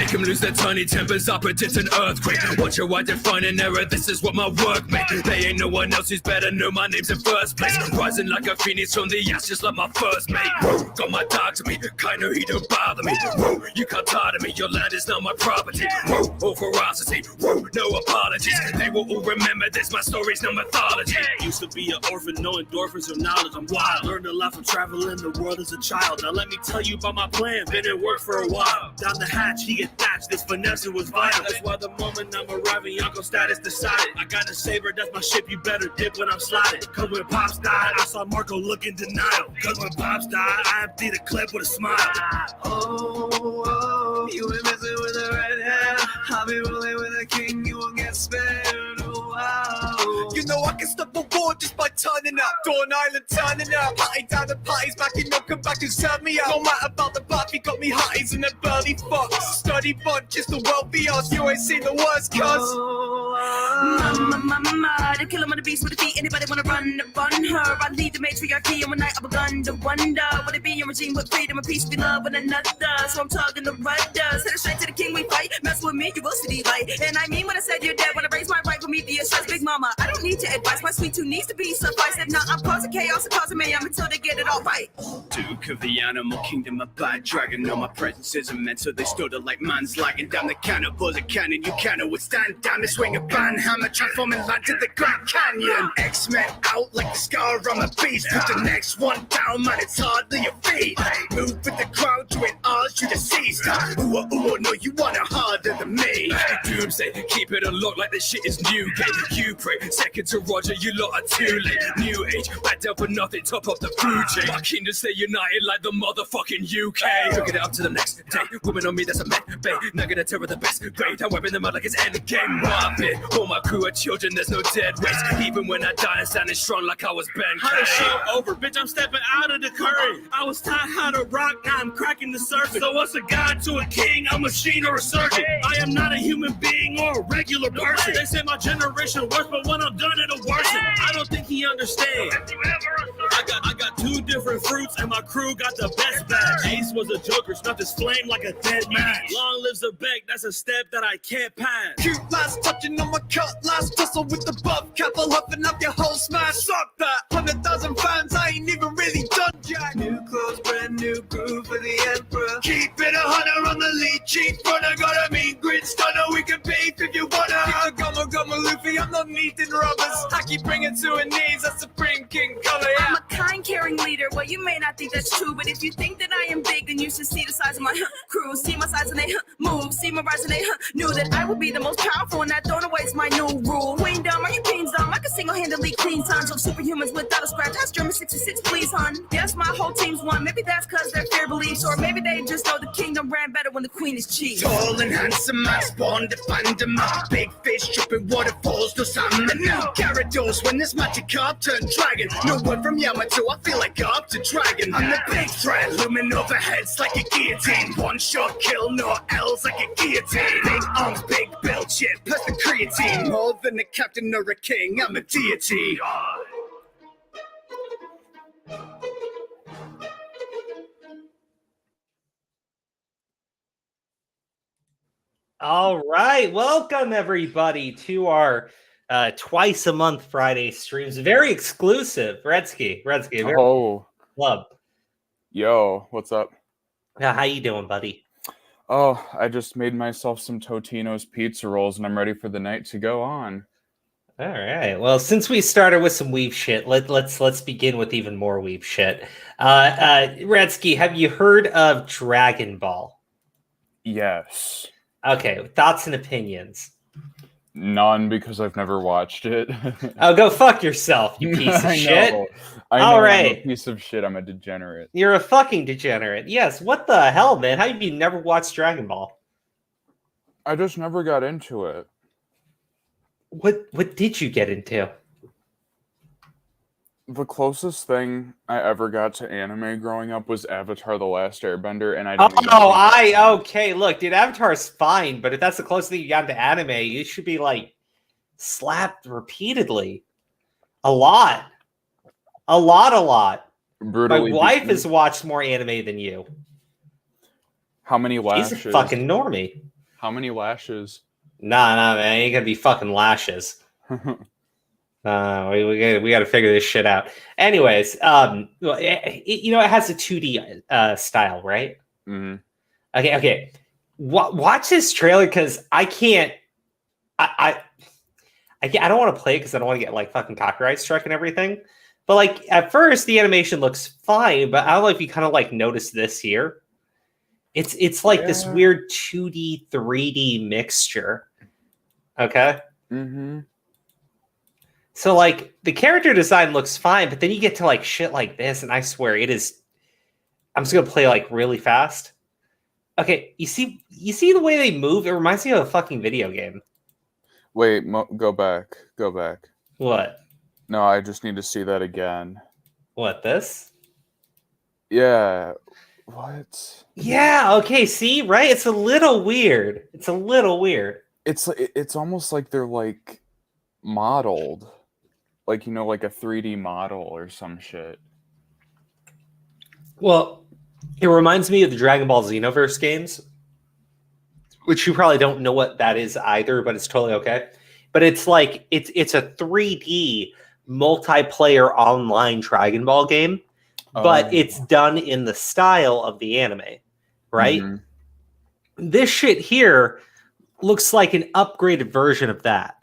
Make them lose their tiny tempers up, it's an earthquake. Watch how I define an error, this is what my work made. They ain't no one else who's better, know my name's in first place. Rising like a phoenix from the ashes like my first mate. Got my dog to me, kinda he don't bother me. You can't tire me, your land is not my property. All ferocity, no apologies. They will all remember this, my story's no mythology. Used to be an orphan, no endorphins or knowledge, I'm wild. Learned a lot from traveling the world as a child. Now let me tell you about my plan, been at work for a while. Down the hatch, he get thatched, this finesse was vital. That's why the moment I'm arriving, Uncle status decided. I got a saber, that's my ship, you better dip when I'm slotted. Cause when Pops died, I saw Marco look in denial. Cause when Pops died, I emptied a clip with a smile. Oh, you ain't messing with the red hair. I'll be rolling with a king, you won't get spared. Oh, wow. You know I can stop a war just by turning up. Dawn Island turning up. Party down the party's back in, no come back and serve me out. No matter about the party, got me hotties in a burly fox. Sturdy bunch, it's the wealthy us. You ain't seen the worst cuz. Mama, the killer on the beast with the feet. Anybody wanna run her? I lead the matriarchy, and one night I begun to wonder would it be a regime with freedom and peace, we love one another. So I'm talking the rudders, send it straight to the king we fight. Mess with me, you will see the light. And I mean when I said you're dead, when I raise my right for me, the stress, big mama. I don't need your advice, my sweet tooth needs to be sufficed. If not, I'm causing chaos and causing mayhem until they get it all right. Duke of the animal kingdom, a bad dragon. No, my presence is immense, so they stood it like man's lagging down the cannibals a cannon. You cannot withstand, down the swing of ban hammer, transforming land to the Grand Canyon. X-Men out like the scar on my beast. Put the next one down, man, it's hardly a feat. Move with the crowd, doing ours, you deceased. Ooh, no, you want it harder than me. Doomsday, keep it unlocked like this shit is new game. You pray, second to Roger, you lot are too late. New age, back down for nothing, top of the food chain. My kingdom stay united like the motherfucking UK. Took it up to the next day, woman on me, that's a med bay. Not gonna terror the best grade, I'm wearing them out like it's end game. Warfare, all my crew are children, there's no dead weights. Even when I die, I'm standing strong like I was Ben How the K. shit over, bitch, I'm stepping out of the current. I was taught how to rock, now I'm cracking the surface. So what's a god to a king, a machine or a surgeon? I am not a human being or a regular person. They say my generation worse, but when I'm done it'll worsen. I don't think he understands. I got two different fruits and my crew got the best batch. Ace was a joker, snuffed his flame like a dead match. Long lives the beck, that's a step that I can't pass. Cute last touching on my cut, last tussle with the buff cap, I'll huffing up your whole smash. Suck that, 100,000 fans, I ain't even really done jack. New clothes, brand new groove for the emperor. Keep it 100 on the lead, cheap runner, got a mean grid stunner. We can beef if you wanna. Keep the gumma Luffy, I'm not needing rubbers. I keep bringing to her knees, that's Supreme King color. I'm a kind, caring leader. Well, you may not think that's true, but if you think that I am big, then you should see the size of my crew. See my size and they move. See my rise and they knew that I would be the most powerful, and that don't always my new rule. Queen dumb, are you queens dumb? I can single-handedly clean tons of superhumans without a scratch. Ask German 66, please, hun. Yes, my whole team's won. Maybe that's cause they're fear beliefs, or maybe they just know the kingdom ran better when the queen is chief. Tall and handsome, I spawned to find him out. Big fish dripping waterfalls to salmon. Gyarados when this magic carp turned dragon. No word from Yamato, I feel like up to dragon. I'm the big threat, looming overheads like a guillotine. One shot kill, no L's like a guillotine. Big arms, big build, shit, plus the creatine. More than a captain or a king, I'm a deity. All right, welcome everybody to our twice a month Friday streams. Very exclusive, Redsky. Oh, Club. Yo, what's up? How you doing, buddy? Oh, I just made myself some Totino's pizza rolls, and I'm ready for the night to go on. All right. Well, since we started with some weeb shit, let's begin with even more weeb shit. Redsky, have you heard of Dragon Ball? Yes. Okay, thoughts and opinions. None, because I've never watched it. Oh, go fuck yourself, you piece of shit. I know. All right. I'm a piece of shit. I'm a degenerate. You're a fucking degenerate. Yes, what the hell, man? How have you never watched Dragon Ball? I just never got into it. What did you get into? The closest thing I ever got to anime growing up was Avatar: The Last Airbender, and okay. Look, dude, Avatar's fine, but if that's the closest thing you got into anime, you should be like slapped repeatedly, a lot. Brutally. My wife has watched more anime than you. How many lashes? She's a fucking normie. How many lashes? Nah, man, ain't gonna be fucking lashes. We got to figure this shit out. Anyways, it has a 2D style, right? Mm-hmm. Okay. Watch this trailer because I can't. I don't want to play it because I don't want to get like fucking copyright struck and everything. But like at first, the animation looks fine, but I don't know if you kind of like notice this here. It's like this weird 2D 3D mixture. Okay. Mm-hmm. So like the character design looks fine, but then you get to like shit like this, and I swear it is. I'm just gonna play like really fast. Okay, you see the way they move? It reminds me of a fucking video game. Wait, go back. What? No, I just need to see that again. What, this? Yeah. What? Yeah. Okay. See, right? It's a little weird. It's almost like they're like modeled. Like, like a 3D model or some shit. Well, it reminds me of the Dragon Ball Xenoverse games, which you probably don't know what that is either, but it's totally okay. But it's like it's a 3D multiplayer online Dragon Ball game, but it's done in the style of the anime, right? Mm-hmm. This shit here looks like an upgraded version of that.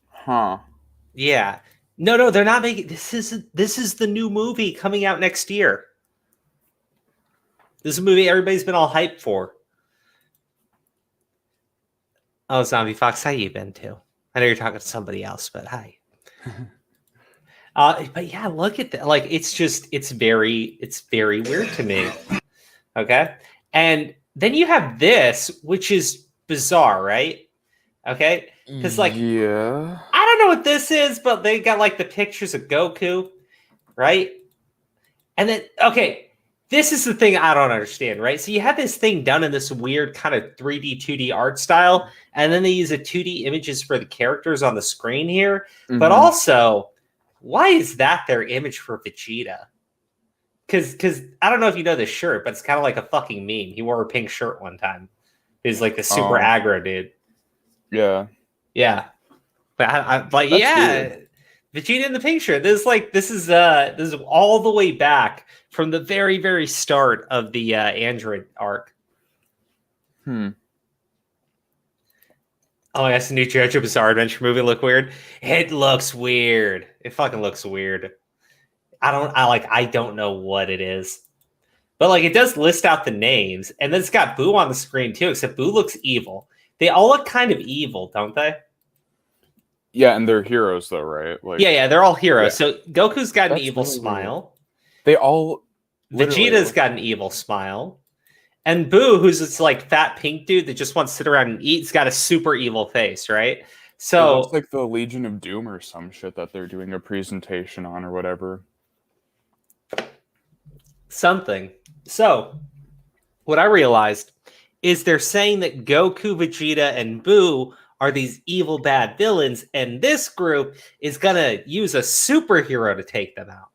Huh. Yeah. No, they're not making this is the new movie coming out next year. This is a movie everybody's been all hyped for. Oh, Zombie Fox, how you been too? I know you're talking to somebody else, but hi. But yeah, look at that. Like it's very weird to me. Okay. And then you have this, which is bizarre, right? Okay. Because like yeah. I don't know what this is, but they got like the pictures of Goku, right? And then this is the thing I don't understand, right? So you have this thing done in this weird kind of 3D, 2D art style, and then they use a 2D images for the characters on the screen here. Mm-hmm. But also, why is that their image for Vegeta? Because I don't know if you know this shirt, but it's kind of like a fucking meme. He wore a pink shirt one time. He's like the super aggro dude. Yeah. Yeah. But I like, weird. Vegeta in the pink shirt. This is all the way back from the very, very start of the Android arc. Oh, I guess the new JoJo Bizarre Adventure movie look weird. It looks weird. It fucking looks weird. I don't know what it is. But like it does list out the names, and then it's got Boo on the screen too, except Boo looks evil. They all look kind of evil, don't they? Yeah, and they're heroes though, right? Like yeah, they're all heroes. Yeah. So Goku's got an evil smile. Weird. They all Vegeta's got an evil smile. And Boo, who's this like fat pink dude that just wants to sit around and eat, has got a super evil face, right? So it looks like the Legion of Doom or some shit that they're doing a presentation on or whatever. Something. So what I realized is they're saying that Goku, Vegeta, and Boo are these evil bad villains, and this group is gonna use a superhero to take them out.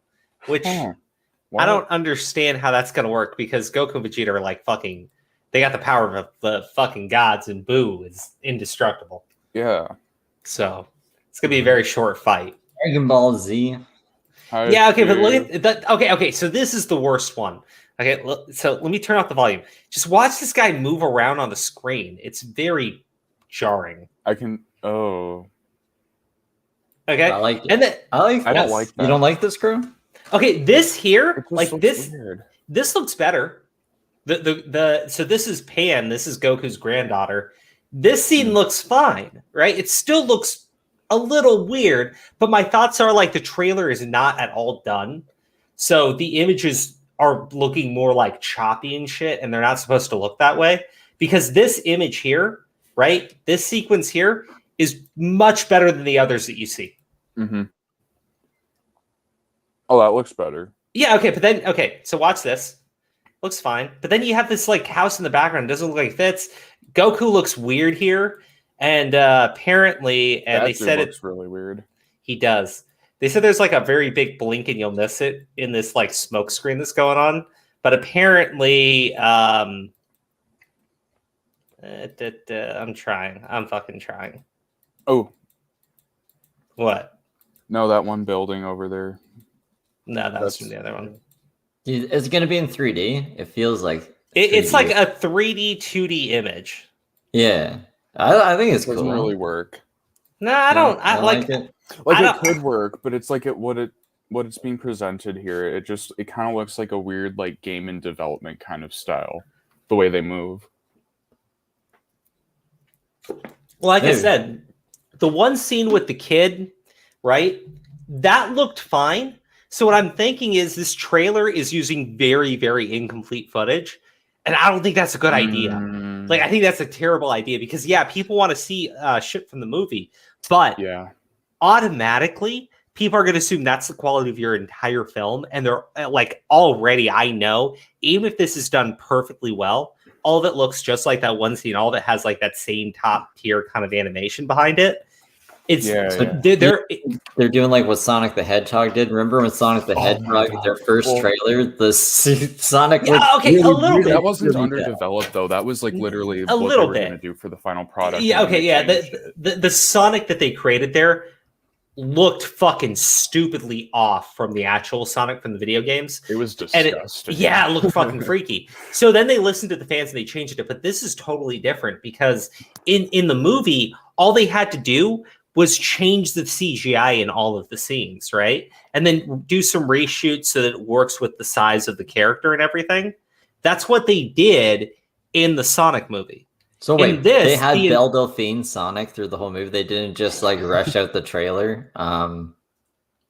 Which I don't understand how that's gonna work, because Goku and Vegeta are like fucking, they got the power of the fucking gods, and Boo is indestructible. Yeah. So it's gonna be a very short fight. Dragon Ball Z. But look at that. Okay, so this is the worst one. Okay, so let me turn off the volume. Just watch this guy move around on the screen. It's very jarring. Okay. I like it. And then I don't like that. You don't like this, crew? Okay, this here, like this, weird. This looks better. So this is Pan. This is Goku's granddaughter. This scene looks fine, right? It still looks a little weird, but my thoughts are like the trailer is not at all done. So the images are looking more like choppy and shit, and they're not supposed to look that way, because this image here, right? This sequence here is much better than the others that you see. Mm-hmm. Oh, that looks better. Yeah, okay, so watch this. Looks fine. But then you have this like house in the background. Doesn't look like it fits. Goku looks weird here. And apparently, and they said it looks really weird. He does. They said there's like a very big blink and you'll miss it in this like smoke screen that's going on. But apparently, I'm trying. I'm fucking trying. Oh, What? no, that one building over there. No, that's from the other one. Dude, it's gonna be in 3D. It feels like It's 3D. like a 3D, 2D image. Yeah, I think it's It doesn't cool. really work. No, I don't. I like it. Like I it don't- could work, but it's like what it's being presented here. It kind of looks like a weird like game in development kind of style, the way they move. Well, like I Maybe. said, the one scene with the kid, right? That looked fine. So what I'm thinking is this trailer is using very, very incomplete footage, and I don't think that's a good idea. Mm, Like, I think that's a terrible idea because people want to see shit from the movie, but yeah, automatically people are going to assume that's the quality of your entire film, and they're like, already, I know, even if this is done perfectly well, all of it looks just like that one scene. All of it has like that same top tier kind of animation behind it. It's They're doing like what Sonic the Hedgehog did. Remember when Sonic the Hedgehog, their first trailer, the Sonic? Yeah, okay, a little bit. That wasn't really bad. underdeveloped though. That was like literally A what little they were bit. going to do for the final product. Yeah, and then okay, they yeah. changed it. The Sonic that they created there looked fucking stupidly off from the actual Sonic from the video games. It was And disgusting. it looked fucking freaky. So then they listened to the fans and they changed it. But this is totally different because in the movie, all they had to do was change the CGI in all of the scenes, right? And then do some reshoots so that it works with the size of the character and everything. That's what they did in the Sonic movie. So In wait, this, they had the- Belle Delphine Sonic through the whole movie. They didn't just like rush out the trailer.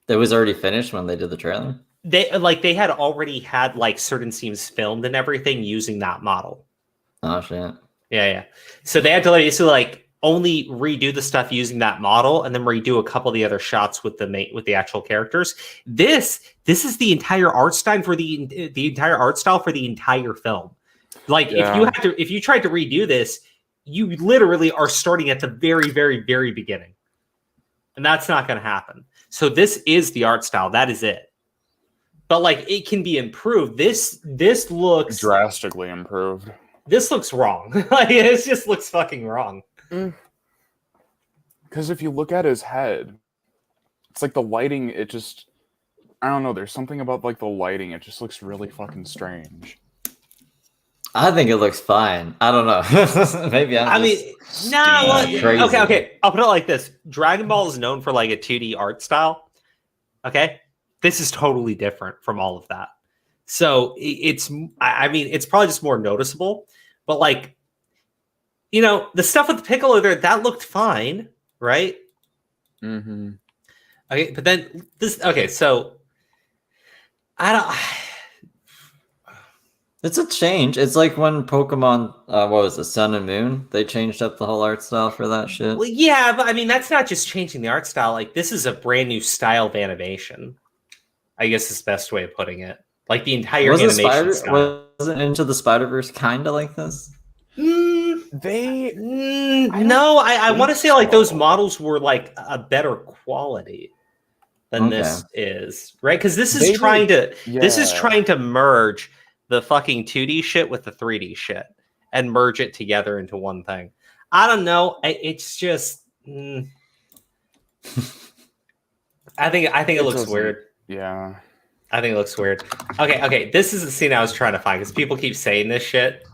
It was already finished when they did the trailer. They had already had like certain scenes filmed and everything using that model. Oh shit! Yeah. So they had to like only redo the stuff using that model and then redo a couple of the other shots with the actual characters. This is the entire art style for the entire art style for the entire film. Like if you tried to redo this, you literally are starting at the very, very, very beginning. And that's not going to happen. So this is the art style. That is it. But like it can be improved. This looks drastically improved. This looks wrong. Like it just looks fucking wrong. Because if you look at his head, it's like the lighting, I don't know, there's something about like the lighting, it just looks really fucking strange. I think it looks fine. I don't know. Maybe okay. I'll put it like this. Dragon Ball is known for like a 2D art style. Okay. This is totally different from all of that. So it's probably just more noticeable, but like, the stuff with the Piccolo there, that looked fine, right? Mm-hmm. Okay, but then so It's a change. It's like when Pokemon, what was it, Sun and Moon? They changed up the whole art style for that shit. Well, yeah, but I mean, that's not just changing the art style. Like, this is a brand new style of animation. I guess is the best way of putting it. Like the entire animation style. Wasn't Into the Spider-Verse kind of like this? No, I want to say like those models were like a better quality than this is, right? Because this is trying to merge the fucking 2D shit with the 3D shit and merge it together into one thing. I don't know. It's just I think it looks weird. Yeah. I think it looks weird. Okay. This is the scene I was trying to find because people keep saying this shit.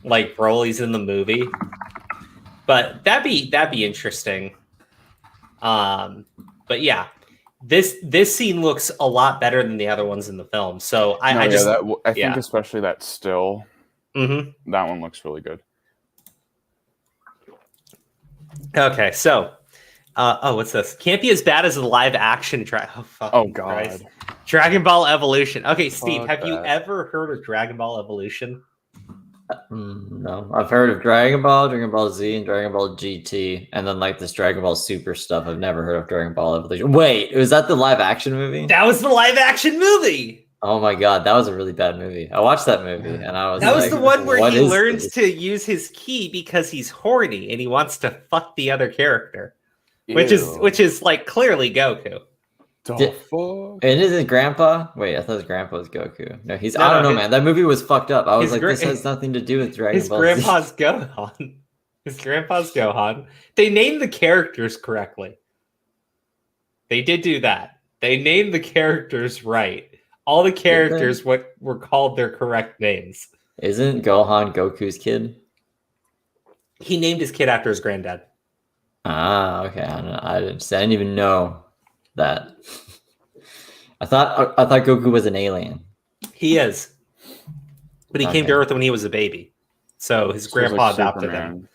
Like Broly's in the movie. But that'd be interesting. But yeah. This scene looks a lot better than the other ones in the film. So I think especially that still. Mm-hmm. That one looks really good. Okay, so what's this? Can't be as bad as the live action Oh god. Christ. Dragon Ball Evolution. Okay, Steve, Fuck have you that. ever heard of Dragon Ball Evolution? No, I've heard of Dragon Ball Z, and Dragon Ball GT, and then like this Dragon Ball Super stuff. I've never heard of Dragon Ball Evolution. Wait, was that the live action movie? That was the live action movie. Oh my god, that was a really bad movie. I watched that movie, and I was That was like, the one where what he is learns this? to use his ki because he's horny and he wants to fuck the other character, which is like clearly Goku. fuck? And is it Grandpa? Wait, I thought his grandpa was Goku. No, he's. No, I don't no, know, man. That movie was fucked up. I was his like, gra- this has nothing to do with Dragon His Ball Z. grandpa's Gohan. His grandpa's Gohan. They named the characters correctly. They did do that. They named the characters right. All the characters what were called their correct names. Isn't Gohan Goku's kid? He named his kid after his granddad. Ah, okay. I didn't even know that. I thought Goku was an alien. He is. But he came to Okay. Earth when he was a baby. So his So he's grandpa like adopted Superman. him.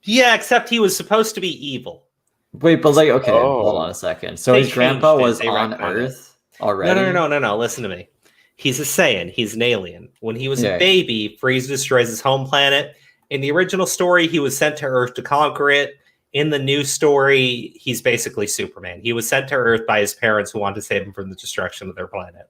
Yeah, except he was supposed to be evil. Wait, but like, okay, Oh. hold on a second. So They his grandpa changed it. was They on retconned it. Earth already? No. Listen to me. He's a Saiyan. He's an alien. When he was Yeah. a baby, Frieza destroys his home planet. In the original story, he was sent to Earth to conquer it. In the new story, he's basically Superman. He was sent to Earth by his parents who wanted to save him from the destruction of their planet.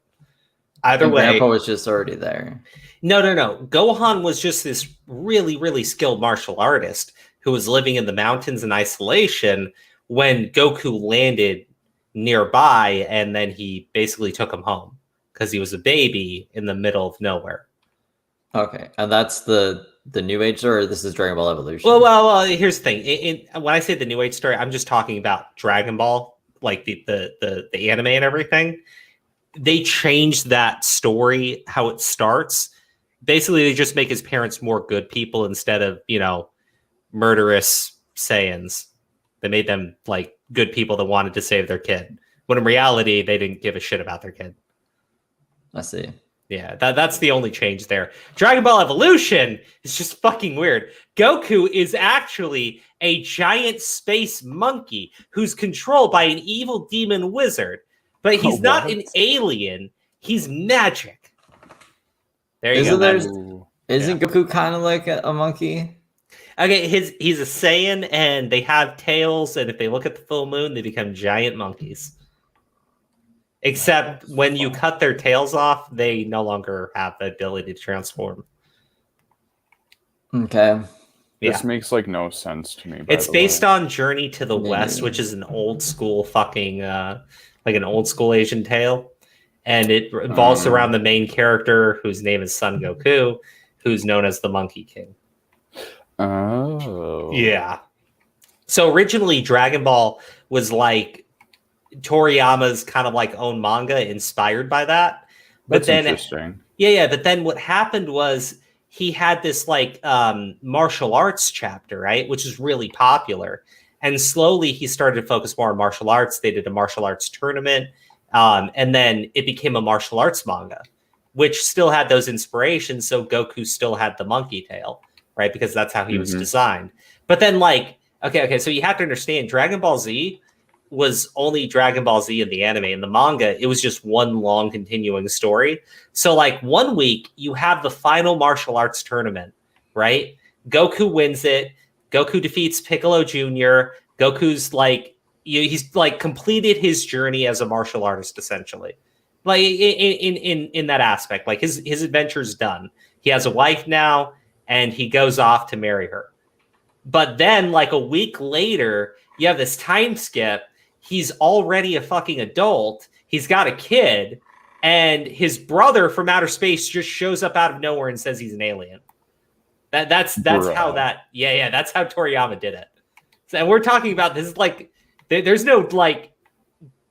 Either And way, Grandpa was just already there. No. Gohan was just this really, really skilled martial artist who was living in the mountains in isolation when Goku landed nearby, and then he basically took him home because he was a baby in the middle of nowhere. Okay, and that's the New Age story, or this is Dragon Ball Evolution? Well, here's the thing. When I say the New Age story, I'm just talking about Dragon Ball, like the anime and everything. They changed that story, how it starts. Basically, they just make his parents more good people instead of, murderous Saiyans. They made them like good people that wanted to save their kid. When in reality, they didn't give a shit about their kid. I see. Yeah, that's the only change there. Dragon Ball Evolution is just fucking weird. Goku is actually a giant space monkey who's controlled by an evil demon wizard. But he's not an alien. He's magic. There you Isn't go. there- That's- Isn't Goku kind of like a monkey? Okay, he's a Saiyan, and they have tails, and if they look at the full moon, they become giant monkeys. Except when you cut their tails off, they no longer have the ability to transform. Okay. This makes like no sense to me. It's based on Journey to the West, which is an old school fucking like an old school Asian tale, and it revolves around the main character whose name is Son Goku, who's known as the Monkey King. Oh. Yeah. So originally, Dragon Ball was like Toriyama's kind of like own manga, inspired by that. But That's then, interesting. yeah. But then what happened was he had this like martial arts chapter, right, which is really popular. And slowly he started to focus more on martial arts. They did a martial arts tournament, and then it became a martial arts manga, which still had those inspirations. So Goku still had the monkey tail, right, because that's how he was designed. But then, like, okay, so you have to understand, Dragon Ball Z was only Dragon Ball Z in the anime. In the manga, it was just one long continuing story. So, like, one week you have the final martial arts tournament, right? Goku wins it. Goku defeats Piccolo Jr. Goku's like, he's like completed his journey as a martial artist, essentially. Like in that aspect, like his adventure's done. He has a wife now, and he goes off to marry her. But then, like a week later, you have this time skip. He's already a fucking adult. He's got a kid, and his brother from outer space just shows up out of nowhere and says he's an alien. That's how that that's how Toriyama did it. So, and we're talking about this is like there's no like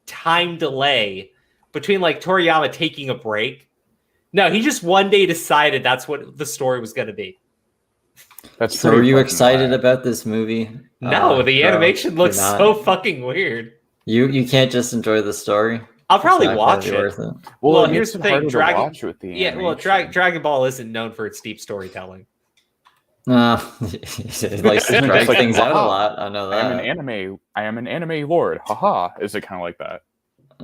time delay between like Toriyama taking a break. No, he just one day decided that's what the story was going to be. That's So pretty are you fucking excited wild. about this movie? No, the bro, animation looks you're not. so fucking weird. You can't just enjoy the story. I'll probably It's not watch gonna be it. worth it. Well, it here's makes the it thing, harder to Dragon- watch with the Yeah, well, animation. Dragon Ball isn't known for its deep storytelling. It likes to Isn't it drag just like, things out a haha, lot. I know that. I am an anime lord. Haha. Is it kind of like that?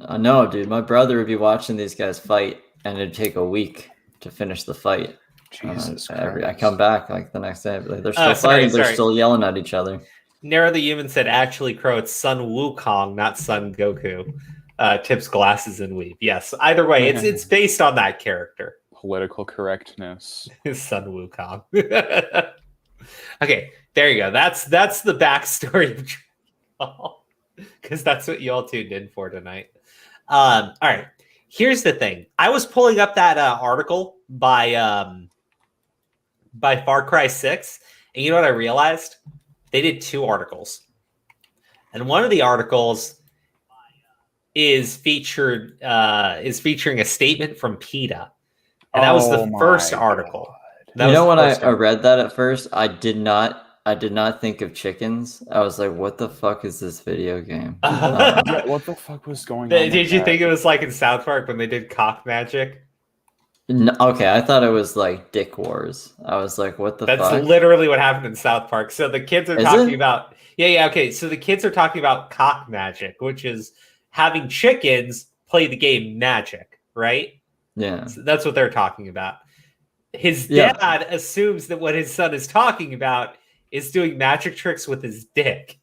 I know, dude. My brother would be watching these guys fight, and it'd take a week to finish the fight. Jesus I Christ. come back like the next day. Like, they're still Sorry, fighting. They're sorry. still yelling at each other. Nero the Human said, actually, Crow, it's Sun Wukong, not Sun Goku. Tips glasses and weave. Yes, either way, it's based on that character. Political correctness. Sun Wukong. Okay, there you go. That's the backstory of Dragon Ball. because that's what you all tuned in for tonight. All right. Here's the thing. I was pulling up that article by Far Cry 6, and you know what I realized? They did 2 articles. And one of the articles is featuring a statement from PETA. And that was the first article. You know, when I read that at first, I did not think of chickens. I was like, what the fuck is this video game? Yeah, what the fuck was going on? Did you think it was like in South Park when they did cock magic? No, okay, I thought it was like Dick Wars. I was like, what the fuck? That's literally what happened in South Park. So the kids are talking about... Yeah, okay. So the kids are talking about cock magic, which is having chickens play the game Magic, right? Yeah. So that's what they're talking about. His dad assumes that what his son is talking about is doing magic tricks with his dick.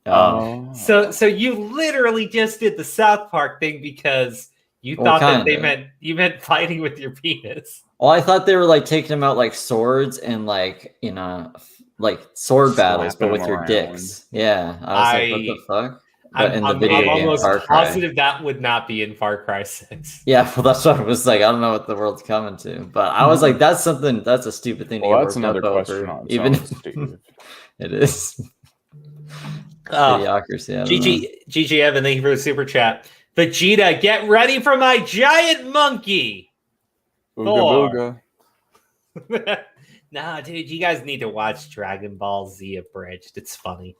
So you literally just did the South Park thing because you thought that you meant fighting with your penis. Well, I thought they were like taking them out like swords and like, you know, like sword battles, but with your dicks. Yeah. I was like, what the fuck? But in the video game, almost Far Cry. positive that would not be in Far Cry 6. Yeah, well, that's what I was like. I don't know what the world's coming to, but I was like, that's a stupid thing to get that's another question over. on its Even own, Steve. It is. Idiocracy. GG Evan, thank you for the super chat. Vegeta, get ready for my giant monkey. Ooga booga. Nah, dude, you guys need to watch Dragon Ball Z Abridged. It's funny.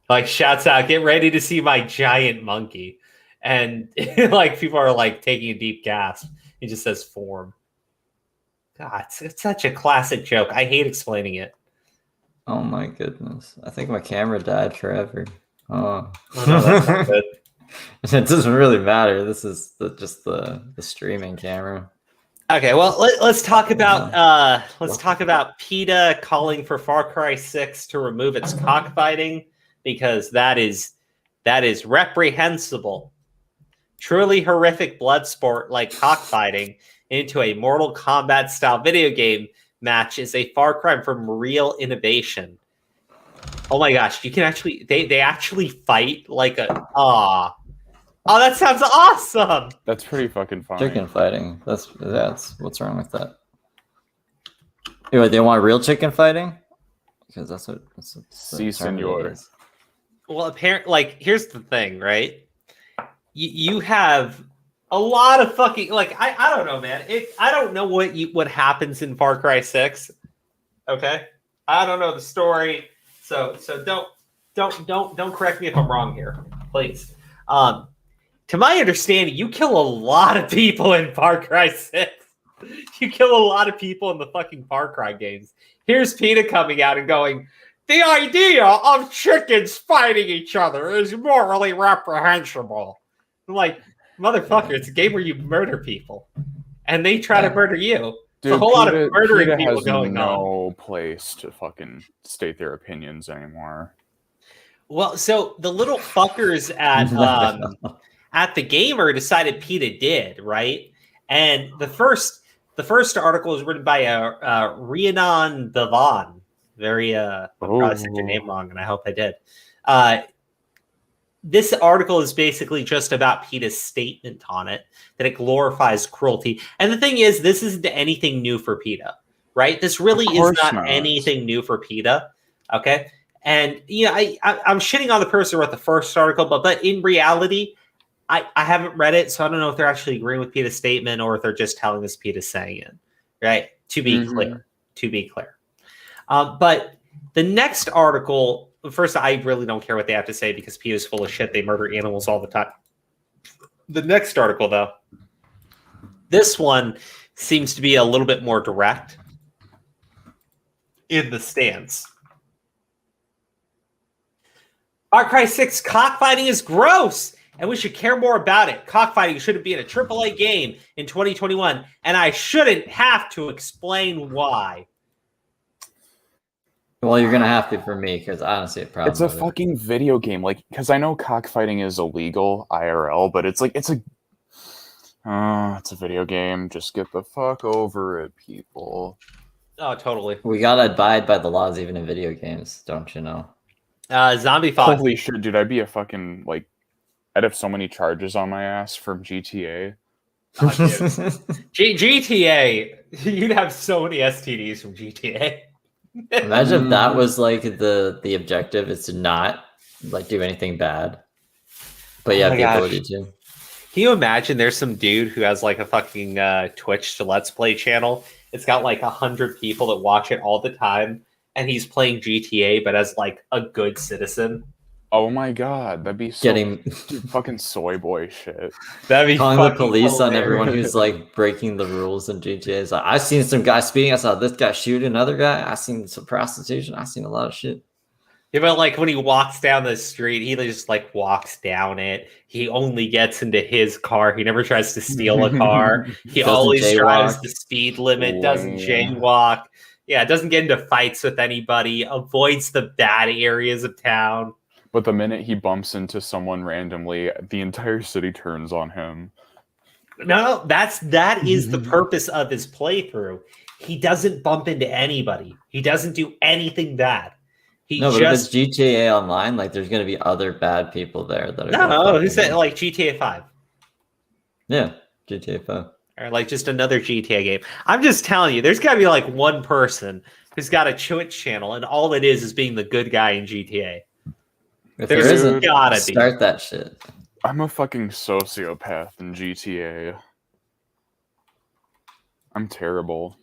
Like, shouts out, get ready to see my giant monkey. And like people are like taking a deep gasp. He just says form. God, it's such a classic joke. I hate explaining it. Oh my goodness. I think my camera died forever. Oh, no, that's not good. It doesn't really matter. This is just the streaming camera. Okay, well, let's talk about PETA calling for Far Cry 6 to remove its cockfighting, because that is reprehensible. Truly horrific blood sport like cockfighting into a Mortal Kombat style video game match is a far cry from real innovation. Oh my gosh, you can actually they actually fight like a Oh, that sounds awesome. That's pretty fucking funny. Chicken fighting. That's what's wrong with that. Anyway, they want real chicken fighting? Because that's what Si, senor. Well, apparently, like, here's the thing, right? You have a lot of fucking, like, I don't know, man. I don't know what happens in Far Cry 6. Okay, I don't know the story, so don't correct me if I'm wrong here, please. To my understanding, you kill a lot of people in Far Cry 6. You kill a lot of people in the fucking Far Cry games. Here's PETA coming out and going, the idea of chickens fighting each other is morally reprehensible. I'm like, motherfucker, it's a game where you murder people. And they try to murder you. Dude, it's a whole lot of murdering PETA people has going on. no place to fucking state their opinions anymore. Well, so the little fuckers at the Gamer decided PETA did, right? And the first article was written by Rhiannon Devan. Very probably said your name wrong, and I hope I did. This article is basically just about PETA's statement on it, that it glorifies cruelty. And the thing is, this isn't anything new for PETA, right? This really is not anything new for PETA, okay? And I'm shitting on the person who wrote the first article, but in reality, I haven't read it, so I don't know if they're actually agreeing with PETA's statement or if they're just telling us PETA's saying it, right? To be clear. But the next article, first, I really don't care what they have to say because PETA is full of shit. They murder animals all the time. The next article, though, this one seems to be a little bit more direct in the stance. Far Cry 6 cockfighting is gross, and we should care more about it. Cockfighting shouldn't be in a AAA game in 2021, and I shouldn't have to explain why. Well, you're gonna have to for me because I don't see a problem. It's a fucking video game, like, because I know cockfighting is illegal IRL, but it's like it's a video game. Just get the fuck over it, people. Oh, totally. We gotta abide by the laws even in video games, don't you know? Zombie Fox. Holy shit, dude! I'd be a fucking like. I'd have so many charges on my ass from GTA. GTA, you'd have so many STDs from GTA. Imagine if that was like the objective is to not like do anything bad, but you Oh have my the gosh. ability to. Can you imagine there's some dude who has like a fucking Twitch to Let's Play channel? It's got like 100 people that watch it all the time, and he's playing GTA, but as like a good citizen. Oh my god, that'd be so Getting dude, fucking soy boy shit. That'd be calling the fucking police on hilarious. everyone who's like breaking the rules in GTA. It's like, I seen some guy speeding. I saw this guy shoot another guy. I seen some prostitution. I seen a lot of shit. Yeah, but like when he walks down the street, he just like walks down it. He only gets into his car. He never tries to steal a car. He Doesn't always drives jaywalk. the speed limit, doesn't Lame. jaywalk. Yeah, doesn't get into fights with anybody, avoids the bad areas of town. But the minute he bumps into someone randomly, the entire city turns on him. No, that is the purpose of his playthrough. He doesn't bump into anybody. He doesn't do anything bad. He No, but just if it's GTA Online, like there's gonna be other bad people there that are. gonna no. fuck Who said him. like GTA 5? Yeah, GTA 5. Or like just another GTA game. I'm just telling you, there's got to be like one person who's got a Twitch channel, and all it is being the good guy in GTA. If There's there isn't, gotta be. start that shit. I'm a fucking sociopath in GTA. I'm terrible.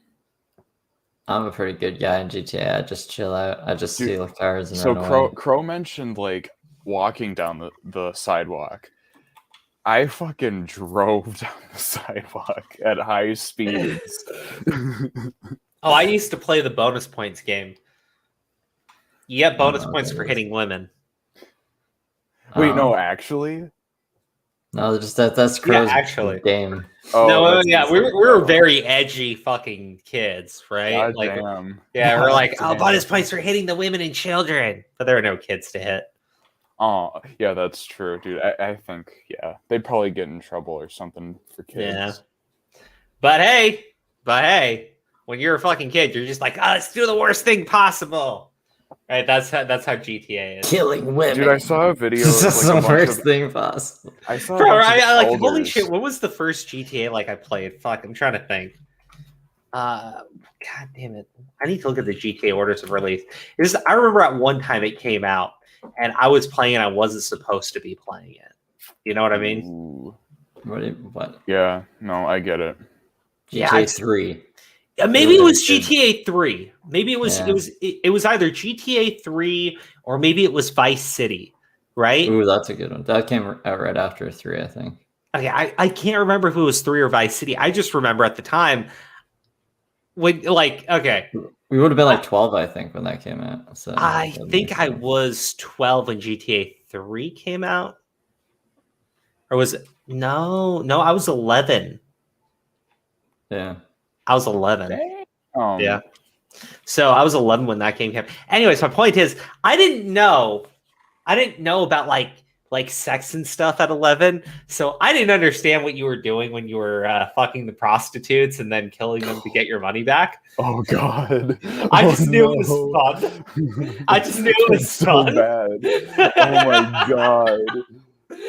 I'm a pretty good guy in GTA. I just chill out. I just Dude, steal cars and So run away. Crow mentioned like walking down the sidewalk. I fucking drove down the sidewalk at high speeds. Oh, I used to play the bonus points game. You get bonus Oh, points for okay. hitting women. Wait, no, actually. No, just that's Crow's actually. game. Oh, no, that's yeah, just we like, were oh, very edgy fucking kids, right? God like, damn. yeah, we're like, oh, God bonus damn. points for hitting the women and children, but there are no kids to hit. Oh, yeah, that's true, dude. I think, yeah, they'd probably get in trouble or something for kids. Yeah. But hey, when you're a fucking kid, you're just like, oh, let's do the worst thing possible. Right? That's how GTA is. Killing women. Dude, I saw a video. This of, is like, the a bunch worst of, thing possible. I saw a Bro, bunch of I like holy elders. shit. What was the first GTA like I played? Fuck, I'm trying to think. God damn it. I need to look at the GTA orders of release. I remember at one time it came out and I was playing and I wasn't supposed to be playing it. You know what I mean? Ooh. What? Yeah, no, I get it. Yeah, GTA 3. Maybe it was Really GTA 3. Maybe it was Yeah. it was either GTA 3 or maybe it was Vice City, right? Ooh, that's a good one. That came out right after 3, I think. Okay, I can't remember if it was 3 or Vice City. I just remember at the time when okay. We would have been like 12, I think, when that came out. So I think I was 12 when GTA 3 came out. Or was it? No, I was 11. Yeah. I was 11. Yeah. So I was 11 when that game came. Anyways, my point is, I didn't know about like sex and stuff at 11. So I didn't understand what you were doing when you were fucking the prostitutes and then killing them to get your money back. Oh god. I just knew it no. was fun. I just knew it was so fun. bad. Oh my god.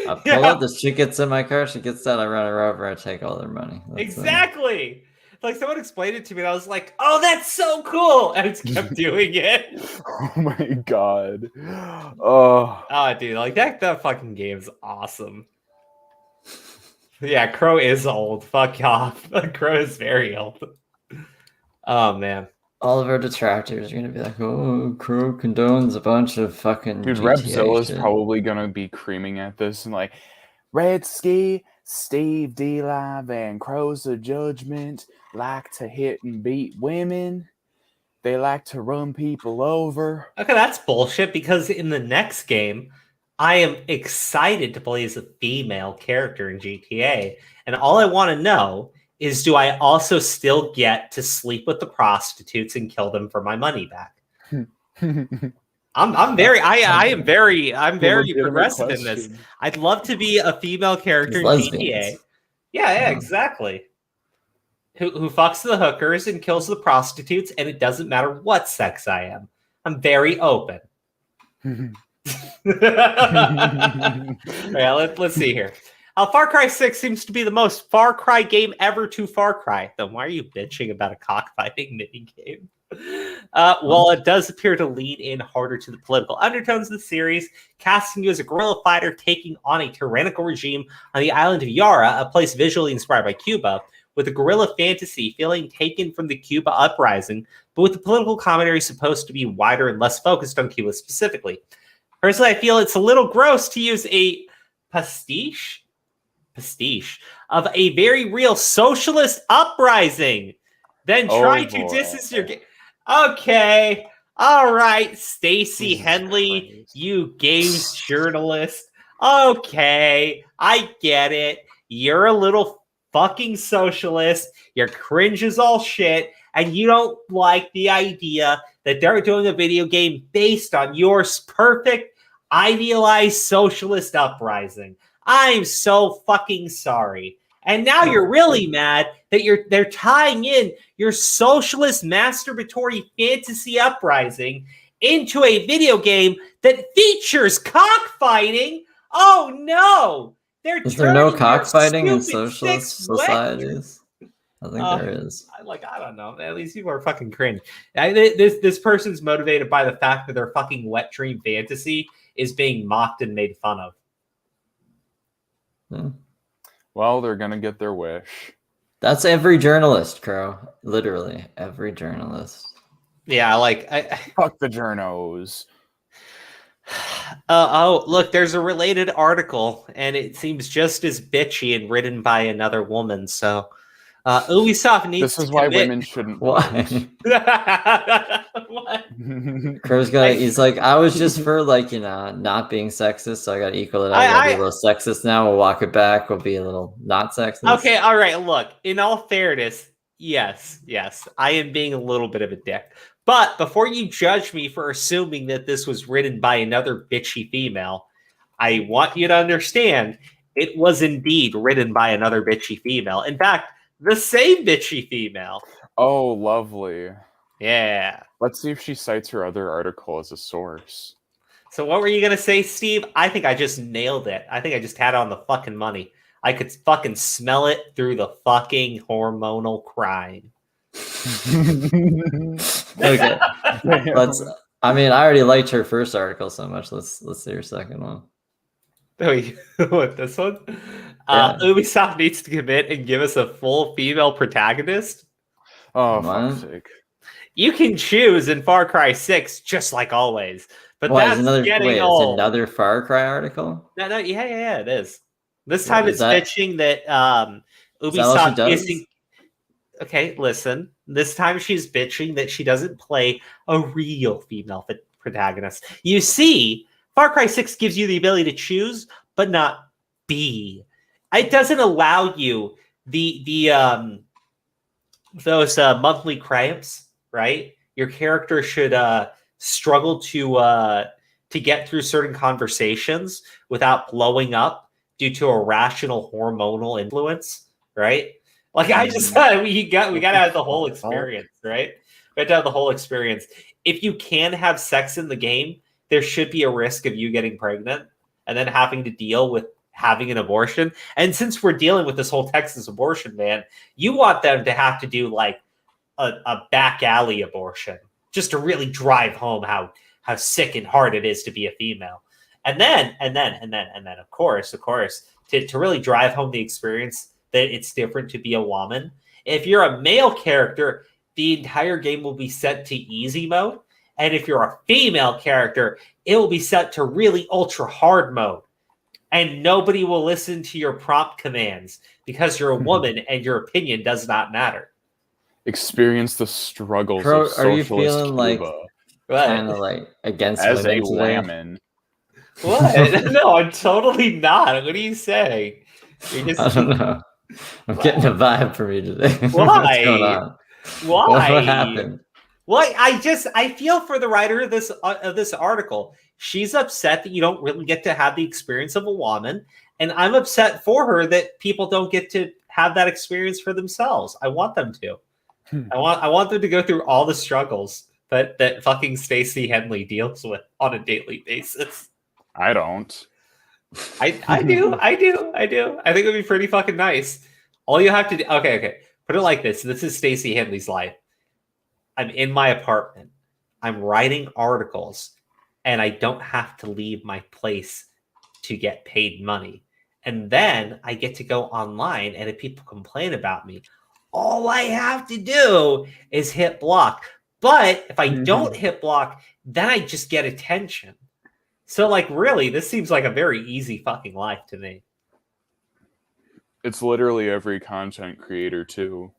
I pull up, this chick gets in my car, she gets out, I run her over, I take all their money. That's, Exactly. Like someone explained it to me and I was like, oh, that's so cool. And I just kept doing it. Oh my god. Oh. Oh, dude, like that fucking game's awesome. Yeah, Crow is old. Fuck off. Crow is very old. Oh man. all of our detractors are gonna be like, "Oh, Crow condones a bunch of fucking." Dude, GTA Repzilla's shit." probably gonna be creaming at this and like, Red Ski, Steve DeLive, and Crows of Judgement like to hit and beat women. They like to run people over. Okay, that's bullshit because in the next game, I am excited to play as a female character in GTA. And all I want to know is, do I also still get to sleep with the prostitutes and kill them for my money back? I'm very Legitimate progressive in this. question. I'd love to be a female character in It's GTA. lesbians. Yeah, exactly. Who fucks the hookers and kills the prostitutes, and it doesn't matter what sex I am. I'm very open. Yeah, let's see here. Far Cry 6 seems to be the most Far Cry game ever to Far Cry. Then why are you bitching about a cockfighting minigame? Well, it does appear to lean in harder to the political undertones of the series, casting you as a guerrilla fighter taking on a tyrannical regime on the island of Yara, a place visually inspired by Cuba, with a guerrilla fantasy feeling taken from the Cuba uprising, but with the political commentary supposed to be wider and less focused on Cuba specifically. Personally, I feel it's a little gross to use a pastiche of a very real socialist uprising, then try to distance your game. Okay, all right, Stacey Henley, Christ. you games journalist. Okay, I get it. You're a little fucking socialist. Your cringe is all shit, and you don't like the idea that they're doing a video game based on your perfect, idealized socialist uprising. I'm so fucking sorry. And now you're really mad that they're tying in your socialist masturbatory fantasy uprising into a video game that features cockfighting. Oh no! Is there no turning your cockfighting in stupid socialist six wet- societies? I think there is. I don't know. At least people are fucking cringe. This person's motivated by the fact that their fucking wet dream fantasy is being mocked and made fun of. Yeah. Well, they're gonna get their wish. That's every journalist, Crow. Literally, every journalist. Yeah, like Fuck the journos. oh, look, there's a related article, and it seems just as bitchy and written by another woman. So, Ubisoft needs. This is to why commit- women shouldn't. Why? What? Crow's got. He's like, I was just for not being sexist, so I got to equal it out. I gotta be a little sexist now. We'll walk it back. We'll be a little not sexist. Okay, all right. Look, in all fairness, yes, I am being a little bit of a dick. But before you judge me for assuming that this was written by another bitchy female, I want you to understand it was indeed written by another bitchy female. In fact, the same bitchy female. Oh, lovely. Yeah. Let's see if she cites her other article as a source. So what were you going to say, Steve? I think I just nailed it. I think I just had it on the fucking money. I could fucking smell it through the fucking hormonal crime. Okay. I mean, I already liked her first article so much. Let's see her second one. Wait, what, this one? Yeah. Ubisoft needs to commit and give us a full female protagonist. Oh, What? fuck's sake. You can choose in Far Cry 6, just like always. But Why, that's is getting it's old. another Far Cry article? No, yeah, it is. This time Is it's that- bitching that that what she Ubisoft does? isn't. Okay, listen. This time she's bitching that she doesn't play a real female protagonist. You see, Far Cry 6 gives you the ability to choose, but not be. It doesn't allow you those monthly cramps, right? Your character should struggle to get through certain conversations without blowing up due to irrational hormonal influence, right? Like I just said, we gotta have the whole experience, right? We have to have the whole experience. If you can have sex in the game, there should be a risk of you getting pregnant and then having to deal with having an abortion. And since we're dealing with this whole Texas abortion ban, you want them to have to do like a back alley abortion just to really drive home how sick and hard it is to be a female. And then of course, to really drive home the experience that it's different to be a woman. If you're a male character, the entire game will be set to easy mode. And if you're a female character, it will be set to really ultra hard mode. And nobody will listen to your prompt commands because you're a woman and your opinion does not matter. Experience the struggles Crow, of are you socialist feeling like Cuba kind of like against as a women today? layman. What? No, I'm totally not. What are you saying? You're I just, don't know. I'm getting a vibe from you today. Why? What's going on? why? What happened? Well, I feel for the writer of this article. She's upset that you don't really get to have the experience of a woman, and I'm upset for her that people don't get to have that experience for themselves. I want them to. I want them to go through all the struggles that fucking Stacey Henley deals with on a daily basis? I don't. I do. I think it'd be pretty fucking nice. All you have to do, okay. Put it like this. This is Stacey Henley's life. I'm in my apartment. I'm writing articles, and I don't have to leave my place to get paid money. And then I get to go online, and if people complain about me, all I have to do is hit block. But if I don't hit block, then I just get attention. So, like, really, this seems like a very easy fucking life to me. It's literally every content creator, too.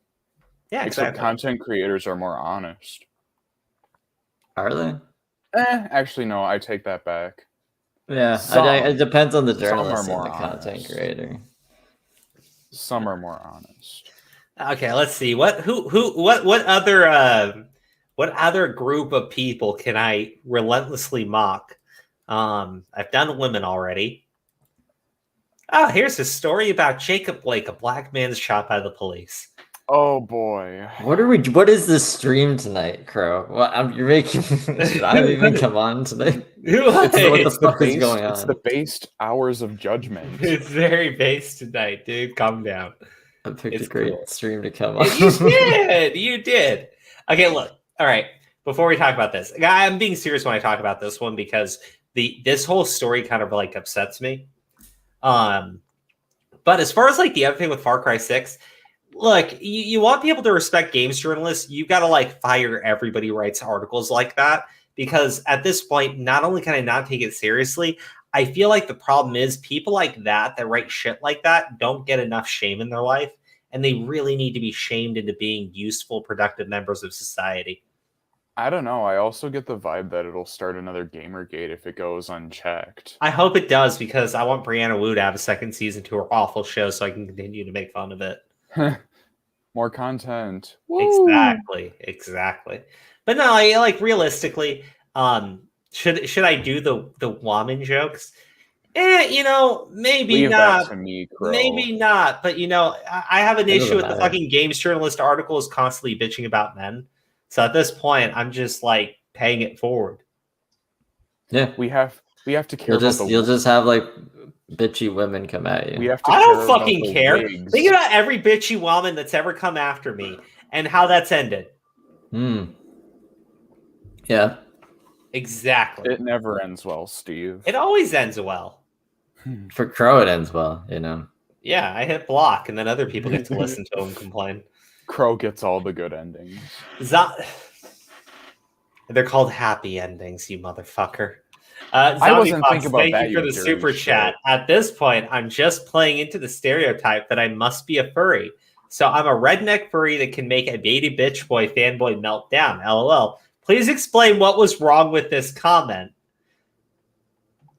Yeah, Except exactly. content creators are more honest. Are they? Actually, no, I take that back. Yeah, it depends on the journalist and the content creator. Some are more honest. Okay, let's see. What other group of people can I relentlessly mock? I've done women already. Oh, here's a story about Jacob Blake, a black man is shot by the police. Oh boy. What is this stream tonight, Crow? You're making should I even come on tonight? What the fuck is going on? It's the based hours of judgment. It's very based tonight, dude. Calm down. I picked a great stream to come on. You did. Okay, look. All right. Before we talk about this, I'm being serious when I talk about this one because this whole story kind of like upsets me. But as far as like the other thing with Far Cry 6, look, you want people to respect games journalists, you got to like fire everybody who writes articles like that, because at this point, not only can I not take it seriously, I feel like the problem is people like that write shit like that don't get enough shame in their life, and they really need to be shamed into being useful, productive members of society. I don't know. I also get the vibe that it'll start another Gamergate if it goes unchecked. I hope it does, because I want Brianna Wu to have a second season to her awful show so I can continue to make fun of it. More content. Woo! Exactly. But no, like realistically, should I do the woman jokes? Maybe Leave not. That to me, Crow. Maybe not. But I have an issue with the fucking games journalist articles constantly bitching about men. So at this point, I'm just like paying it forward. Yeah, we have to care. You'll just have like bitchy women come at you. We have to. I don't fucking care. Wigs. Think about every bitchy woman that's ever come after me and how that's ended. Yeah. Exactly. It never ends well, Steve. It always ends well. For Crow, it ends well, Yeah, I hit block, and then other people get to listen to him complain. Crow gets all the good endings. They're called happy endings, you motherfucker. I wasn't thinking about thank that. you for the super chat. At this point, I'm just playing into the stereotype that I must be a furry. So I'm a redneck furry that can make a baby bitch boy fanboy melt down. LOL. Please explain what was wrong with this comment.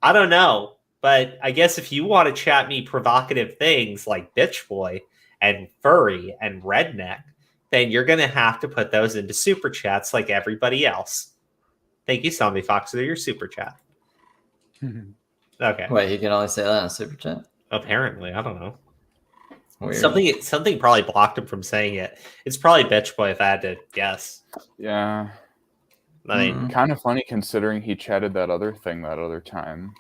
I don't know, but I guess if you want to chat me provocative things like bitch boy and furry and redneck, then you're going to have to put those into super chats like everybody else. Thank you, Zombie Fox, for your super chat. Okay. Wait, you can only say that in a super chat? Apparently, I don't know. Weird. Something probably blocked him from saying it. It's probably bitch boy if I had to guess. Yeah. I mean, kind of funny considering he chatted that other thing that other time.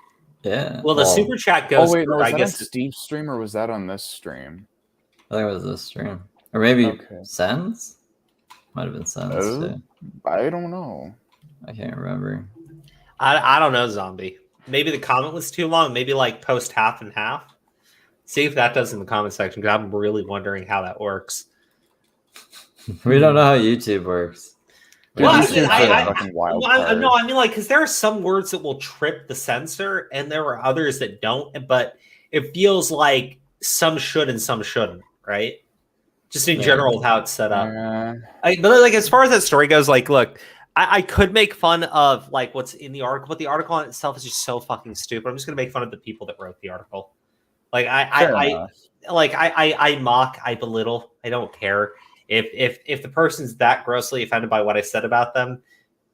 Yeah. Well, the super chat goes. Oh wait, no, was I that guess on Steve's stream or was that on this stream? I think it was this stream, or maybe Sens. Might have been Sens too. I don't know. I can't remember. I don't know, Zombie. Maybe the comment was too long. Maybe like post half and half. See if that does in the comment section, because I'm really wondering how that works. We don't know how YouTube works. Well, I mean, like, because there are some words that will trip the censor, and there are others that don't. But it feels like some should and some shouldn't, right? Just in general, how it's set up. But like, as far as that story goes, like, look, I could make fun of like what's in the article, but the article in itself is just so fucking stupid. I'm just gonna make fun of the people that wrote the article. Like, I mock, I belittle, I don't care. If the person's that grossly offended by what I said about them,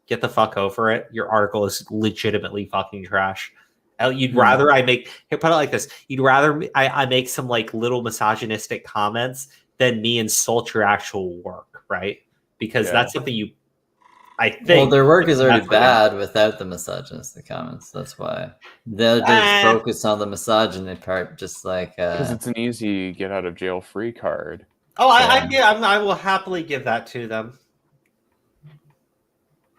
get the fuck over it. Your article is legitimately fucking trash. You'd rather I make, here, put it like this. You'd rather I make some like little misogynistic comments than me insult your actual work, right? Because that's something I think. Well, their work is already That's what I- bad without the misogynistic comments. That's why they're just focused on the misogyny part, just like Because it's an easy get out of jail free card. Oh, I will happily give that to them.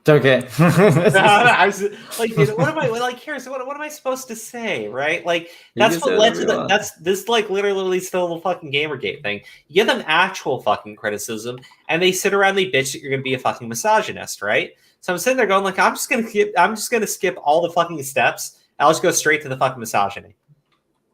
okay. I was like, dude, what am I like? Harrison, what am I supposed to say, right? Like, that's can what say led to whatever you the. want. That's this like literally still the fucking Gamergate thing. You give them actual fucking criticism, and they sit around, they bitch that you're gonna be a fucking misogynist, right? So I'm sitting there going like, I'm just gonna skip all the fucking steps. I'll just go straight to the fucking misogyny.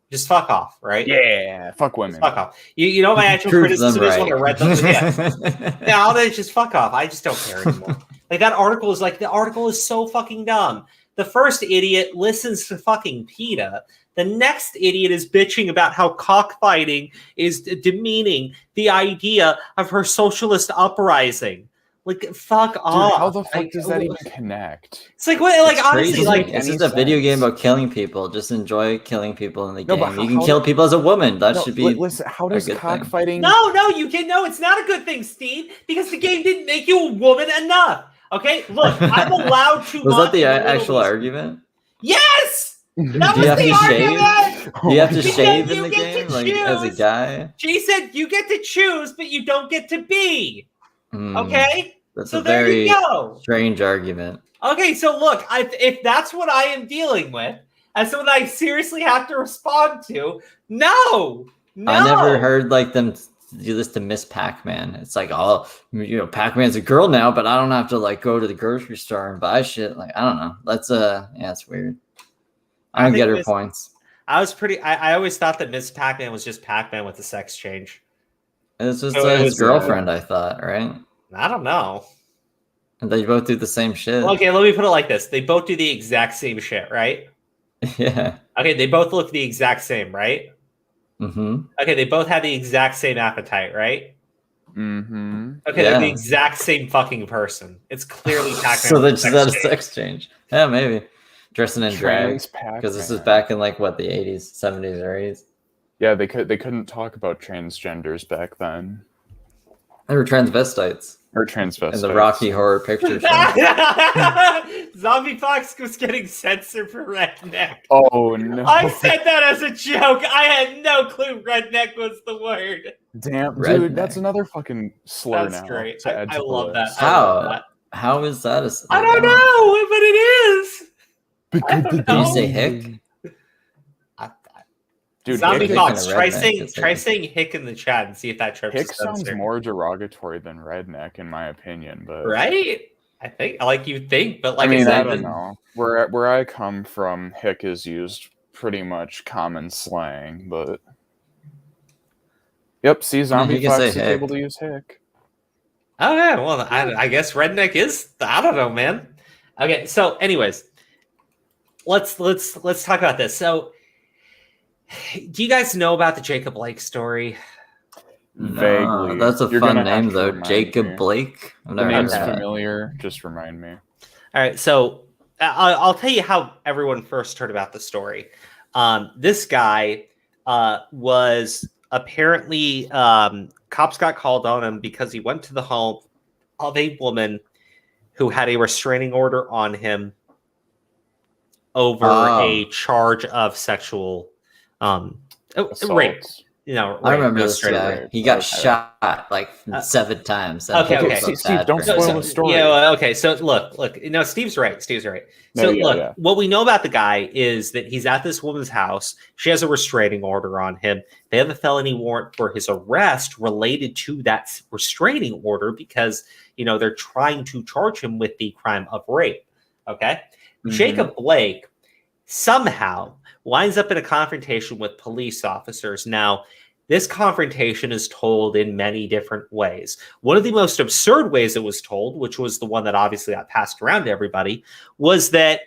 Just fuck off, right? Yeah, fuck women. Just fuck off. You know my actual Prove criticism them is when I read them. Yeah, I'll just fuck off. I just don't care anymore. Like that article is like the article is so fucking dumb. The first idiot listens to fucking PETA. The next idiot is bitching about how cockfighting is demeaning the idea of her socialist uprising. Like, fuck Dude, off. how the fuck does that even connect? It's like, what? Like, It's honestly, crazy. like, It's any just a video sense. game about killing people. Just enjoy killing people in the No, but game. You can how kill do- people as a woman. That No, should be. listen, how does good thing. cockfighting? no, it's not a good thing, Steve, because the game didn't make you a woman enough. Okay, look, I'm allowed to. Was that the watch Little actual Miss- argument? Yes, that Do you have was the to shave? argument. Do you have to Because shave you in the get to game, like as a choose. guy? She said you get to choose, but you don't get to be. Hmm, Okay, that's so a there very you go. strange argument. Okay, so look, if that's what I am dealing with, and something I seriously have to respond to, no. I never heard like them do this to Miss Pac-Man. It's like, oh, you know, Pac-Man's a girl now, but I don't have to like go to the grocery store and buy shit. Like, I don't know. That's yeah, it's weird. I don't think get her Miss- points. I always thought that Miss Pac-Man was just Pac-Man with a sex change. It's just So it his was, girlfriend, I thought, right? I don't know. And they both do the same shit. Okay, let me put it like this. They both do the exact same shit, right? Yeah. Okay, they both look the exact same, right? Mm-hmm. Okay, they both have the exact same appetite, right? Mm-hmm. Okay, they're the Yeah. exact same fucking person. It's clearly Pac-Man. So they with just a had a change. sex change. Yeah, maybe. Dressing in drag. Because this is back in like what, the 80s, 70s, or 80s? Yeah, they couldn't talk about transgenders back then. They were transvestites Or transvestites. in the Rocky Horror Picture Show. Zombie Fox was getting censored for redneck. Oh no. I said that as a joke. I had no clue redneck was the word. Damn, Redneck. dude, that's another fucking slur That's now. great. to add I to the love that. list. I love that. How is that a... I don't know, but it is. Because I don't Did you know. say hick? Dude, Zombie Hick Fox, and a try redneck, saying it's try like- saying hick in the chat and see if that trips hick the sounds censor. more derogatory than redneck, in my opinion. But Right? I think like you think, but I like mean, said, I don't know. Where I come from, hick is used pretty much common slang, but yep. See, Zombie you can Fox say is hick. able to use hick. Oh yeah, well I guess redneck is I don't know, man. Okay, so anyways, let's talk about this. So do you guys know about the Jacob Blake story? Vaguely. That's a You're fun gonna have name, to though. remind Jacob me. Blake. I've The never heard name's of that. familiar. Just remind me. All right, so I'll tell you how everyone first heard about the story. This guy was apparently cops got called on him because he went to the home of a woman who had a restraining order on him over a charge of sexual rape. Assault. You know, I rape, remember no, this straight guy. rape. He got Okay. shot like 7 times. okay, I feel okay. so Steve, bad don't for him. spoil the story. Yeah, well, okay. So look. No, Steve's right. No, So yeah, look, yeah. what we know about the guy is that he's at this woman's house. She has a restraining order on him. They have a felony warrant for his arrest related to that restraining order because, you know, they're trying to charge him with the crime of rape. Okay. Mhm. Jacob Blake somehow winds up in a confrontation with police officers. Now, this confrontation is told in many different ways. One of the most absurd ways it was told, which was the one that obviously got passed around to everybody, was that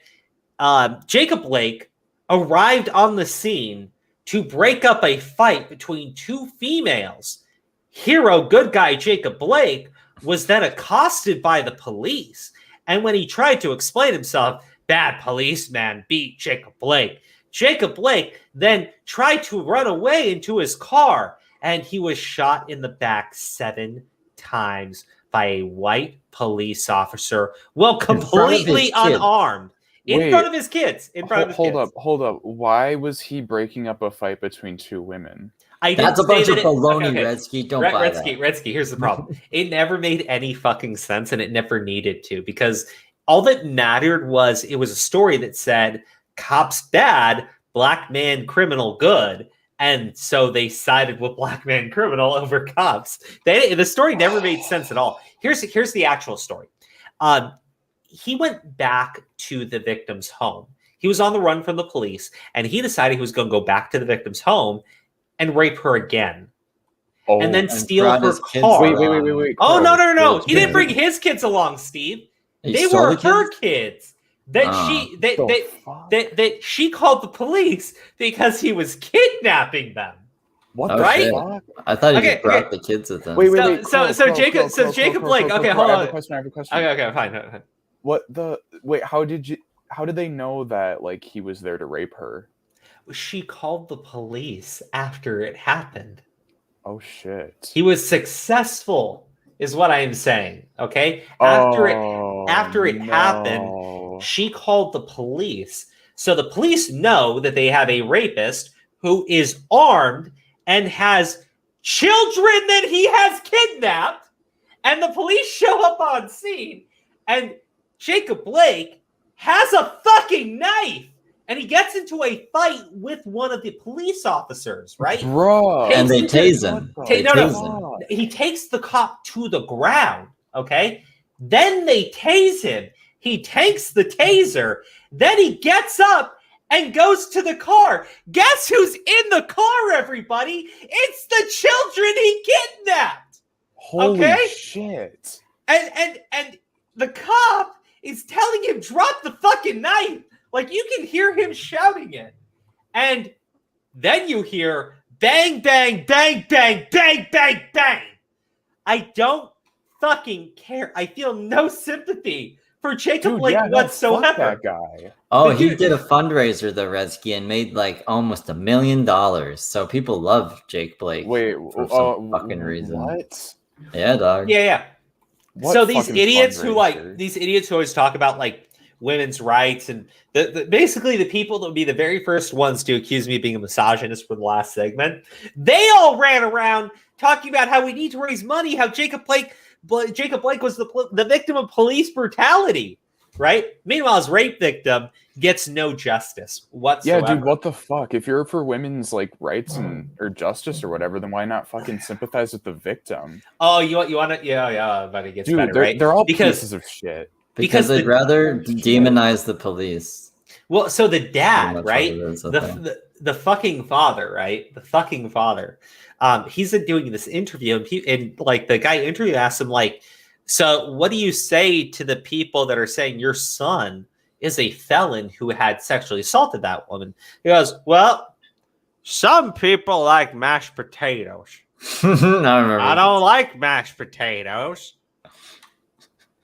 Jacob Blake arrived on the scene to break up a fight between two females. Hero, good guy Jacob Blake was then accosted by the police. And when he tried to explain himself, bad policeman beat Jacob Blake. Jacob Blake then tried to run away into his car, and he was shot in the back 7 times by a white police officer while front of his completely kids. unarmed. In Wait, front of his kids. In front of his kids. Hold up. Why was he breaking up a fight between two women? I didn't That's a say bunch of that baloney, Redsky. Don't buy that. Redsky, here's the problem. It never made any fucking sense, and it never needed to, because all that mattered was it was a story that said cops bad, black man criminal good, and so they sided with black man criminal over cops. The story never made sense at all. Here's the actual story. He went back to the victim's home. He was on the run from the police, and he decided he was going to go back to the victim's home and rape her again. Oh, and then steal her his kids car. Wait. Oh, Carl, no. He didn't bring his kids along, Steve. They were her kids that she called the police because he was kidnapping them. What Oh, the right? fuck? I thought he just brought okay. the kids with him. Wait. So Jacob Blake. Okay, hold I on. have a question. Okay, fine. Wait, how did they know that like he was there to rape her? She called the police after it happened. Oh shit. He was successful, is what I am saying. Okay. After it happened, she called the police. So the police know that they have a rapist who is armed and has children that he has kidnapped. And the police show up on scene, and Jacob Blake has a fucking knife. And he gets into a fight with one of the police officers, right? Bro. And they tase him. He takes the cop to the ground, okay? Then they tase him. He takes the taser. Then he gets up and goes to the car. Guess who's in the car, everybody? It's the children he kidnapped. Holy shit. And the cop is telling him, drop the fucking knife. Like, you can hear him shouting it. And then you hear bang, bang, bang, bang, bang, bang, bang. I don't fucking care. I feel no sympathy for Jacob Blake whatsoever. Fuck that guy. Oh, he did a fundraiser, though, Redsky, and made like almost $1 million. So people love Jake Blake. Wait, for some fucking reason. What? Yeah, dog. Yeah. What So these idiots fundraiser? who always talk about like women's rights and basically the people that would be the very first ones to accuse me of being a misogynist for the last segment, they all ran around talking about how we need to raise money, how Jacob Blake was the victim of police brutality, right? Meanwhile, his rape victim gets no justice whatsoever. Yeah, dude, what the fuck? If you're for women's like rights or justice or whatever, then why not fucking sympathize with the victim? Oh, you want to? Yeah, but it gets Dude, better, right? They're all pieces of shit. Because they'd rather demonize the police. Well, so the dad, right? Is, the fucking father, right? The fucking father. He's doing this interview, and like the guy interview asked him, like, so what do you say to the people that are saying your son is a felon who had sexually assaulted that woman? He goes, well, some people like mashed potatoes. I don't like mashed potatoes.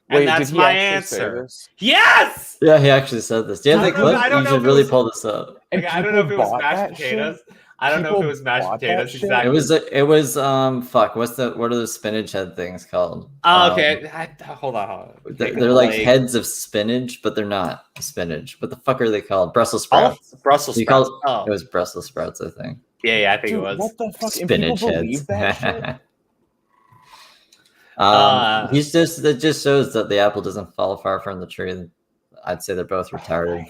And Wait, that's did he my actually answer. say this? Yes! Yeah, he actually said this. Do you have the clip? You should really pull this up. And I don't know if it was people mashed bought that potatoes. shit? I don't know if People it was mashed bought that potatoes shit? exactly. It was fuck. What are those spinach head things called? Oh, okay. Hold on. They're like heads of spinach, but they're not spinach. What the fuck are they called? Brussels sprouts. Brussels You sprouts. called, It was Brussels sprouts, I think. Yeah, I think Dude, it was. what the fuck? Spinach And heads. people believe that shit? That just shows that the apple doesn't fall far from the tree. I'd say they're both retarded.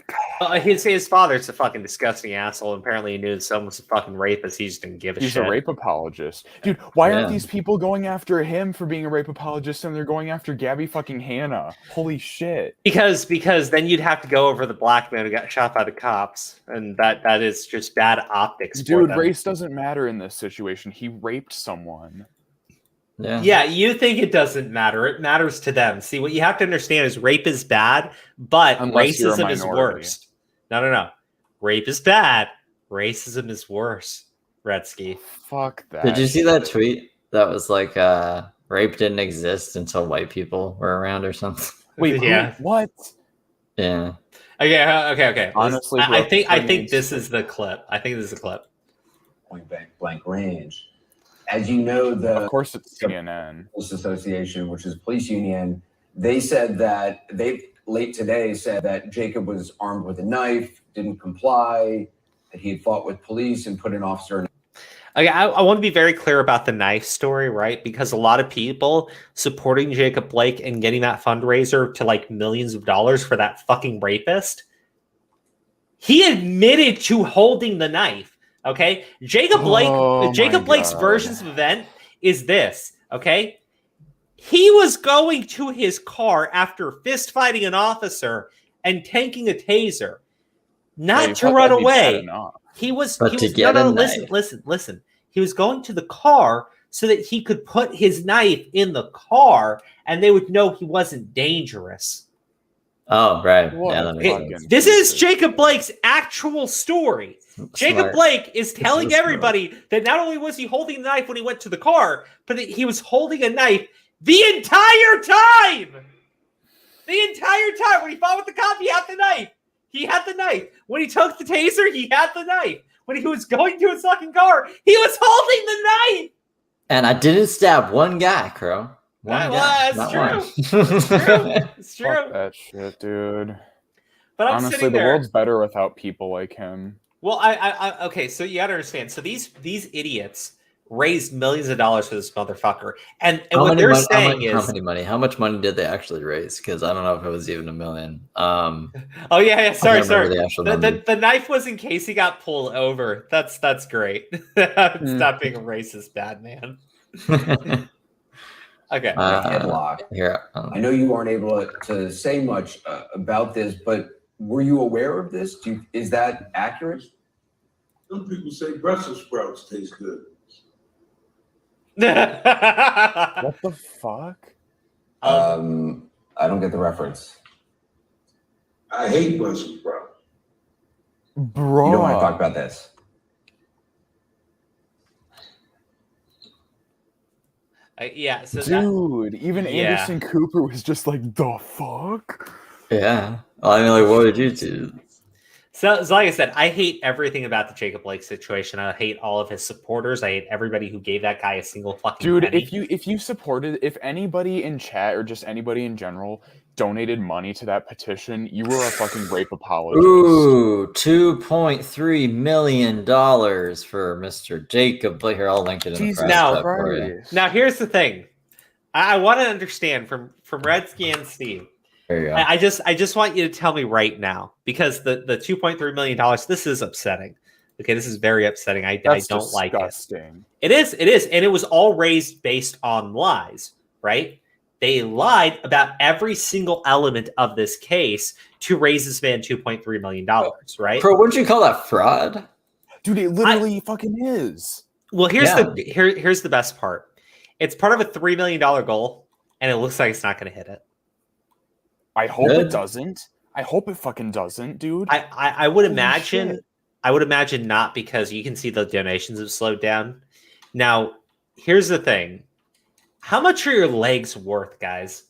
He'd say his father's a fucking disgusting asshole. Apparently, he knew someone was a fucking rapist. He just didn't give a shit. He's a rape apologist. Dude, why aren't these people going after him for being a rape apologist and they're going after Gabby fucking Hanna? Holy shit. Because then you'd have to go over the black man who got shot by the cops. And that is just bad optics. Dude, for them. race doesn't matter in this situation. He raped someone. Yeah, you think it doesn't matter. It matters to them. See, what you have to understand is rape is bad, but Unless you're a racism is minority. worse. No. Rape is bad. Racism is worse, Redsky. Fuck that. Did you see that tweet that was like rape didn't exist until white people were around or something? Wait, Yeah. what? Yeah. Okay. Honestly, I think this is the clip. I think this is the clip. Point blank range. as you know, Of course, it's CNN. Police Association, which is a police union, they said that late today said that Jacob was armed with a knife, didn't comply, that he had fought with police and put an officer in. Okay, I want to be very clear about the knife story, right? Because a lot of people supporting Jacob Blake and getting that fundraiser to like millions of dollars for that fucking rapist, he admitted to holding the knife. Okay, Jacob Blake's versions of event is this. Okay, he was going to his car after fist fighting an officer and tanking a taser, not to run away. He was listen. He was going to the car so that he could put his knife in the car and they would know he wasn't dangerous. Oh, right. This is Jacob Blake's actual story. Jacob Blake is telling everybody that not only was he holding the knife when he went to the car, but that he was holding a knife the entire time. The entire time. When he fought with the cop, he had the knife. He had the knife. When he took the taser, he had the knife. When he was going to his fucking car, he was holding the knife. And I didn't stab one guy, Crow. That's true. It's true. Fuck that shit, dude. But honestly, the world's better without people like him. Well, okay, so you gotta understand. So these idiots raised millions of dollars for this motherfucker, and what they're saying is how much money did they actually raise? Because I don't know if it was even $1 million. Oh yeah. Sorry. The knife was in case he got pulled over. That's great. Stop being a racist bad man. Okay. Headlock. I know you aren't able to say much about this, but were you aware of this? Is that accurate? Some people say Brussels sprouts taste good. What the fuck? I don't get the reference. I hate Brussels sprouts. Bro. You don't want to talk about this. Yeah, so dude, even Anderson Cooper was just like, the fuck? Yeah. Well, I mean, like, what would you do? So like I said, I hate everything about the Jacob Blake situation. I hate all of his supporters. I hate everybody who gave that guy a single fucking penny. If anybody in chat or just anybody in general donated money to that petition, you were a fucking rape apologist. Ooh, $2.3 million for Mr. Jacob Blake. Here, I'll link it in the press for you. Now, here's the thing. I want to understand from Red Scan Steve. There you go. I just want you to tell me right now, because the $2.3 million, this is upsetting. Okay, this is very upsetting. I don't like it. It is, and it was all raised based on lies, right? They lied about every single element of this case to raise this man $2.3 million, right? Bro, wouldn't you call that fraud? Dude, it literally fucking is. Well, here's the best part. It's part of a $3 million goal, and it looks like it's not going to hit it. I hope it doesn't. I hope it fucking doesn't, dude. I would imagine. Shit. I would imagine not, because you can see the donations have slowed down. Now, here's the thing. How much are your legs worth, guys?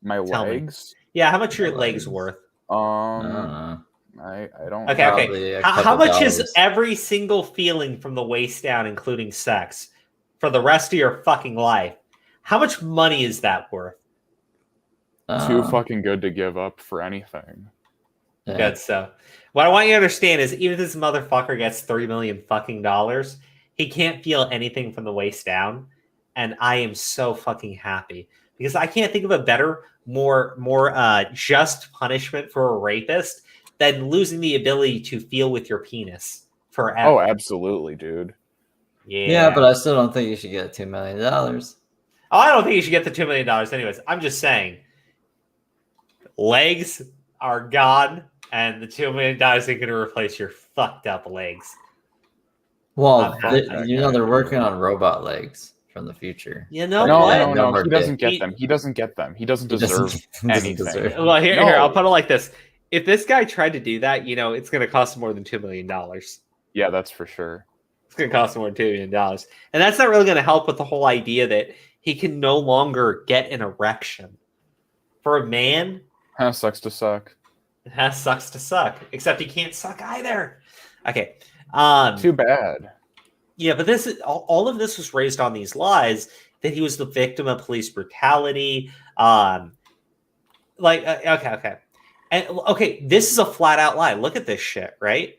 My legs? Yeah, how much are your legs worth? I don't. Okay. How much is every single feeling from the waist down, including sex, for the rest of your fucking life? How much money is that worth? Too fucking good to give up for anything. Yeah. Good. So, what I want you to understand is, even if this motherfucker gets $3 million fucking dollars, he can't feel anything from the waist down, and I am so fucking happy, because I can't think of a better, more just punishment for a rapist than losing the ability to feel with your penis forever. Oh, absolutely, dude. Yeah, but I still don't think you should get $2 million. Oh, I don't think you should get the $2 million anyways. I'm just saying. Legs are gone, and the $2 million ain't going to replace your fucked up legs. Well, they're working on robot legs from the future. You know what? No, he doesn't get them. He doesn't get them. He doesn't deserve anything. Well, here, I'll put it like this. If this guy tried to do that, it's going to cost more than $2 million. Yeah, that's for sure. It's going to cost more than $2 million. And that's not really going to help with the whole idea that he can no longer get an erection. For a man... Sucks to suck. Sucks to suck. Except he can't suck either. Okay. Too bad. Yeah, but this is all of this was raised on these lies that he was the victim of police brutality. Okay. And okay, this is a flat out lie. Look at this shit, right?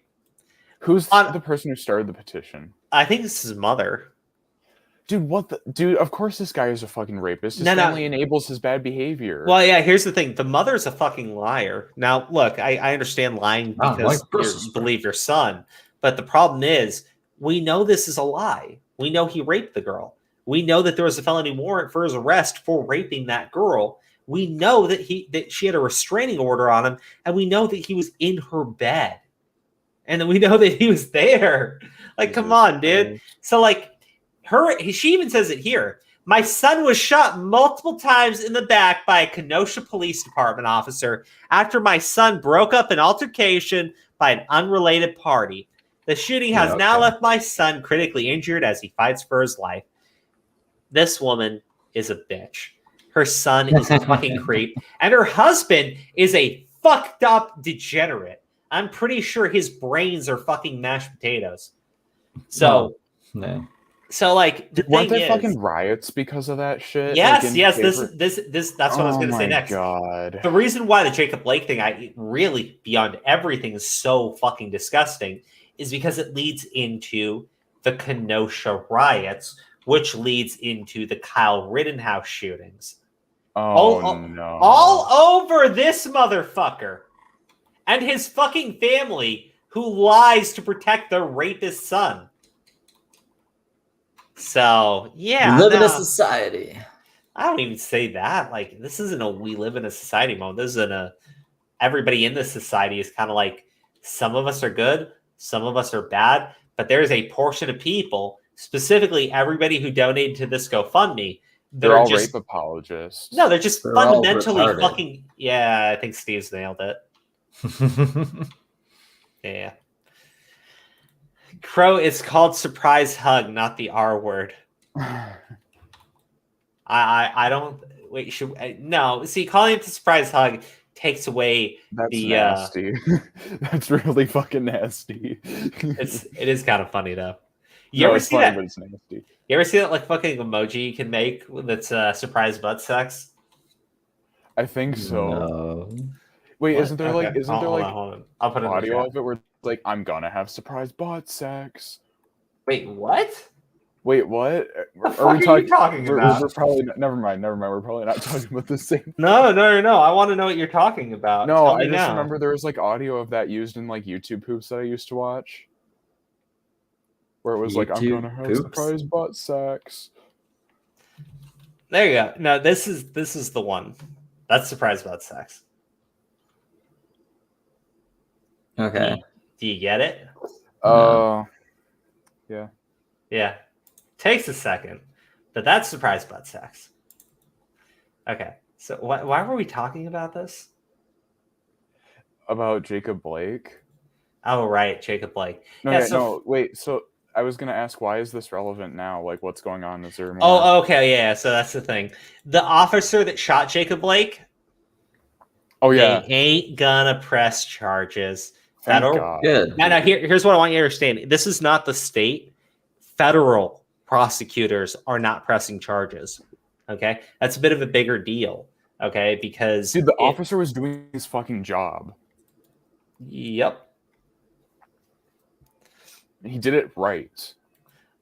Who's the person who started the petition? I think this is his mother. Dude, dude, of course this guy is a fucking rapist. His family enables his bad behavior. Well, yeah, here's the thing. The mother's a fucking liar. Now, look, I understand lying because you believe your son. But the problem is, we know this is a lie. We know he raped the girl. We know that there was a felony warrant for his arrest for raping that girl. We know that she had a restraining order on him, and we know that he was in her bed. And then we know that he was there. Like, come on, dude. So, like, she even says it here. My son was shot multiple times in the back by a Kenosha Police Department officer after my son broke up an altercation by an unrelated party. The shooting has now left my son critically injured as he fights for his life. This woman is a bitch. Her son is a fucking creep. And her husband is a fucked up degenerate. I'm pretty sure his brains are fucking mashed potatoes. So, So, like, weren't there fucking riots because of that shit? Yes, yes. This. That's what I was going to say next. God. The reason why the Jacob Blake thing, I really beyond everything, is so fucking disgusting, is because it leads into the Kenosha riots, which leads into the Kyle Rittenhouse shootings. No! All over this motherfucker and his fucking family, who lies to protect their rapist son. So, yeah. We live in a society. I don't even say that. Like, this isn't a we live in a society mode. This isn't a everybody in this society is kind of like, some of us are good, some of us are bad, but there's a portion of people, specifically everybody who donated to this GoFundMe, they're all rape apologists. No, they're just fundamentally fucking. Yeah, I think Steve's nailed it. Yeah. Crow, it's called surprise hug, not the R word. I don't wait. No, see, calling it the surprise hug takes away the nasty. That's really fucking nasty. It is kind of funny though. You ever see that? But it's nasty. You ever see that like fucking emoji you can make that's surprise butt sex? I think so. No. Wait, What? isn't there Okay. like Hold on. I'll put it audio of it where it's like I'm gonna have surprise butt sex? Wait, what? Wait, what? Are you talking about? We're probably never mind. We're probably not talking about the same. No. I want to know what you're talking about. No, Tell me I just now. remember there was like audio of that used in like YouTube poops that I used to watch, where it was like I'm gonna have surprise butt sex. There you go. No, this is the one. That's surprise butt sex. Okay. Do you get it? Yeah. Yeah. Takes a second, but that's surprise butt sex. Okay. So why were we talking about this? About Jacob Blake. Oh, right. Jacob Blake. No, wait. So I was going to ask, why is this relevant now? Like, what's going on? Is there more? Oh, okay. Yeah. So that's the thing. The officer that shot Jacob Blake. Oh, yeah. They ain't gonna press charges. Good. Now, here's what I want you to understand. This is not the state. Federal prosecutors are not pressing charges. Okay? That's a bit of a bigger deal. Okay? Because... Dude, the officer was doing his fucking job. Yep. He did it right.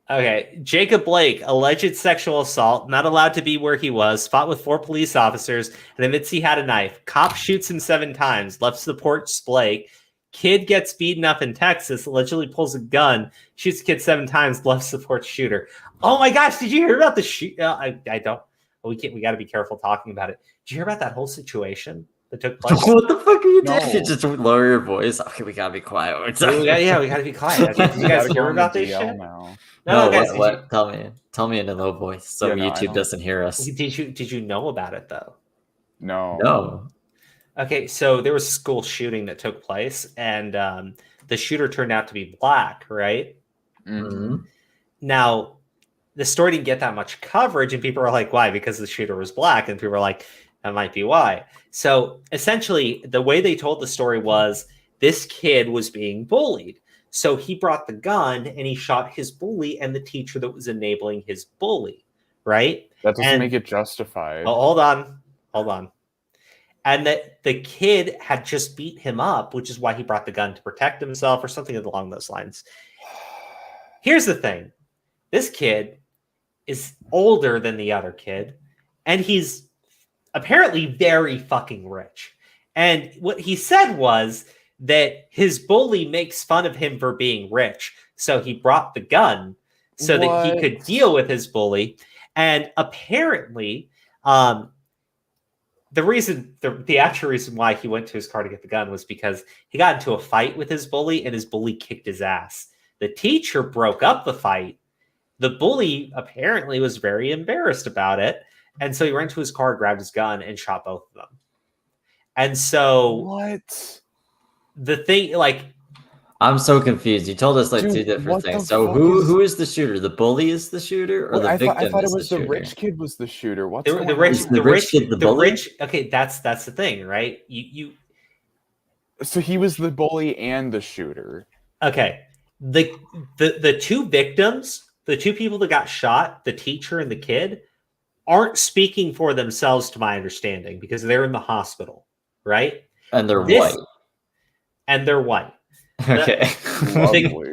Okay. Jacob Blake, alleged sexual assault, not allowed to be where he was, fought with 4 police officers, and admits he had a knife. Cop shoots him 7 times, left supports Blake. Kid gets beaten up in Texas, allegedly pulls a gun, shoots kid 7 times, left supports shooter. Oh my gosh, did you hear about the shoot? I don't. We got to be careful talking about it. Did you hear about that whole situation that took place? What the fuck are you doing? Just lower your voice. Okay, we gotta be quiet. We gotta be quiet. Okay, did you guys hear about this shit? No, guys, what? Tell me in a low voice so YouTube doesn't hear us. Did you know about it though? No. Okay, so there was a school shooting that took place, and the shooter turned out to be black, right? Mm-hmm. Now, the story didn't get that much coverage, and people were like, why? Because the shooter was black, and people were like, that might be why. So essentially, the way they told the story was this kid was being bullied. So he brought the gun and he shot his bully and the teacher that was enabling his bully, right? That doesn't make it justified. Oh, hold on. And that the kid had just beat him up, which is why he brought the gun to protect himself or something along those lines. Here's the thing. This kid is older than the other kid, and he's apparently very fucking rich. And what he said was that his bully makes fun of him for being rich. So he brought the gun so that he could deal with his bully. And apparently, the actual reason why he went to his car to get the gun was because he got into a fight with his bully and his bully kicked his ass. The teacher broke up the fight. The bully apparently was very embarrassed about it. And so he ran to his car, grabbed his gun, and shot both of them. And so what? The thing, like, I'm so confused. You told us like two different things. So who is the shooter? The bully is the shooter, or the victim? I thought it is was the rich kid was the shooter. What's the rich kid, the bully? Okay, that's the thing, right? So he was the bully and the shooter. Okay, the two victims, the two people that got shot, the teacher and the kid, aren't speaking for themselves, to my understanding, because they're in the hospital, right? And they're white. And they're white. Okay.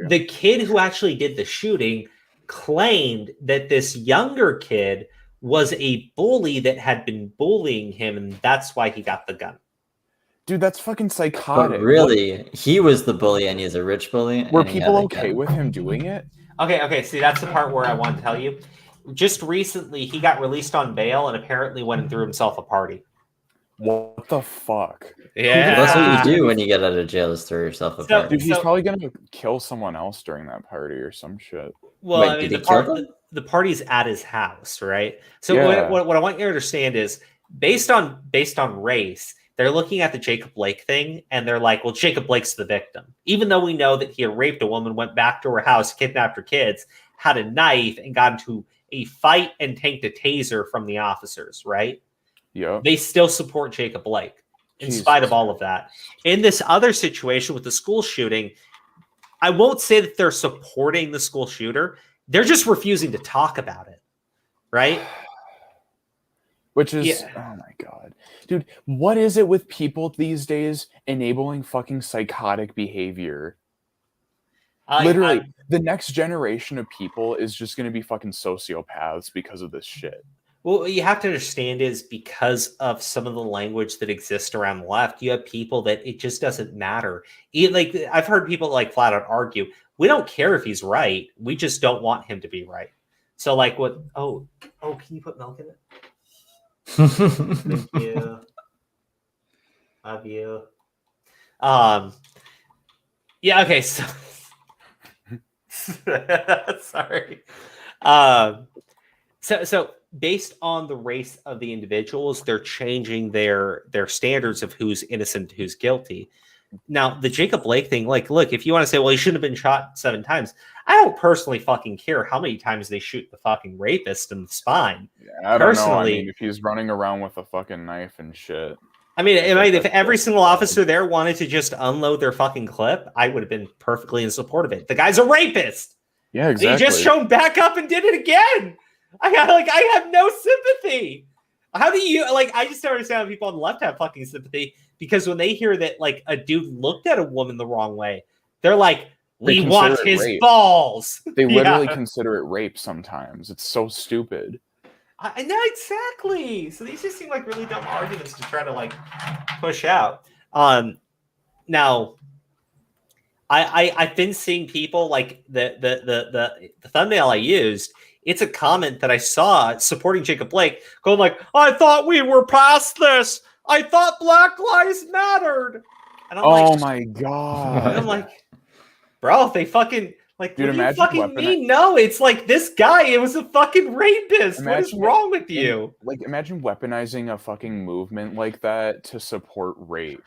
The kid who actually did the shooting claimed that this younger kid was a bully that had been bullying him, and that's why he got the gun. Dude, that's fucking psychotic. But really, he was the bully and he's a rich bully. Were people okay with him doing it? Okay. See, that's the part where I want to tell you. Just recently, he got released on bail and apparently went and threw himself a party. What the fuck? Yeah. That's what you do when you get out of jail, is throw yourself a party. Dude, he's probably gonna kill someone else during that party or some shit. Well, I mean, the party's at his house, right? So what I want you to understand is based on race, they're looking at the Jacob Blake thing and they're like, well, Jacob Blake's the victim. Even though we know that he had raped a woman, went back to her house, kidnapped her kids, had a knife, and got into a fight and tanked a taser from the officers, right? Yeah. They still support Jacob Blake in spite of all of that. In this other situation with the school shooting, I won't say that they're supporting the school shooter. They're just refusing to talk about it, right? Which is, oh my God. Dude, what is it with people these days enabling fucking psychotic behavior? Literally, the next generation of people is just going to be fucking sociopaths because of this shit. Well, what you have to understand is because of some of the language that exists around the left, you have people that it just doesn't matter. Like, I've heard people like flat out argue, we don't care if he's right. We just don't want him to be right. So like what? Oh, can you put milk in it? Thank you. Love you. Yeah. Okay. So sorry. So based on the race of the individuals, they're changing their standards of who's innocent, who's guilty. Now, the Jacob Blake thing, like, look, if you want to say, well, he shouldn't have been shot 7 times, I don't personally fucking care how many times they shoot the fucking rapist in the spine. Yeah, I don't know. I mean, if he's running around with a fucking knife and shit. I mean, if every single officer there wanted to just unload their fucking clip, I would have been perfectly in support of it. The guy's a rapist. Yeah, exactly. He just showed back up and did it again. I have no sympathy. How do you I just don't understand how people on the left have fucking sympathy, because when they hear that like a dude looked at a woman the wrong way, they're like, we want his balls. They literally consider it rape sometimes. It's so stupid. I know, exactly. So these just seem like really dumb arguments to try to like push out. Now I've been seeing people like the thumbnail I used. It's a comment that I saw supporting Jacob Blake going like, I thought we were past this. I thought Black Lives Mattered. And I'm my God. And I'm like, bro, if they fucking like, dude, what do you fucking mean? No, it's like this guy, it was a fucking rapist. What is wrong with you? Like, imagine weaponizing a fucking movement like that to support rape.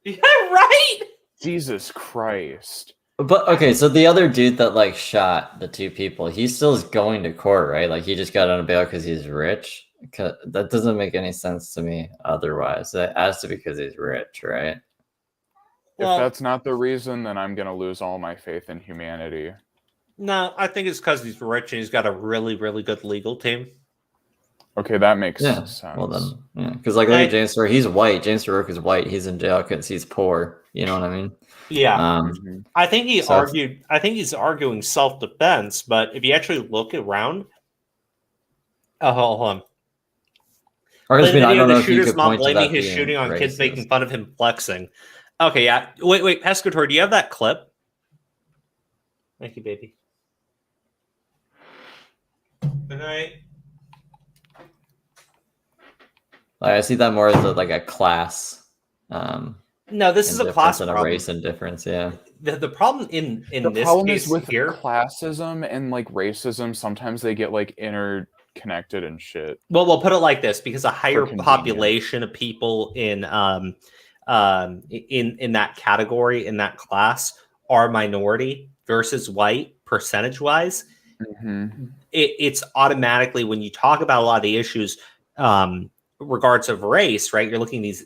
Yeah, right? Jesus Christ. But okay, so the other dude that like shot the 2 people, he still is going to court, right? Like he just got on bail because he's rich. That doesn't make any sense to me otherwise. It has to be because he's rich, right? Well, if that's not the reason, then I'm gonna lose all my faith in humanity. no, I think it's because he's rich and he's got a really, really good legal team. Okay, that makes Yeah. sense. Well then, yeah. Because like, look Hey. at James Stewart. He's white. James Stewart is white. He's in jail because he's poor. You know what I mean? Yeah. Mhm. I think he So- argued. I think he's arguing self-defense, but if you actually look around, hold on. Or Play I the mean, I video don't of know the if you shooter's could mom point to blaming that his being shooting on kids racist. making fun of him flexing. Okay, yeah. Wait, Pescator, do you have that clip? Thank you, baby. Good night. Like, I see that more as like a class. No, this is a class and a problem. race indifference. Yeah. The problem in The this problem case is with here. classism and like racism. Sometimes they get like interconnected and shit. Well, we'll put it like this: because a higher convenience. population of people in that category, in that class, are minority versus white percentage-wise. Mm-hmm. It's automatically, when you talk about a lot of the issues regards of race, right? You're looking at these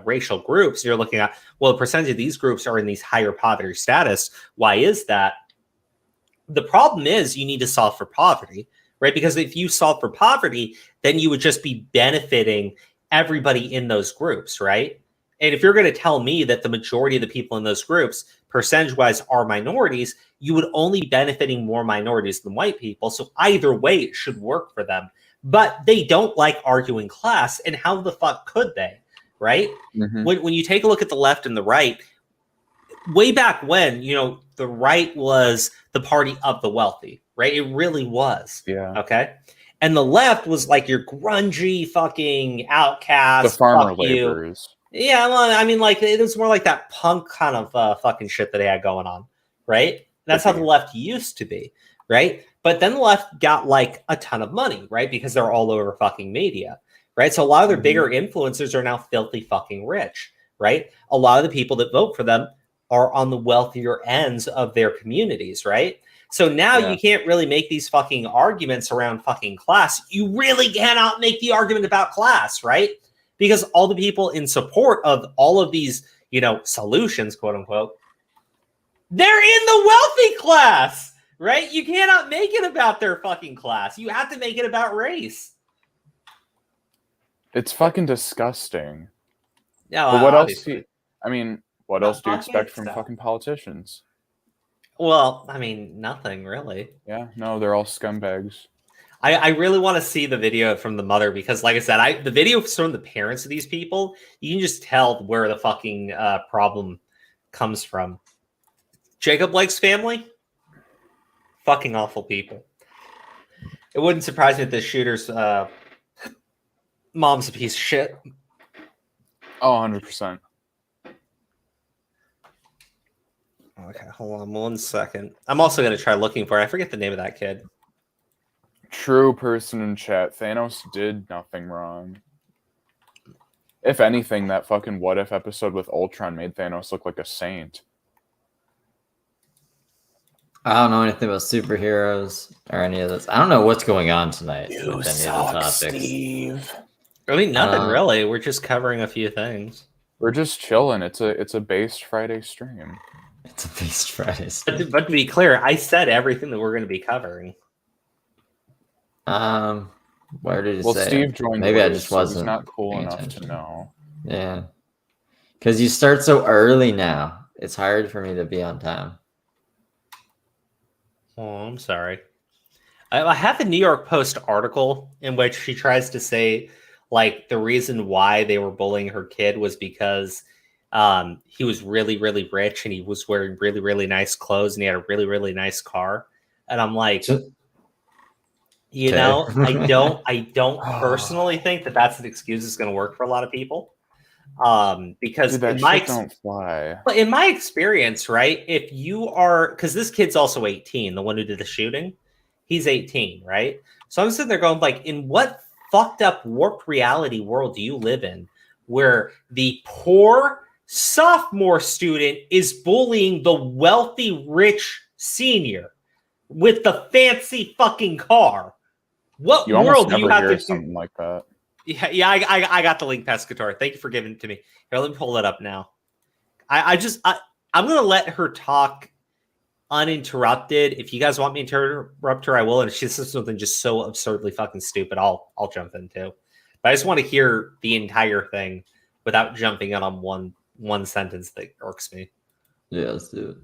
racial groups. You're looking at, well, the percentage of these groups are in these higher poverty status. Why is that? The problem is you need to solve for poverty, right? Because if you solve for poverty, then you would just be benefiting everybody in those groups, right? And if you're going to tell me that the majority of the people in those groups, percentage-wise, are minorities, you would only be benefiting more minorities than white people. So either way, it should work for them. But they don't like arguing class, and how the fuck could they, right? Mm-hmm. When you take a look at the left and the right, way back when, the right was the party of the wealthy, right? It really was. Yeah. Okay. And the left was like your grungy fucking outcast. The farmer fuck you. laborers. Yeah, well, I mean, like, it was more like that punk kind of fucking shit that they had going on, right? That's how the left used to be, right? But then the left got like a ton of money, right? Because they're all over fucking media, right? So a lot of their bigger influencers are now filthy fucking rich, right? A lot of the people that vote for them are on the wealthier ends of their communities, right? So now you can't really make these fucking arguments around fucking class. You really cannot make the argument about class, right? Because all the people in support of all of these, solutions, quote unquote, they're in the wealthy class, right? You cannot make it about their fucking class. You have to make it about race. It's fucking disgusting. Yeah, But what else obviously. what else do you expect from so. fucking politicians? Well, I mean, nothing really. Yeah, no, they're all scumbags. I really want to see the video from the mother because, like I said, the video from the parents of these people, you can just tell where the fucking problem comes from. Jacob Blake's family, fucking awful people. It wouldn't surprise me if the shooter's mom's a piece of shit. Oh, 100%. Okay, hold on 1 second. I'm also going to try looking for it. I forget the name of that kid. True person in chat. Thanos did nothing wrong. If anything, that fucking What If episode with Ultron made Thanos look like a saint. I don't know anything about superheroes or any of this. I don't know what's going on tonight with any of the topics. Steve. I mean, nothing really. We're just covering a few things. We're just chilling. It's a based Friday stream. It's a Beast Friday. But to be clear, I said everything that we're going to be covering. Where did you Well, say? Steve joined. Maybe I late, just so he's wasn't not cool paying enough attention. to know. Yeah, because you start so early now. It's hard for me to be on time. Oh, I'm sorry. I have a New York Post article in which she tries to say, like, the reason why they were bullying her kid was because he was really, really rich and he was wearing really, really nice clothes and he had a really, really nice car. And I'm like, you know, I don't personally think that that's an excuse that's going to work for a lot of people. Because Dude, that in my shit don't fly. But in my experience, right, if you are, because this kid's also 18, the one who did the shooting, he's 18, right? So I'm sitting there going, like, in what fucked up, warped reality world do you live in where the poor sophomore student is bullying the wealthy, rich senior with the fancy fucking car? What You world almost do you never have hear to something like that. Yeah, I got the link, Pescator. Thank you for giving it to me. Here, let me pull that up now. I'm gonna let her talk uninterrupted. If you guys want me to interrupt her, I will. And if she says something just so absurdly fucking stupid, I'll jump in too. But I just want to hear the entire thing without jumping in on one sentence that irks me. Yeah, let's do it.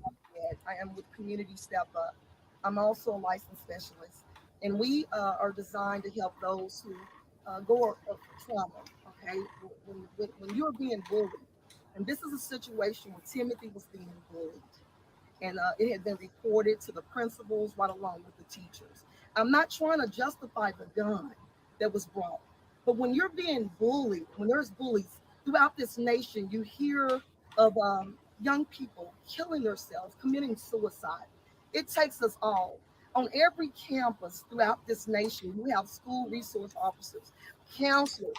I am with Community Step Up. I'm also a licensed specialist, and we are designed to help those who go through trauma. Okay, when you're being bullied, and this is a situation where Timothy was being bullied, and it had been reported to the principals right along with the teachers. I'm not trying to justify the gun that was brought, but when you're being bullied, when there's bullies throughout this nation, you hear of young people killing themselves, committing suicide. It takes us all. On every campus throughout this nation, you have school resource officers, counselors.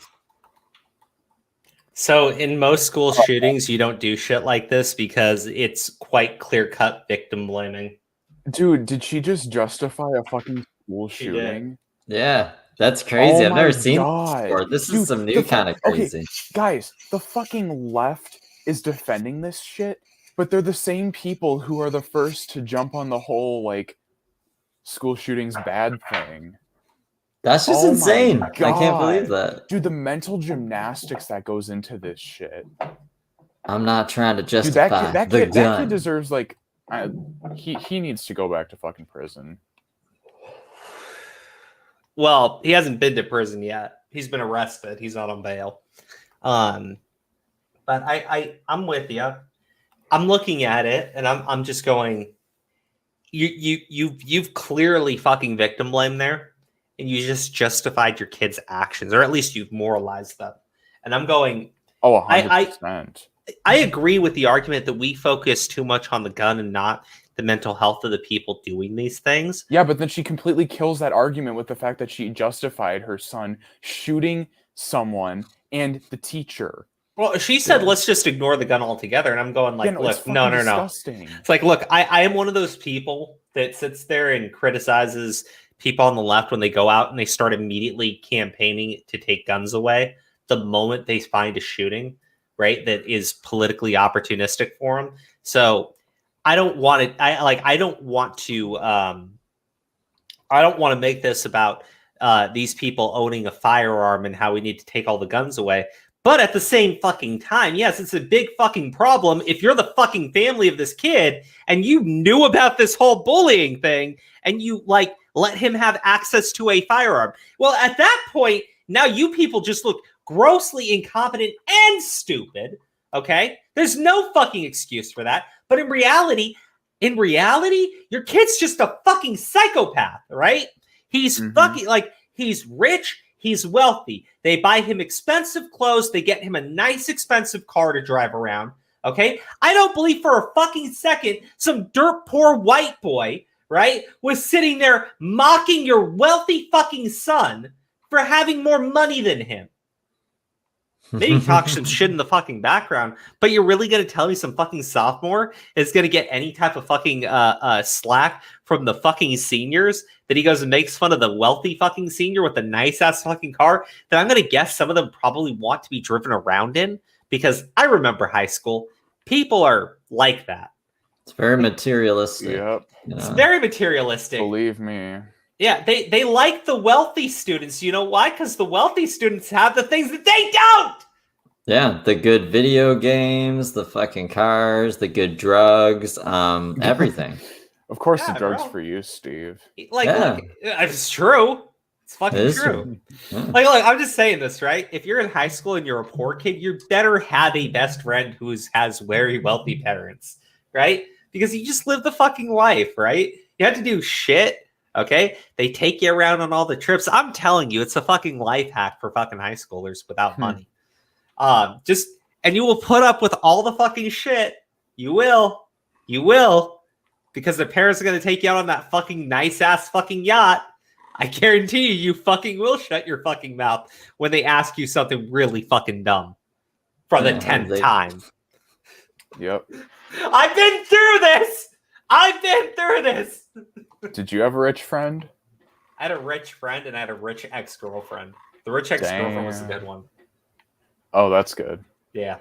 So in most school shootings, you don't do shit like this because it's quite clear-cut victim blaming. Dude, did she just justify a fucking school She shooting? Yeah, that's crazy. Oh I've never my seen God. this before. This Dude, is some new kind of crazy. Okay, guys, the fucking left is defending this shit, but they're the same people who are the first to jump on the whole, like, school shootings bad thing. That's just Oh my insane. I can't believe God. that. Dude, the mental gymnastics that goes into this shit. I'm not trying to Dude, justify that the kid gun. deserves, like, he needs to go back to fucking prison. Well, he hasn't been to prison yet. He's been arrested. He's not on bail. But I'm with you. I'm looking at it and I'm just going, you've clearly fucking victim blamed there, and you just justified your kids' actions, or at least you've moralized them. And I'm going, Oh, 100%. I agree with the argument that we focus too much on the gun and not the mental health of the people doing these things. Yeah, but then she completely kills that argument with the fact that she justified her son shooting someone and the teacher. Well, she said, let's just ignore the gun altogether. And I'm going like, Yeah, look, it's no. disgusting. It's like, look, I am one of those people that sits there and criticizes people on the left when they go out and they start immediately campaigning to take guns away the moment they find a shooting, right, that is politically opportunistic for them. So I don't want it. I don't want to make this about these people owning a firearm and how we need to take all the guns away. But at the same fucking time, yes, it's a big fucking problem if you're the fucking family of this kid and you knew about this whole bullying thing and you like let him have access to a firearm. Well, at that point, now you people just look grossly incompetent and stupid. Okay? There's no fucking excuse for that. But in reality, your kid's just a fucking psychopath, right? He's fucking like, he's rich, he's wealthy. They buy him expensive clothes, they get him a nice expensive car to drive around. Okay? I don't believe for a fucking second some dirt poor white boy, right, was sitting there mocking your wealthy fucking son for having more money than him. Maybe talk some shit in the fucking background, but you're really going to tell me some fucking sophomore is going to get any type of fucking slack from the fucking seniors that he goes and makes fun of the wealthy fucking senior with a nice ass fucking car that I'm going to guess some of them probably want to be driven around in, because I remember high school. People are like that. It's very materialistic. Yep. It's very materialistic. Believe me. Yeah, they like the wealthy students. You know why? Because the wealthy students have the things that they don't. Yeah, the good video games, the fucking cars, the good drugs, everything. Of course, Yeah, the drugs bro. for you, Steve. Like, Yeah. look, it's true. It's fucking It is true. Yeah. Like, look, I'm just saying this, right? If you're in high school and you're a poor kid, you better have a best friend who has very wealthy parents, right? Because you just live the fucking life, right? You have to do shit. Okay, they take you around on all the trips. I'm telling you, it's a fucking life hack for fucking high schoolers without money. And you will put up with all the fucking shit. You will, because the parents are gonna take you out on that fucking nice ass fucking yacht. I guarantee you fucking will shut your fucking mouth when they ask you something really fucking dumb for the 10th time. Yep. I've been through this. Did you have a rich friend? I had a rich friend and I had a rich ex-girlfriend. The rich ex-girlfriend was a good one. Oh, that's good. Yeah.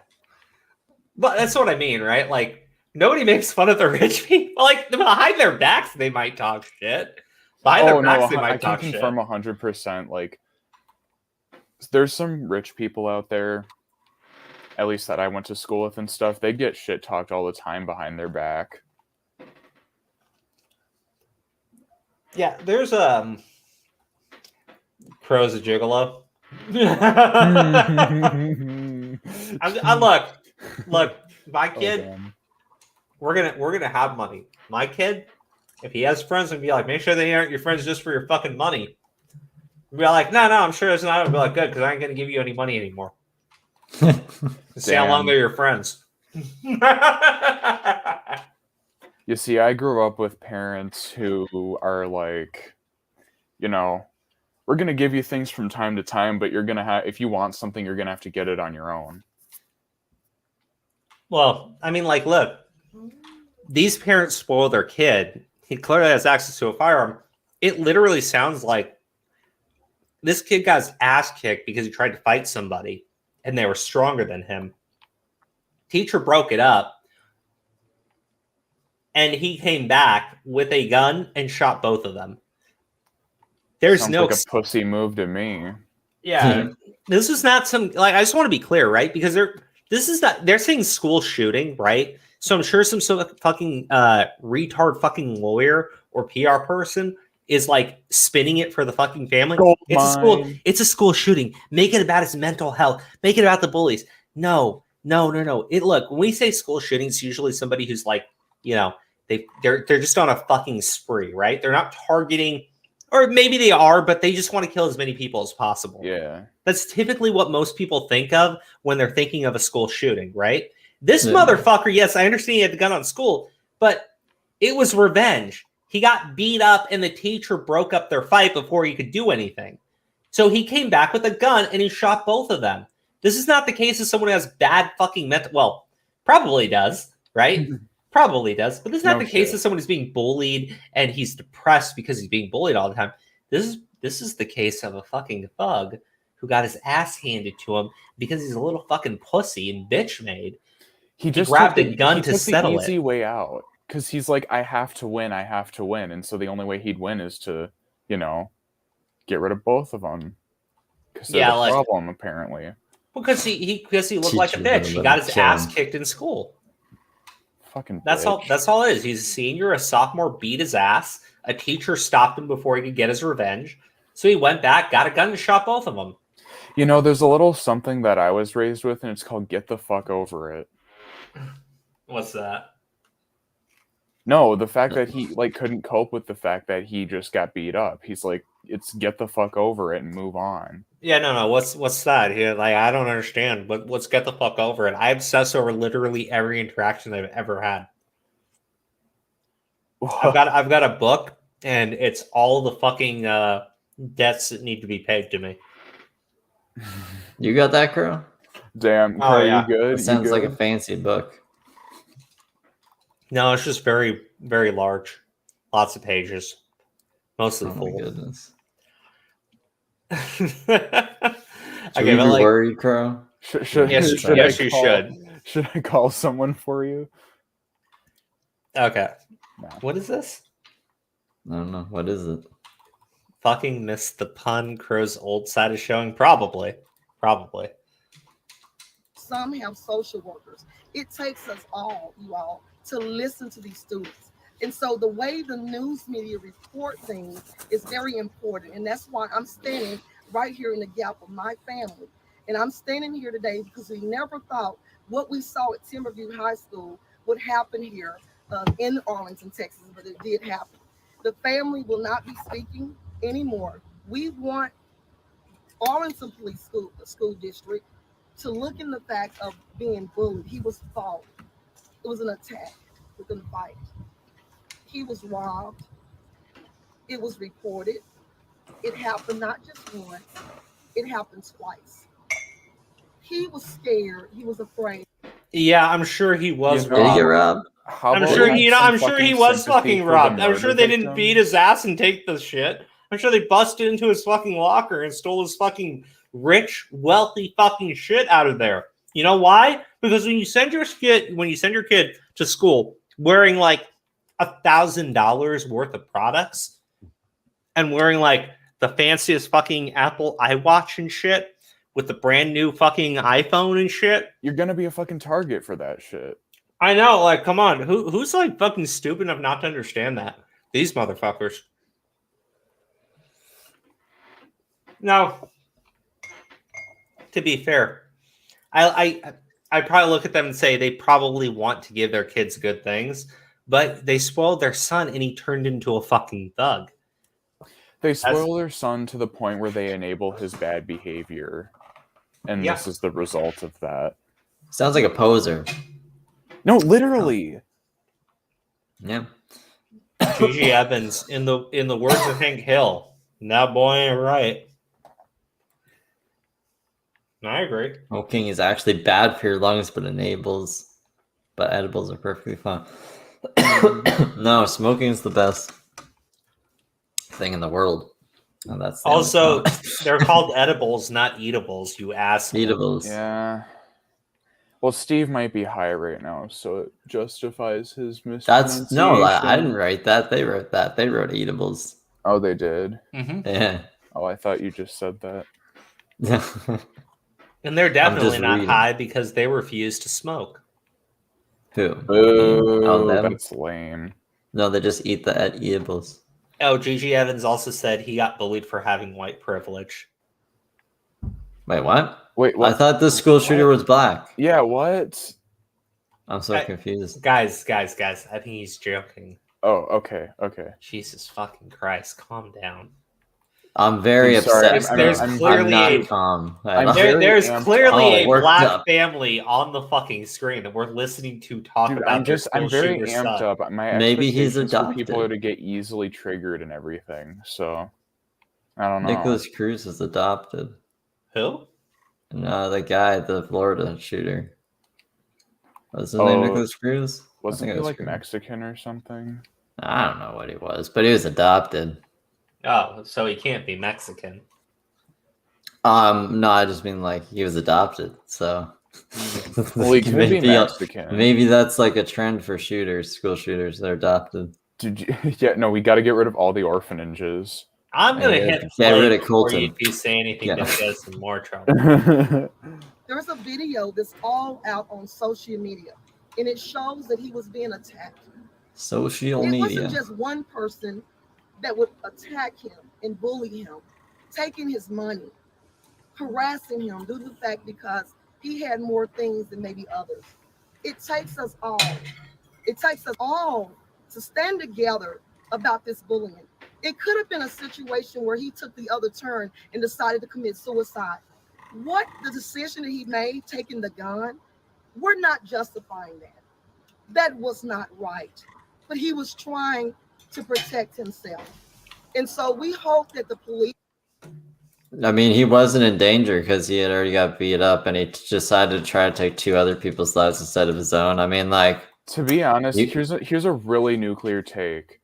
But that's what I mean, right? Like, nobody makes fun of the rich people. Like, behind their backs, they might talk shit. Behind their backs, they I might can talk shit. confirm 100%. Like, there's some rich people out there, at least that I went to school with and stuff. They get shit talked all the time behind their back. Yeah, there's Crow's a gigolo. I look, my kid, we're gonna have money. My kid, if he has friends, and be like, make sure they aren't your friends just for your fucking money. We'll be like, no, I'm sure it's not. I'll be like, good, because I ain't gonna give you any money anymore. See how long they're your friends. You see, I grew up with parents who are like, you know, we're going to give you things from time to time, but you're going to have, if you want something, you're going to have to get it on your own. Well, I mean, like, look, these parents spoil their kid. He clearly has access to a firearm. It literally sounds like this kid got his ass kicked because he tried to fight somebody and they were stronger than him. Teacher broke it up. And he came back with a gun and shot both of them. There's Sounds no like a pussy move to me. Yeah, this is not some like. I just want to be clear, right? Because they're saying school shooting, right? So I'm sure some sort of fucking retard fucking lawyer or PR person is like spinning it for the fucking family. It's a school shooting. Make it about his mental health. Make it about the bullies. No. Look, when we say school shooting, it's usually somebody who's like, you know. They're just on a fucking spree, right? They're not targeting, or maybe they are, but they just want to kill as many people as possible. Yeah. That's typically what most people think of when they're thinking of a school shooting, right? This motherfucker, yes, I understand he had the gun on school, but it was revenge. He got beat up and the teacher broke up their fight before he could do anything. So he came back with a gun and he shot both of them. This is not the case of someone who has bad fucking mental, well, probably does, right? Probably does, but this is not the case of someone who's being bullied and he's depressed because he's being bullied all the time. This is the case of a fucking thug who got his ass handed to him because he's a little fucking pussy and bitch made. He just grabbed a gun to settle it. Easy way out, because he's like, I have to win, and so the only way he'd win is to, you know, get rid of both of them. Because they're the problem, apparently. Because he looked like a bitch. He got his ass kicked in school. Fucking that's all it is. He's a senior, a sophomore, beat his ass. A teacher stopped him before he could get his revenge. So he went back, got a gun, and shot both of them. You know, there's a little something that I was raised with, and it's called "get the fuck over it." What's that? No, the fact that he like couldn't cope with the fact that he just got beat up. He's like, it's get the fuck over it and move on. Yeah, no. What's that? Here, like, I don't understand. But let's get the fuck over it. I obsess over literally every interaction I've ever had. I've got a book, and it's all the fucking debts that need to be paid to me. You got that, Crow? Damn. Oh, yeah. You good? It sounds like a fancy book. No, it's just very, very large. Lots of pages. Mostly full. My goodness. Should we be worried, Crow? Yes, you should. Should I call someone for you? Okay. No. What is this? I don't know. What is it? Fucking missed the pun. Crow's old side is showing. Probably. Some have social workers. It takes us all, you all, to listen to these students. And so the way the news media report things is very important. And that's why I'm standing right here in the gap of my family. And I'm standing here today because we never thought what we saw at Timberview High School would happen here in Arlington, Texas, but it did happen. The family will not be speaking anymore. We want Arlington Police School District to look in the fact of being bullied. He was fought. It was an attack within the fight. He was robbed. It was reported. It happened not just once. It happened twice. He was scared. He was afraid. Yeah, I'm sure he was robbed. Did he get robbed? I'm sure he was fucking robbed. I'm sure they didn't beat his ass and take the shit. I'm sure they busted into his fucking locker and stole his fucking rich, wealthy fucking shit out of there. You know why? Because when you send your kid to school wearing like $1,000 worth of products and wearing like the fanciest fucking Apple iWatch and shit with the brand new fucking iPhone and shit, You're gonna be a fucking target for that shit. I know, like, come on, who's like fucking stupid enough not to understand that? These motherfuckers. Now, to be fair, I probably look at them and say they probably want to give their kids good things, but they spoiled their son and he turned into a fucking thug. They spoil their son to the point where they enable his bad behavior. And this is the result of that. Sounds like a poser. No, literally. Yeah. Gigi Evans, in the words of Hank Hill, that boy ain't right. I agree. Smoking is actually bad for your lungs, but edibles are perfectly fine. No, smoking is the best thing in the world. And that's the also they're called edibles, not eatables. You asshole. Eatables. Yeah. Well, Steve might be high right now, so it justifies his mispronunciation. I didn't write that. They wrote that. They wrote eatables. Oh, they did? Mm-hmm. Yeah. Oh, I thought you just said that. And they're definitely not high because they refuse to smoke. Who? Oh, that's lame. No, they just eat the eatables. Oh, Gigi Evans also said he got bullied for having white privilege. Wait, what? Wait, what? I thought the school shooter was black. Yeah, what? I'm so confused. Guys, I think he's joking. Oh, okay. Jesus fucking Christ, calm down. I'm very upset. There's clearly a black family on the fucking screen that we're listening to talk about. I'm very amped up. My Maybe he's adopted. For people to get easily triggered and everything. So I don't know. Nicholas Cruz is adopted. Who? No, the guy, the Florida shooter. What's his name? Nicholas Cruz? Wasn't he like Mexican or something? I don't know what he was, but he was adopted. Oh, so he can't be Mexican. No, I just mean like he was adopted. So well, he could be Mexican. Maybe that's like a trend for school shooters. They're adopted. No, we got to get rid of all the orphanages. I'm gonna hit rid of Colton if you say anything that gets some more trouble. There's a video that's all out on social media, and it shows that he was being attacked. Social media. It wasn't just one person that would attack him and bully him, taking his money, harassing him due to the fact because he had more things than maybe others. It takes us all to stand together about this bullying. It could have been a situation where he took the other turn and decided to commit suicide. What the decision that he made, taking the gun, we're not justifying that. That was not right. But he was trying to protect himself. And so we hope that the police... I mean, he wasn't in danger because he had already got beat up and he decided to try to take 2 other people's lives instead of his own. I mean, like... To be honest, here's a really nuclear take.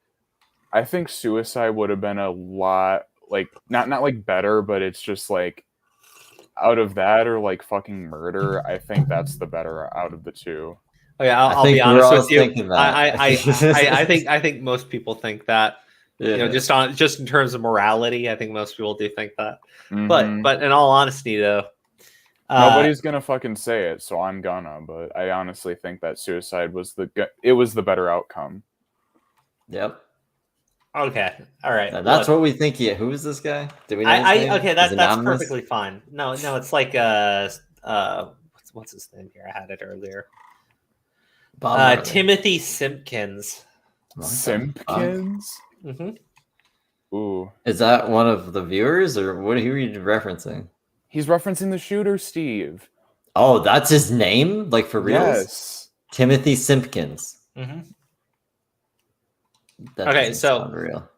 I think suicide would have been a lot, like, not like better, but it's just like, out of that or like fucking murder, I think that's the better out of the two. Oh yeah, I'll be honest with you. I think most people think that. Yeah. You know, just in terms of morality, I think most people do think that. Mm-hmm. But in all honesty, though, nobody's gonna fucking say it, so I'm gonna. But I honestly think that suicide was the better outcome. Yep. Okay. All right. Now, that's what we think. Who is this guy? Do we know his name? Okay, that's perfectly fine. No, it's like what's his name here? I had it earlier. Timothy Simpkins. Simpkins? Mm-hmm. Ooh. Is that one of the viewers, or who are you referencing? He's referencing the shooter, Steve. Oh, that's his name? Like for real? Yes. Timothy Simpkins. Mm-hmm. Okay, so real.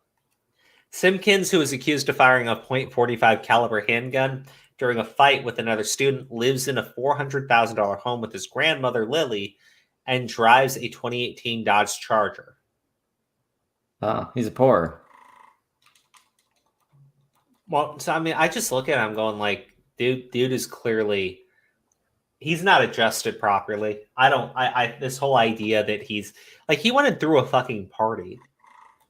Simpkins, who is accused of firing a .45 caliber handgun during a fight with another student, lives in a $400,000 home with his grandmother, Lily, and drives a 2018 Dodge Charger. Oh, he's poor. Well, so I mean, I just look at him going like, dude is clearly, he's not adjusted properly. This whole idea that he's like, he went and threw a fucking party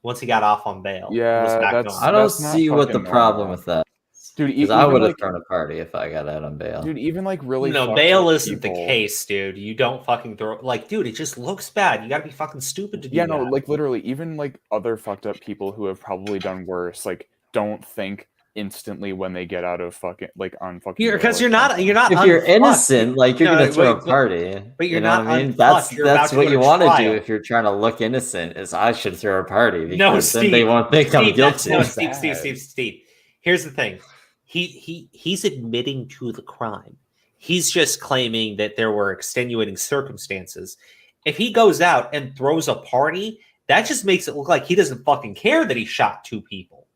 once he got off on bail. Yeah, I don't see what the problem with that. Dude, because I would have thrown a party if I got out on bail. Dude, even like really no, bail isn't the case, dude. You don't fucking throw like, dude. It just looks bad. You got to be fucking stupid to do that. Yeah, no, like literally, even like other fucked up people who have probably done worse, like don't think instantly when they get out of fucking like on fucking. Because you're not. If you're innocent, like you're gonna throw a party. But you're you know not. What I mean, that's what you want to do if you're trying to look innocent. Is I should throw a party because no, Steve, then they won't think I'm guilty. No, Steve. Here's the thing. He's admitting to the crime. He's just claiming that there were extenuating circumstances. If he goes out and throws a party, that just makes it look like he doesn't fucking care that he shot 2 people.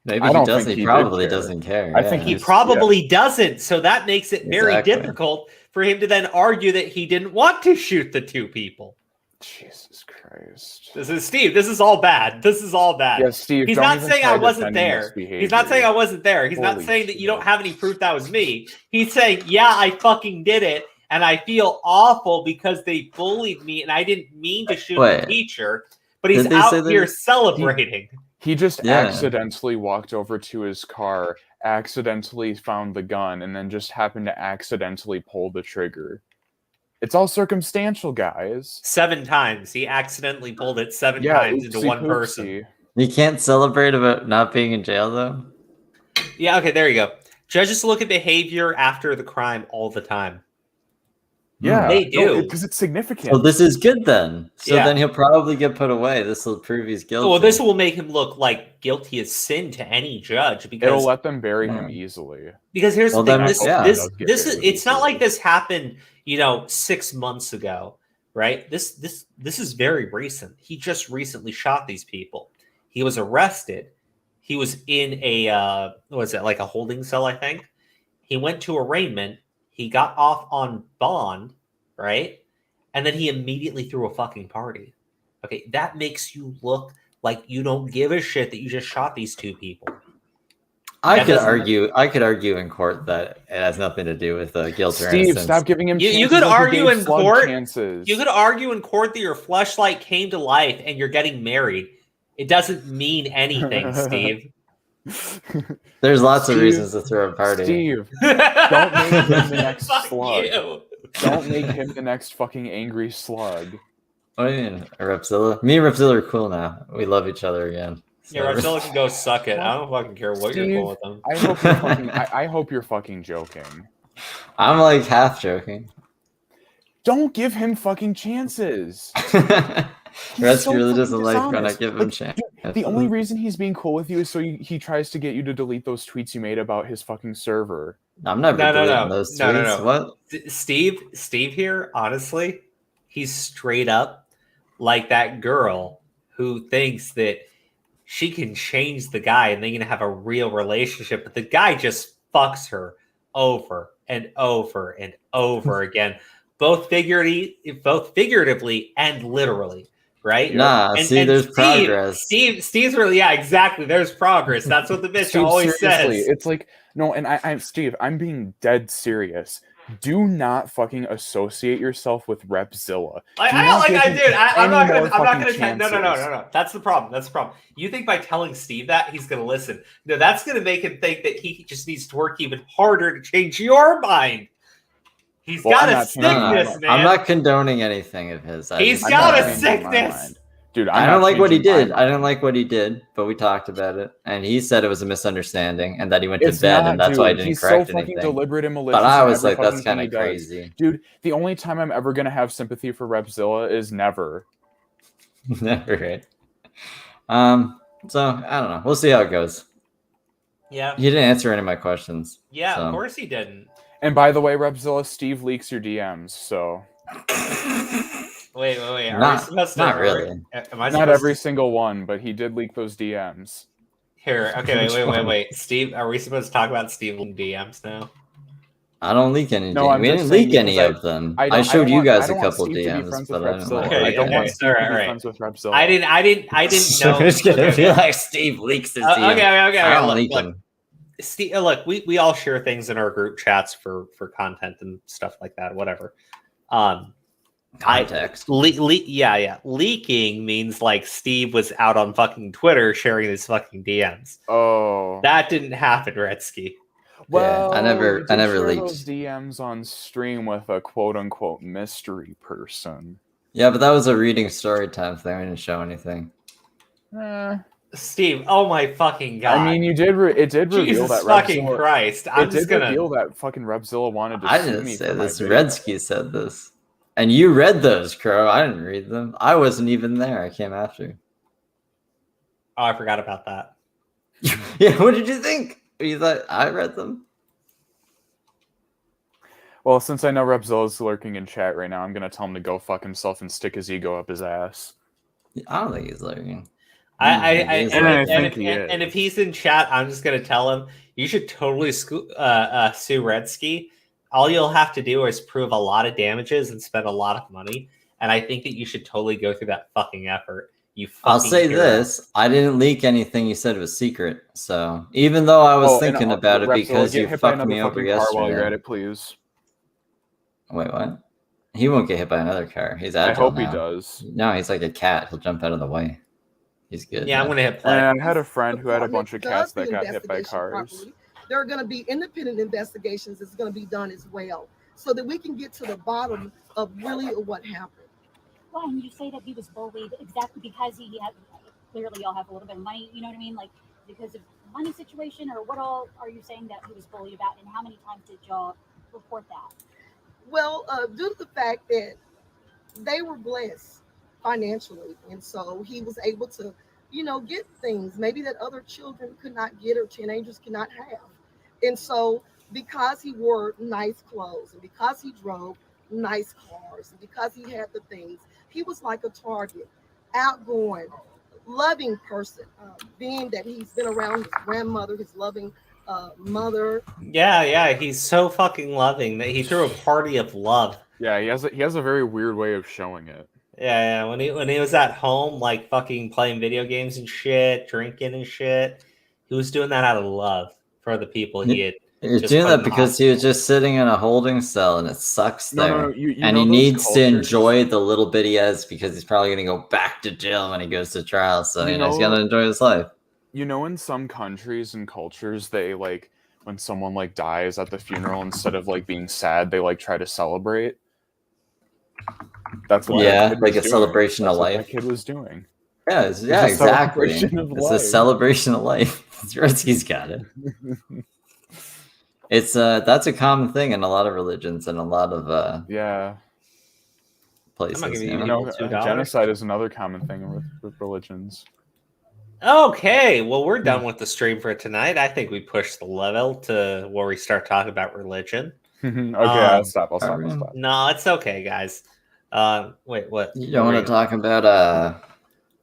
Maybe he doesn't. He probably doesn't care. I think he probably doesn't. So that makes it very difficult for him to then argue that he didn't want to shoot the 2 people. Jesus Christ. This is Steve. This is all bad. This is all bad. Yeah, Steve. He's not saying I wasn't there. He's not saying I wasn't there. He's not saying that you don't have any proof that was me. He's saying, yeah, I fucking did it. And I feel awful because they bullied me and I didn't mean to shoot the teacher. But he's out here celebrating. He just accidentally walked over to his car, accidentally found the gun, and then just happened to accidentally pull the trigger. It's all circumstantial, guys. 7 times. He accidentally pulled it 7 times into one person. You can't celebrate about not being in jail, though? Yeah, okay, there you go. Judges look at behavior after the crime all the time. Yeah, they do. Because it's significant. Well, this is good then. So then he'll probably get put away. This will prove he's guilty. Well, this will make him look like guilty as sin to any judge because it'll let them bury him easily. Because here's the thing: this is it's not like this happened, 6 months ago, right? This is very recent. He just recently shot these people. He was arrested. He was in a like a holding cell, I think. He went to arraignment. He got off on bond, right? And then he immediately threw a fucking party. Okay, that makes you look like you don't give a shit that you just shot these 2 people. I could argue in court that it has nothing to do with guilt or innocence. Steve, stop giving him chances. You could argue in court. Chances. You could argue in court that your fleshlight came to life and you're getting married. It doesn't mean anything, Steve. There's lots of reasons to throw a party. Steve, don't make him the next slug. You. Don't make him the next fucking angry slug. What do you mean, Repzilla? Me and Repzilla are cool now. We love each other again. So. Yeah, Repzilla can go suck it. I don't fucking care what Steve, you're doing with them. I hope you're fucking joking. I'm like half joking. Don't give him fucking chances. Redsky really doesn't like when I give him chance. The only reason he's being cool with you is so he tries to get you to delete those tweets you made about his fucking server. I'm never deleting those tweets. No. What? Steve here, honestly, he's straight up like that girl who thinks that she can change the guy and they're going to have a real relationship, but the guy just fucks her over and over and over again, both figuratively and literally. Right? Nah, there's progress. Steve's really, yeah, exactly. There's progress. That's what the bitch Steve, always seriously, says. It's like, no, and I'm Steve, I'm being dead serious. Do not fucking associate yourself with Repzilla. I'm not gonna. No. That's the problem. You think by telling Steve that he's gonna listen? No, that's gonna make him think that he just needs to work even harder to change your mind. He's got a sickness, man. I'm not condoning anything of his. He's got a sickness. Dude, I don't like what he did. I don't like what he did, but we talked about it, and he said it was a misunderstanding, and that he went to bed, and that's why I didn't correct anything. He's so fucking deliberate and malicious. But I was like, that's kind of crazy. Dude, the only time I'm ever gonna have sympathy for Repzilla is never. Never, right? So I don't know. We'll see how it goes. Yeah. He didn't answer any of my questions. Yeah, of course he didn't. And by the way, Repzilla, Steve leaks your DMs, so. Wait. Are not, we supposed to? Not really. Not every single one, but he did leak those DMs. Here, okay, wait. Steve, are we supposed to talk about Steve leaking DMs now? I don't leak any DMs. We didn't leak any of them. I showed you guys a couple DMs, but I don't know. I don't want Steve to be friends with Repzilla. I didn't know. It's gonna be like Steve leaks his DMs. Okay. I don't leak them. Steve, look, we all share things in our group chats for content and stuff like that, whatever. Context. Leaking means like Steve was out on fucking Twitter sharing his fucking DMs. Oh, That didn't happen, Redsky. well, I never we did share leaked. those DMs on stream with a quote unquote mystery person. Yeah, but that was a reading story time thing. We didn't show anything. Steve, oh my fucking god! I mean, it did reveal Jesus that fucking Repzilla, Christ! I'm it just did gonna reveal that fucking Repzilla wanted to I sue didn't me say for my this. video. Redsky said this. And you read those, Crow. I didn't read them. I wasn't even there. I came after. Oh, I forgot about that. Yeah, what did you think? You thought I read them? Well, since I know Repzilla's lurking in chat right now, I'm gonna tell him to go fuck himself and stick his ego up his ass. I don't think he's lurking. And if he's in chat, I'm just gonna tell him you should totally sue Redsky. All you'll have to do is prove a lot of damages and spend a lot of money. And I think that you should totally go through that fucking effort. I'll say this: I didn't leak anything you said was secret. So even though I was thinking about it because you fucked me over yesterday. While you're at it, please. Wait, what? He won't get hit by another car. He's agile. I hope now. he does. No, he's like a cat. He'll jump out of the way. He's good. Yeah, I'm gonna hit play. And I had a friend who had a bunch of cats that got hit by cars. Properly. There are going to be independent investigations that's going to be done as well, so that we can get to the bottom of really what happened. Well, and you say that he was bullied exactly because he had, clearly y'all have a little bit of money, you know what I mean? Like because of money situation, or what all are you saying that he was bullied about, and how many times did y'all report that? Well, due to the fact that they were blessed financially, and so he was able to, get things maybe that other children could not get or teenagers could not have. And so because he wore nice clothes and because he drove nice cars and because he had the things, he was like a target, outgoing, loving person, being that he's been around his grandmother, his loving mother. Yeah, he's so fucking loving that he threw a party of love. Yeah, he has a very weird way of showing it. Yeah, when he was at home, like fucking playing video games and shit, drinking and shit, he was doing that out of love for the people he had. He's doing that because he was just sitting in a holding cell and it sucks there. And he needs to enjoy the little bit he has because he's probably going to go back to jail when he goes to trial. So, he's got to enjoy his life. In some countries and cultures, they like when someone like dies at the funeral, instead of like being sad, they like try to celebrate. That's what like a celebration of life. That kid was doing. Yeah, exactly. It's a celebration of life. Redsky's got it. It's that's a common thing in a lot of religions and a lot of places. Genocide is another common thing with religions. Okay, well, we're done with the stream for tonight. I think we pushed the level to where we start talking about religion. Okay, I'll stop. No, it's okay, guys. Wait, what? You don't want to talk about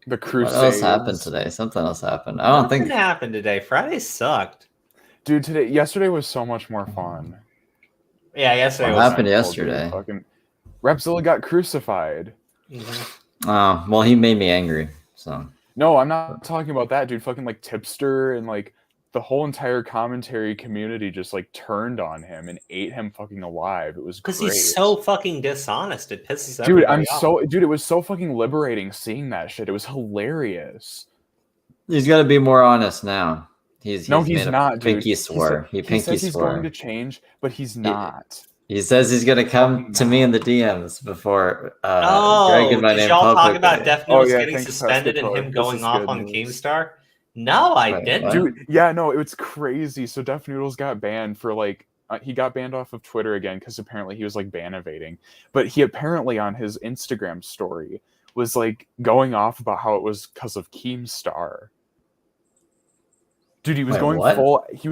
the Crusades? What else happened today? Something else happened. I don't think Nothing happened today. Friday sucked. Dude, yesterday was so much more fun. Yeah, yesterday what happened yesterday? Fucking Repzilla got crucified. Mm-hmm. Oh, well, he made me angry. So no, I'm not talking about that, dude. Fucking like Tipster and like the whole entire commentary community just like turned on him and ate him fucking alive. It was because he's so fucking dishonest. It pisses everybody off. Dude, it was so fucking liberating seeing that shit. It was hilarious. He's got to be more honest now. He's not, dude. Pinky swore. He says he's going to change, but he's not. He says he's going to come to me in the DMs before Greg and my name. Did y'all talk about Def Noodles getting suspended and him going off on Keemstar? No, I didn't. Dude, yeah, no, it was crazy. So Def Noodles got banned for like, he got banned off of Twitter again because apparently he was like ban evading. But he apparently on his Instagram story was like going off about how it was because of Keemstar. Dude, he was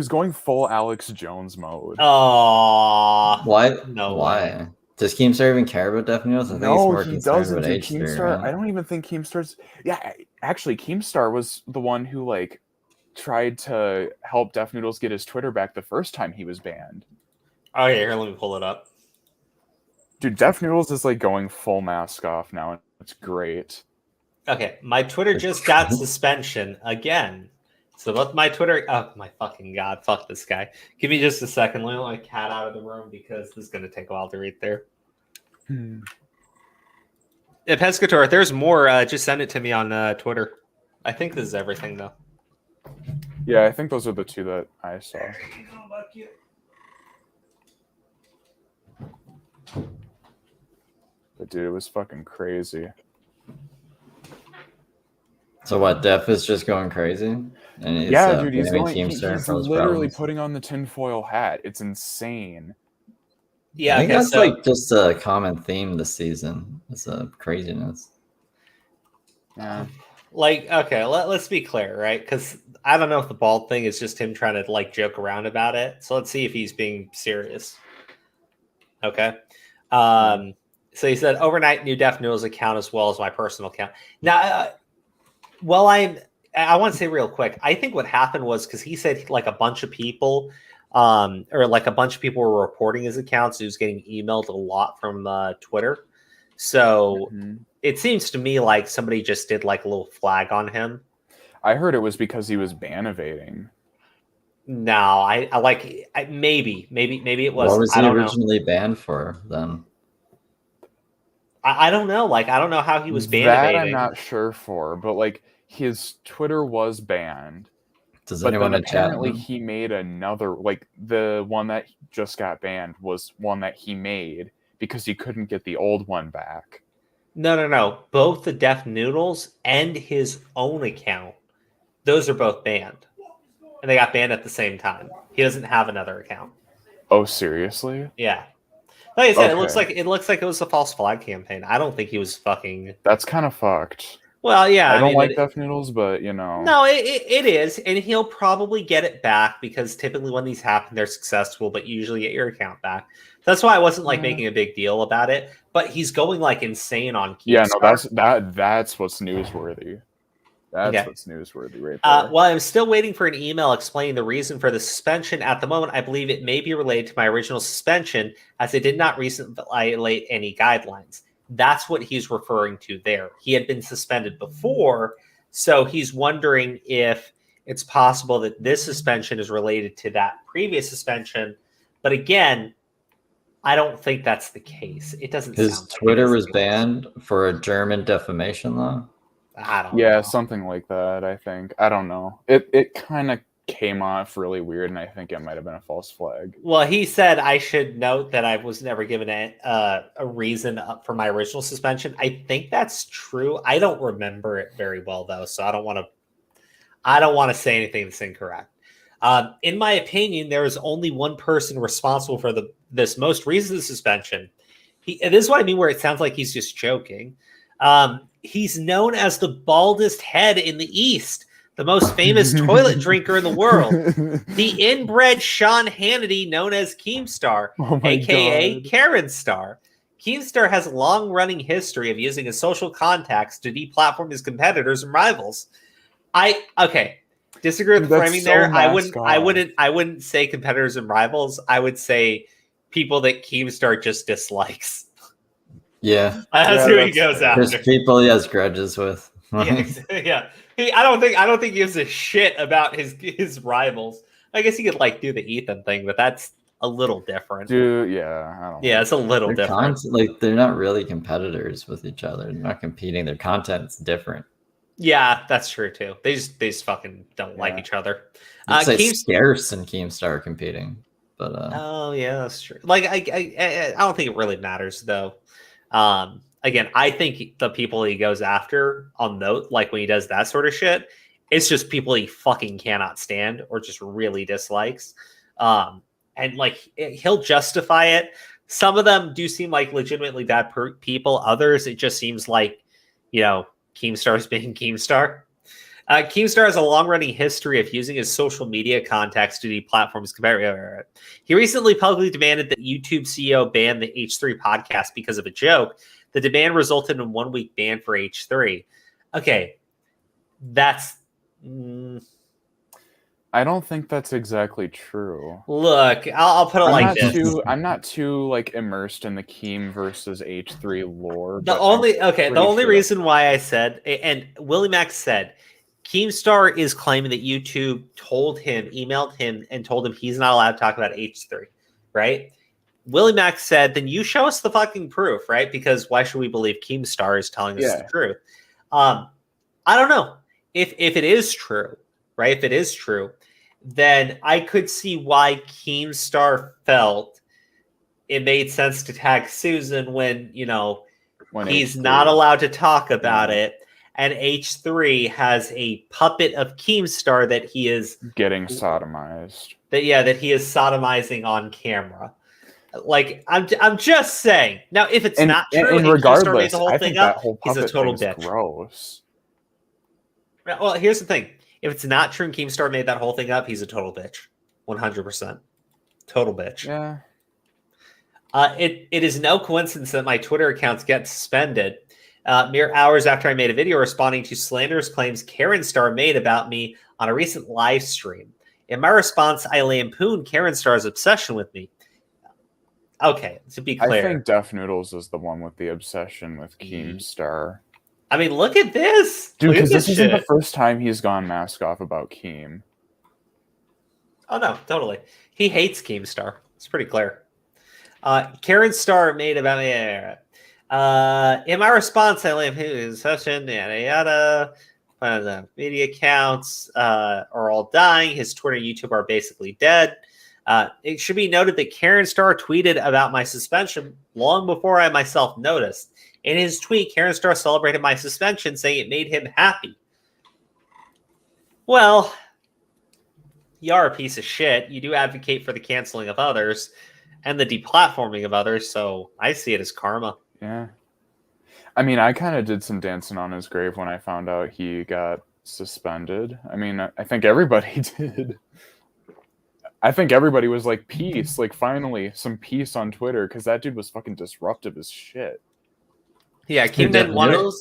going full Alex Jones mode. Oh, what? No, why? Does Keemstar even care about Def Noodles? I think he's more concerned about Keemstar, I don't even think Keemstar's. Yeah, actually, Keemstar was the one who like tried to help Def Noodles get his Twitter back the first time he was banned. Oh yeah, here, let me pull it up. Dude, Def Noodles is like going full mask off now. And it's great. Okay, my Twitter just got suspension again. So let my Twitter. Oh my fucking god! Fuck this guy. Give me just a second. Let me let my cat out of the room because this is gonna take a while to read there. Pescator, if there's more, just send it to me on Twitter. I think this is everything though. Yeah, I think those are the two that I saw. But dude, it was fucking crazy. So what? Def is just going crazy, and he's, Yeah, dude, he's blaming going. Keemstar He's for his literally problems. putting on the tinfoil hat. It's insane. Yeah, I think okay, that's so like just a common theme this season. It's a craziness. Yeah. like okay, let's be clear, right? Because I don't know if the bald thing is just him trying to like joke around about it. So let's see if he's being serious. Okay. So he said overnight new Def Noodles account as well as my personal account. Now, well, I want to say real quick. I think what happened was because he said like a bunch of people, or like a bunch of people were reporting his accounts. He was getting emailed a lot from Twitter. So it seems to me like somebody just did like a little flag on him. I heard it was because he was ban evading. No, I maybe it was. What was I he don't know. originally banned for then? I don't know. Like I don't know how he was ban That evading. I'm not sure for, but like his Twitter was banned. Does But anyone then in chat apparently know? he made another, like the one that just got banned was one that he made because he couldn't get the old one back. No. Both the Def Noodles and his own account, those are both banned, and they got banned at the same time. He doesn't have another account. Oh, seriously? Yeah. Like I said, Okay. it looks like it was a false flag campaign. I don't think he was fucking. That's kind of fucked. Well, yeah. I don't mean, like Def Noodles, but you know. No, it is, and he'll probably get it back because typically when these happen, they're successful, but you usually get your account back. That's why I wasn't like making a big deal about it. But he's going like insane on Keemstar. Yeah, no, that's what's newsworthy. That's what's newsworthy right there. Well, I'm still waiting for an email explaining the reason for the suspension. At the moment, I believe it may be related to my original suspension, as it did not recently violate any guidelines. That's what he's referring to there. He had been suspended before, so he's wondering if it's possible that this suspension is related to that previous suspension. But again, I don't think that's the case. It doesn't. His sound like Twitter it is was the case. banned for a German defamation law. I don't Yeah, know. something like that, I think. I don't know. It kind of came off really weird, and I think it might have been a false flag. Well, he said I should note that I was never given a reason for my original suspension. I think that's true. I don't remember it very well though, so I don't want to say anything that's incorrect. In my opinion, there is only one person responsible for this most recent suspension. This is what I mean, where it sounds like he's just joking. He's known as the baldest head in the East, the most famous toilet drinker in the world, the inbred Sean Hannity known as Keemstar, aka Karen Star. Keemstar has a long-running history of using his social contacts to deplatform his competitors and rivals. Disagree with the framing so there. masked I wouldn't say competitors and rivals. I would say people that Keemstar just dislikes. Yeah, That's who he goes after. There's people he has grudges with. Yeah. I don't think he gives a shit about his rivals. I guess he could like do the Ethan thing, but that's a little different. Dude, yeah, I don't know. Yeah, it's a little Their different. like they're not really competitors with each other. They're not competing. Their content's different. Yeah, that's true too. They just fucking don't like each other. It's like Scarce and Keemstar are competing, but oh yeah, that's true. Like I don't think it really matters though. Again, I think the people he goes after on note, like when he does that sort of shit, it's just people he fucking cannot stand or just really dislikes. And like he'll justify it. Some of them do seem like legitimately bad people. Others, it just seems like, Keemstar's being Keemstar. Keemstar has a long-running history of using his social media contacts to deplatform his competitor. He recently publicly demanded that YouTube CEO ban the H3 podcast because of a joke. The demand resulted in a 1-week ban for H3. Okay, that's... I don't think that's exactly true. Look, I'll put it this. I'm not too like immersed in the Keem versus H3 lore. The only reason why I said, and Willie Max said, Keemstar is claiming that YouTube emailed him, and told him he's not allowed to talk about H3, right? Willie Mack said, then you show us the fucking proof, right? Because why should we believe Keemstar is telling us the truth? I don't know. If it is true, right? If it is true, then I could see why Keemstar felt it made sense to tag Susan when he's H3. not allowed to talk about it. And H3 has a puppet of Keemstar that he is getting sodomized. That he is sodomizing on camera. Like, I'm just saying. Now, if it's not true, and regardless, I think that whole he's a puppet total thing's bitch. gross. Well, here's the thing: if it's not true and Keemstar made that whole thing up, he's a total bitch, 100%, total bitch. Yeah. It is no coincidence that my Twitter accounts get suspended. Mere hours after I made a video responding to slanderous claims Karen Starr made about me on a recent live stream. In my response, I lampooned Karen Starr's obsession with me. Okay, to be clear, I think Def Noodles is the one with the obsession with Keemstar. I mean, look at this. Dude, because this isn't shit. the first time he's gone mask off about Keem. Oh, no, totally. He hates Keemstar. It's pretty clear. Karen Starr made about me. In my response, I lampooned his obsession, yada, yada. The media accounts are all dying. His Twitter and YouTube are basically dead. It should be noted that Karen Starr tweeted about my suspension long before I myself noticed. In his tweet, Karen Starr celebrated my suspension, saying it made him happy. Well, you are a piece of shit. You do advocate for the canceling of others and the deplatforming of others, so I see it as karma. Yeah. I mean, I kind of did some dancing on his grave when I found out he got suspended. I mean, I think everybody did. I think everybody was like, peace, like finally some peace on Twitter, because that dude was fucking disruptive as shit. Yeah, Keem didn't want to.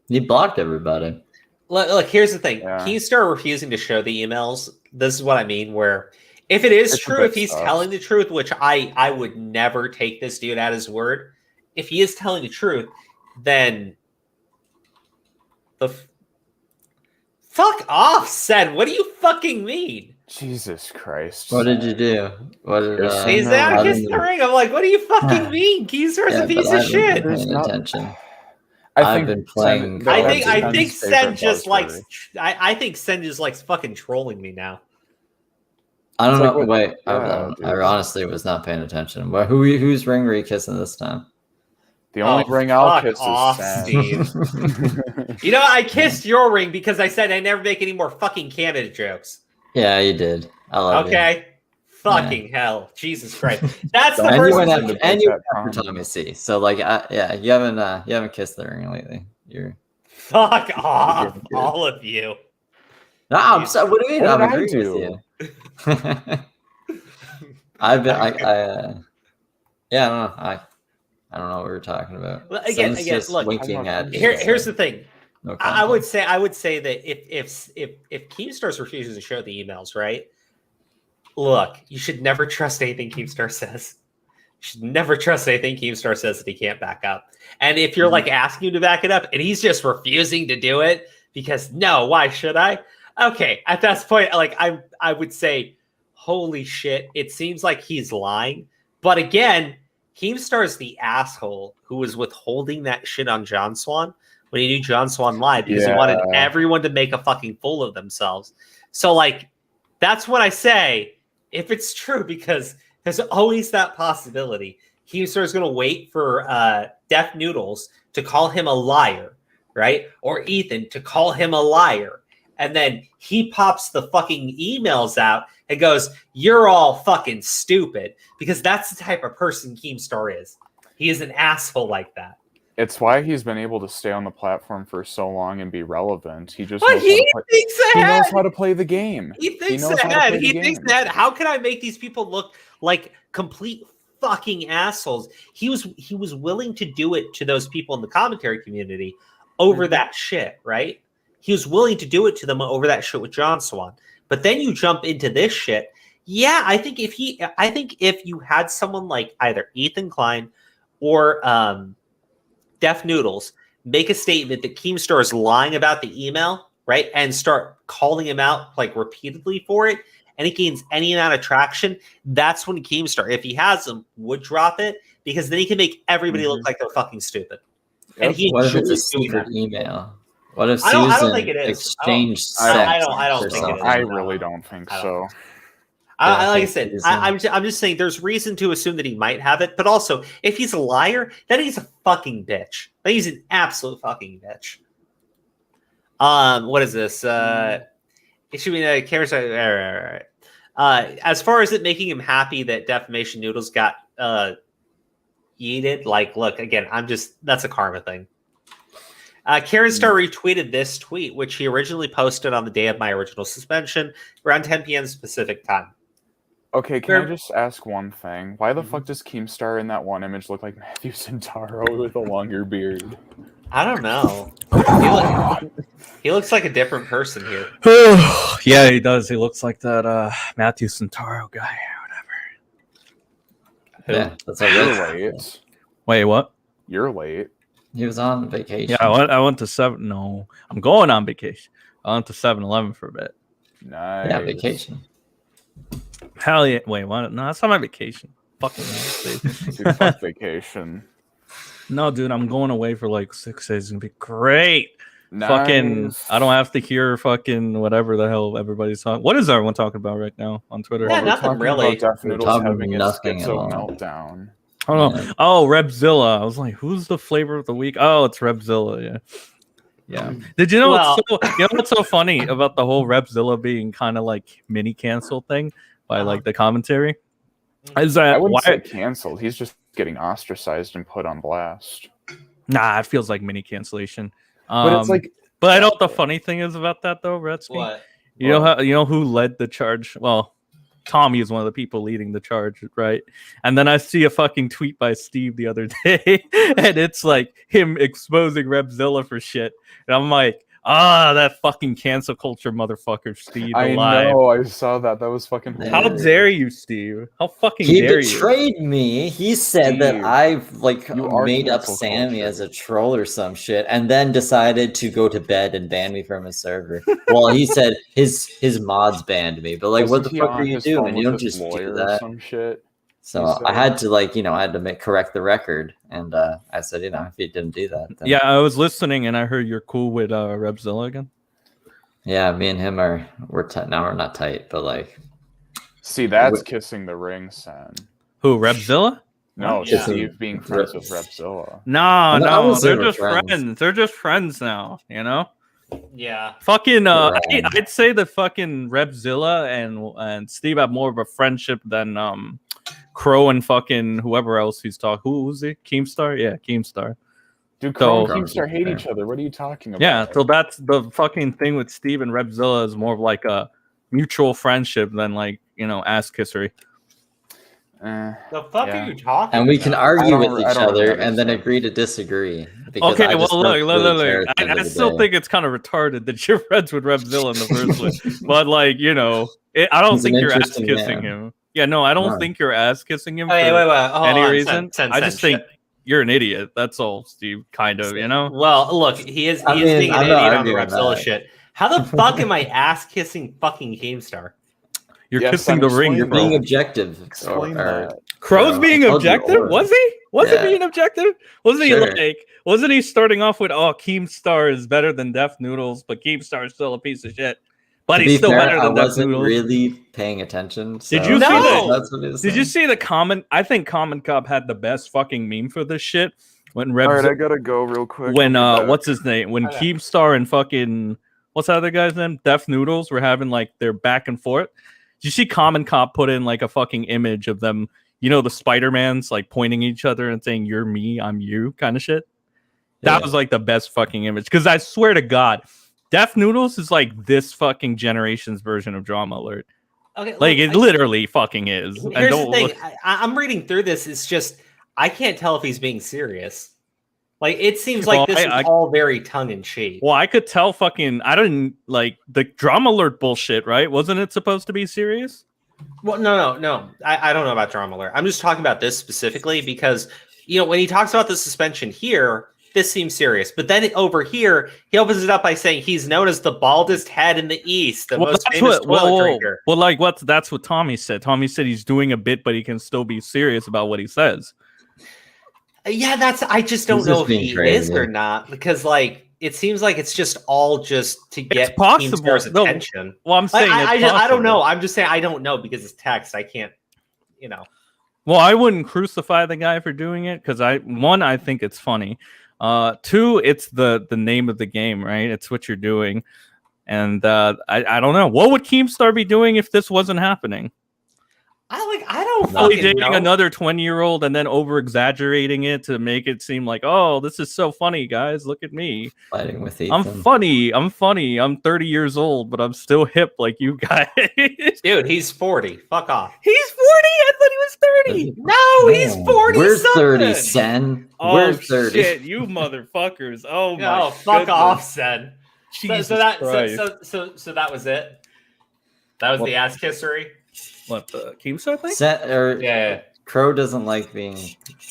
He blocked everybody. Look, here's the thing. Yeah. Keemstar refusing to show the emails. This is what I mean, where if it is true, if he's telling the truth, which I would never take this dude at his word. If he is telling the truth, then fuck off, Sen. What do you fucking mean? Jesus Christ. What did you do? What did he's out kissing the ring. I'm like, what do you fucking mean? Keemstar's a piece of shit. Attention. I've been playing. I think Sen just likes. I think Sen just likes fucking trolling me now. I don't know. Wait, I honestly was not paying attention. Whose ring were you kissing this time? The only ring I'll kiss off, is Steve. You know, I kissed your ring because I said I never make any more fucking Canada jokes. Yeah, you did. I love you. Okay. Fucking hell. Jesus Christ. That's the first time. And you went after Tommy C. So like you haven't kissed the ring lately. You're fuck off, all of you. No, I'm so what do you mean? I'm agreeing do? with you. I've been I don't know what we're talking about. Well, again, look. Winking at here's the thing. No I would say that if Keemstar's refuses to show the emails, right? Look, you should never trust anything Keemstar says. You should never trust anything Keemstar says that he can't back up. And if you're like asking him to back it up and he's just refusing to do it because no, why should I? Okay, at that point, like I would say, holy shit, it seems like he's lying. But again, Keemstar's the asshole who was withholding that shit on John Swan when he knew John Swan lied because he wanted everyone to make a fucking fool of themselves. So like, that's what I say. If it's true, because there's always that possibility. Keemstar's going to wait for Def Noodles to call him a liar, right? Or Ethan to call him a liar. And then he pops the fucking emails out and goes, you're all fucking stupid. Because that's the type of person Keemstar is. He is an asshole like that. It's why he's been able to stay on the platform for so long and be relevant. He just thinks ahead. He knows how to play the game. He thinks ahead. He thinks ahead. How can I make these people look like complete fucking assholes? He was willing to do it to those people in the commentary community over that shit, right? He was willing to do it to them over that shit with John Swan. But then you jump into this shit. Yeah, I think if you had someone like either Ethan Klein or Def Noodles make a statement that Keemstar is lying about the email, right, and start calling him out like repeatedly for it, and he gains any amount of traction, that's when Keemstar, if he has them, would drop it, because then he can make everybody look like they're fucking stupid. And he What if it's a enjoys doing secret that. email? What if I don't Susan think it is. exchanged I sex? don't or think it is. something? I really don't think so. Like I said, I'm just saying there's reason to assume that he might have it, but also if he's a liar, then he's a fucking bitch. Then he's an absolute fucking bitch. What is this? It should be a camera. As far as it making him happy that Defamation Noodles got yeeted, like, look, again, that's a karma thing. Karen Star retweeted this tweet, which he originally posted on the day of my original suspension, around 10 p.m. Pacific time. Okay, can I just ask one thing? Why the fuck does Keemstar in that one image look like Matthew Centaro with a longer beard? I don't know. He looks like a different person here. Yeah, he does. He looks like that Matthew Centaro guy or whatever. Yeah, that's how You're late. Wait, what? You're late. He was on vacation. Yeah, I went to 7. No, I'm going on vacation. I went to 7-Eleven for a bit. Nice. Yeah, vacation. Hell yeah. Wait, what? No, that's not my vacation. Fucking Dude, fuck vacation. No, dude, I'm going away for like 6 days. It's gonna be great. Nice. Fucking, I don't have to hear fucking whatever the hell everybody's talking. What is everyone talking about right now on Twitter? Yeah, nothing really. Death Noodles having a nothing at all. meltdown. Oh, no. Oh, Rebzilla. I was like, who's the flavor of the week? Oh, it's Rebzilla. Yeah. Yeah. Did you know what's so funny about the whole Rebzilla being kind of like mini cancel thing by like the commentary? Is that I wouldn't say canceled. He's just getting ostracized and put on blast. Nah, it feels like mini cancellation. But it's like, but I know what the funny thing is about that though, Redsky. What? You know who led the charge? Well, Tommy is one of the people leading the charge, right? And then I see a fucking tweet by Steve the other day, and it's like him exposing Rebzilla for shit. And I'm like, that fucking cancel culture motherfucker, Steve. I know, I saw that. That was fucking hilarious. How dare you, Steve? How fucking He dare you? He betrayed me. He said that Steve, I've made up cancel Sammy culture. as a troll or some shit, and then decided to go to bed and ban me from his server. Well, he said his mods banned me, but like, what the fuck are you doing? You don't just do that. Some shit. So I had to I had to correct the record, and I said, if you didn't do that, then... Yeah, I was listening, and I heard you're cool with Rebzilla again. Yeah, me and him we're tight. Now we're not tight, but like, see, that's kissing the ring, son. Who, Rebzilla? No, Yeah. Steve being friends with Rebzilla. No, they're just friends. They're just friends now, you know. Yeah. Fucking I'd say that fucking Rebzilla and Steve have more of a friendship than Crow and fucking whoever else he's talking. Who's he? Keemstar? Yeah, Keemstar. Dude, Crow and Keemstar hate each other. What are you talking about? Yeah, so that's the fucking thing with Steve and Rebzilla is more of like a mutual friendship than like, ass kissery. The fuck are you talking and we about? can argue with each other and then agree to disagree. Okay, well, look. I still think it's kind of retarded that you're friends with Rebzilla in the first place. But, like, I don't think you're ass kissing him. Yeah, no, I don't think you're ass kissing him for any reason. I just think you're an idiot. That's all, Steve, kind of, Well, look, he is being an idiot on the Rebzilla shit. How the fuck am I ass kissing fucking Keemstar? You're kissing the ring. You're being objective. Crow's being objective? Was he? Was he being objective? Wasn't he starting off with, Keemstar is better than Death Noodles, but Keemstar is still a piece of shit. But he's still better than Death Noodles. Really paying attention. So Did you see Did you see the comment? I think Common Cop had the best fucking meme for this shit. When All right, I gotta go real quick. When what's his name? When Keemstar and fucking what's that other guy's name? Death Noodles were having like their back and forth. Did you see Common Cop put in like a fucking image of them? The Spider-Mans like pointing at each other and saying "You're me, I'm you" kind of shit. That was like the best fucking image. Because I swear to God, Death Noodles is like this fucking generation's version of Drama Alert. Okay, like it literally fucking is. Here's the thing. I'm reading through this. It's just I can't tell if he's being serious. Like it seems like this is all very tongue in cheek. Well, I could tell fucking I didn't like the Drama Alert bullshit, right? Wasn't it supposed to be serious? Well, no. I don't know about Drama Alert. I'm just talking about this specifically because when he talks about the suspension here, this seems serious. But then over here, he opens it up by saying he's known as the baldest head in the East, the most famous toilet drinker. Well, like that's what Tommy said. Tommy said he's doing a bit, but he can still be serious about what he says. Yeah, I just don't know if he is or not, because like it seems like it's just all just to get Keemstar's attention. Well, I'm saying I don't know. I'm just saying I don't know because it's text. I can't, you know. Well, I wouldn't crucify the guy for doing it because I think it's funny. Two, it's the name of the game, right? It's what you're doing, and I don't know what would Keemstar be doing if this wasn't happening. I don't Probably fucking dating know. another 20-year-old and then over exaggerating it to make it seem like, oh, this is so funny, guys. Look at me. Fighting with Ethan. I'm funny. I'm 30 years old, but I'm still hip like you guys. Dude, he's 40. Fuck off. He's 40. I thought he was 30. No, he's 40. We're something. 30, Sen. Oh, We're 30. shit, you motherfuckers. Oh, my No, fuck goodness. off, Sen. Jesus So that was it. That was the ass kissery. What, the Keemstar thing? Yeah. Crow doesn't like being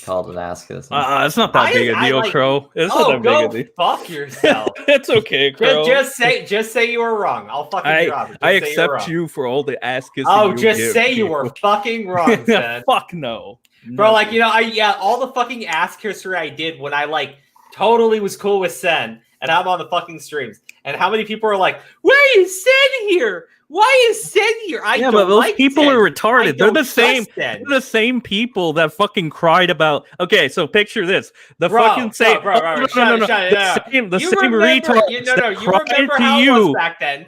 called an ass kiss. It's not that big a deal, Crow. It's not that big a deal. Fuck yourself. It's okay, Crow. Just say you were wrong. I'll fucking drop it. I accept you for all the ass kissing. Oh, you just give say you people. were fucking wrong, Sen. Fuck no. Bro, like, you know, all the fucking ass kissery I did when I like totally was cool with Sen and I'm on the fucking streams. And how many people are like, why is Sen here? Why is Sen here? But those people are retarded. They're the same. They're the same people that fucking cried about. Okay, so picture this: the fucking same. The same retards that cried to you.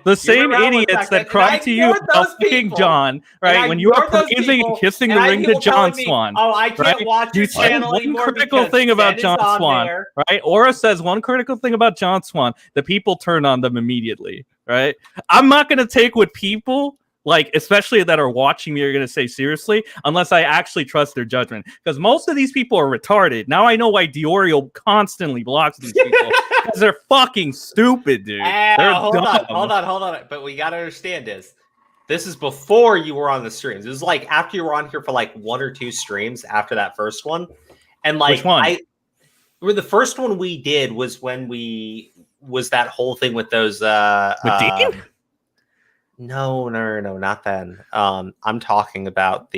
The same idiots that cried to you about fucking John. Right when you are praising and kissing the ring to John Swan. Oh, I can't watch your channel anymore. One critical thing about John Swan. Right? Aura says one critical thing about John Swan. The people turn on them immediately. Right? I'm not going to take what people, like, especially that are watching me, are going to say seriously, unless I actually trust their judgment. Because most of these people are retarded. Now I know why Diorio constantly blocks these people. Because they're fucking stupid, dude. Hold on. But what you got to understand is, this is before you were on the streams. It was like after you were on here for like 1 or 2 streams after that first one. And like, which one? The first one we did was when was that whole thing with those with Dean? No, not then. I'm talking about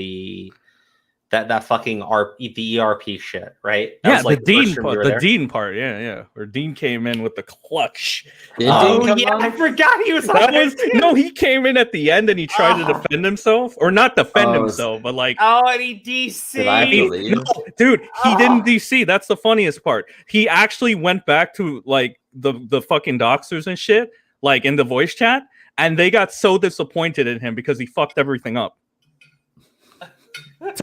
that fucking the ERP shit, right? That Yeah, was like the Dean first part. time The you were Dean part, yeah. Where Dean came in with the clutch. I forgot he was on there too. No, he came in at the end and he tried to defend himself, or not defend himself, but like, and he DC. No, dude, he didn't DC. That's the funniest part. He actually went back to like the fucking doxers and shit, like in the voice chat, and they got so disappointed in him because he fucked everything up.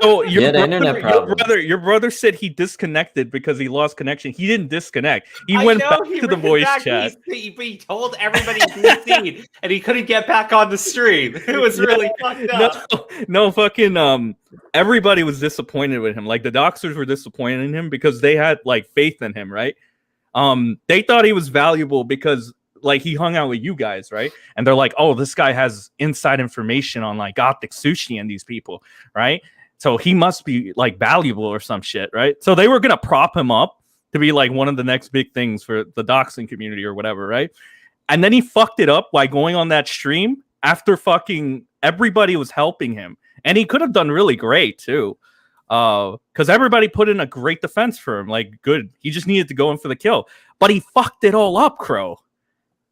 So your brother said he disconnected because he lost connection. He didn't disconnect. He went back to the voice chat. He told everybody DC'd and he couldn't get back on the stream. It was really fucked up. No, fucking everybody was disappointed with him. Like the doxers were disappointed in him because they had like faith in him, right? They thought he was valuable because like he hung out with you guys, right? And they're like, oh, this guy has inside information on like Optic Sushi and these people, right? So he must be like valuable or some shit, right? So they were gonna prop him up to be like one of the next big things for the doxing community or whatever, right? And then he fucked it up by going on that stream after fucking everybody was helping him, and he could have done really great too, because everybody put in a great defense for him, like good. He just needed to go in for the kill, but he fucked it all up, Crow.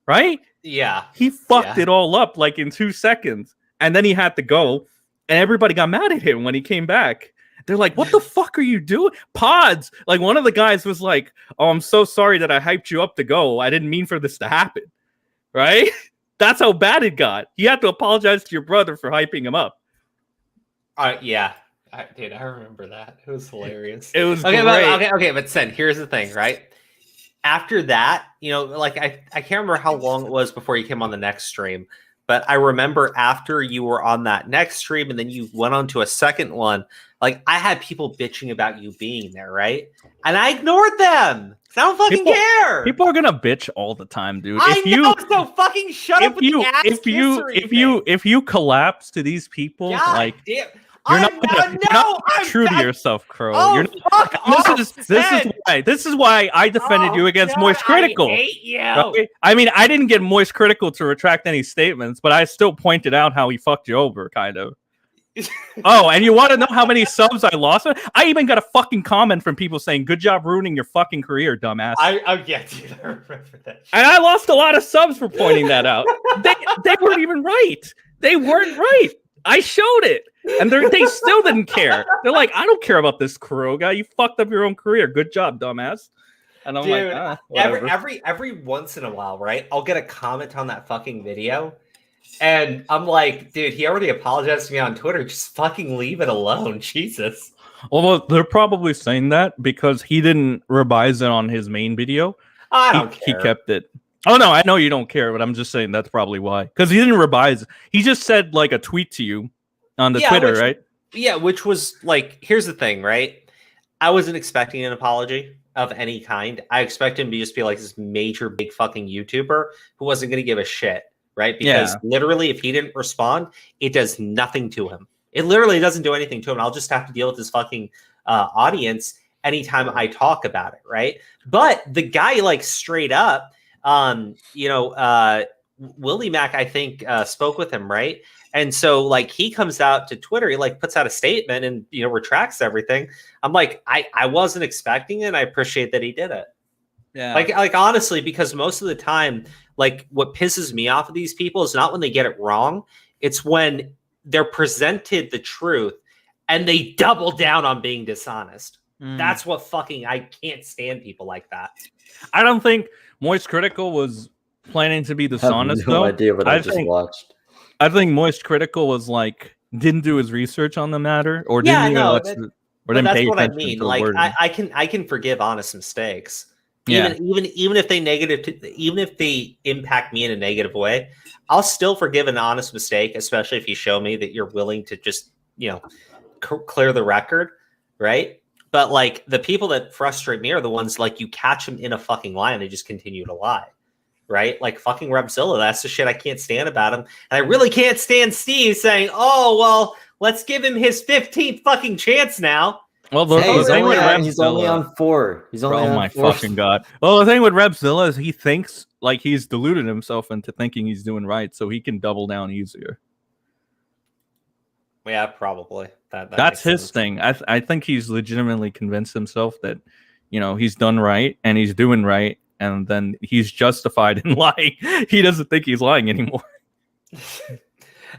Right? Yeah. He fucked it all up like in 2 seconds, and then he had to go. And everybody got mad at him when he came back. They're like, what the fuck are you doing? Pods. Like one of the guys was like, oh, I'm so sorry that I hyped you up to go. I didn't mean for this to happen. Right? That's how bad it got. You have to apologize to your brother for hyping him up. Yeah. I remember that. It was hilarious. It was great. great. But Sen, here's the thing, right? After that, you know, like I can't remember how long it was before you came on the next stream. But I remember after you were on that next stream and then you went on to a second one, like I had people bitching about you being there, right? And I ignored them. I don't fucking care. People are gonna bitch all the time, dude. So fucking shut up with the ass if you collapse to these people, God like damn. You're not true to yourself, Crow. Oh, You're not, this is why I defended you against Moist Critical. I hate you. Okay? I mean, I didn't get Moist Critical to retract any statements, but I still pointed out how he fucked you over, kind of. Oh, and you want to know how many subs I lost? I even got a fucking comment from people saying, "Good job ruining your fucking career, dumbass." Yeah, dude, I remember that. And I lost a lot of subs for pointing that out. They weren't even right. They weren't right. I showed it, and they still didn't care. They're like, "I don't care about this Crow guy. You fucked up your own career. Good job, dumbass." And I'm like, every once in a while, right? I'll get a comment on that fucking video. And I'm like, dude, he already apologized to me on Twitter. Just fucking leave it alone. Jesus. Well, they're probably saying that because he didn't revise it on his main video. I don't care. He kept it. Oh, no, I know you don't care, but I'm just saying that's probably why. Because he didn't revise. He just said like a tweet to you on the Twitter, right? Yeah, which was like, here's the thing, right? I wasn't expecting an apology of any kind. I expected him to just be like this major big fucking YouTuber who wasn't going to give a shit. Right? Because literally, if he didn't respond, it does nothing to him. It literally doesn't do anything to him. I'll just have to deal with his fucking audience anytime I talk about it, right? But the guy, like, straight up, Willie Mac, I think, spoke with him, right? And so, like, he comes out to Twitter, he, like, puts out a statement and, retracts everything. I'm like, I wasn't expecting it, and I appreciate that he did it. Yeah. Like honestly, because most of the time, like, what pisses me off of these people is not when they get it wrong. It's when they're presented the truth and they double down on being dishonest. That's what I can't stand people like that. I don't think Moist Critical was planning to be dishonest, I have no idea what I just watched. I think Moist Critical was like, didn't do his research on the matter or didn't that's what I mean. Like, I can forgive honest mistakes. Even if they impact me in a negative way, I'll still forgive an honest mistake, especially if you show me that you're willing to just, clear the record, right? But like the people that frustrate me are the ones like you catch them in a fucking lie and they just continue to lie, right? Like fucking Repzilla, that's the shit I can't stand about him. And I really can't stand Steve saying, "Oh, well, let's give him his 15th fucking chance now." Well, he's only on 4. He's only on 4. Oh my fucking god! Well, the thing with Repzilla is he thinks like he's deluded himself into thinking he's doing right, so he can double down easier. Yeah, probably. That's his thing. I think he's legitimately convinced himself that he's done right and he's doing right, and then he's justified in lying. He doesn't think he's lying anymore.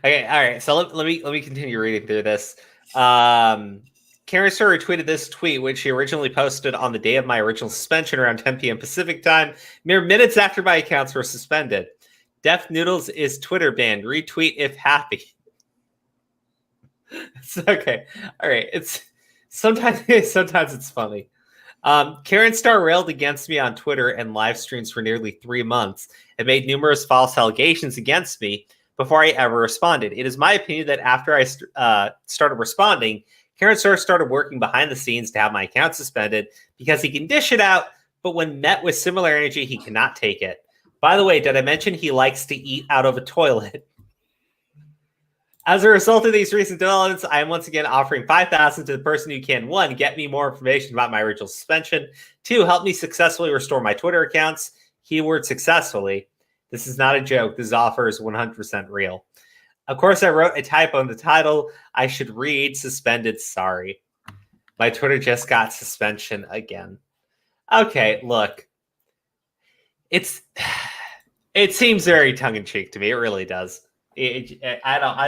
Okay, all right. So let me continue reading through this. Karen Sir retweeted this tweet, which she originally posted on the day of my original suspension around 10 p.m. Pacific time, mere minutes after my accounts were suspended. Def Noodles is Twitter banned. Retweet if happy. It's okay. All right. It's sometimes it's funny. Karen Star railed against me on Twitter and live streams for nearly 3 months and made numerous false allegations against me before I ever responded. It is my opinion that after I started responding, Karen Star started working behind the scenes to have my account suspended because he can dish it out, but when met with similar energy, he cannot take it. By the way, did I mention he likes to eat out of a toilet? As a result of these recent developments, I am once again offering $5,000 to the person who can, 1, get me more information about my original suspension, 2, help me successfully restore my Twitter accounts. Keyword successfully. This is not a joke. This offer is 100% real. Of course, I wrote a typo in the title. I should read suspended sorry. My Twitter just got suspension again. Okay, look. It seems very tongue-in-cheek to me. It really does. I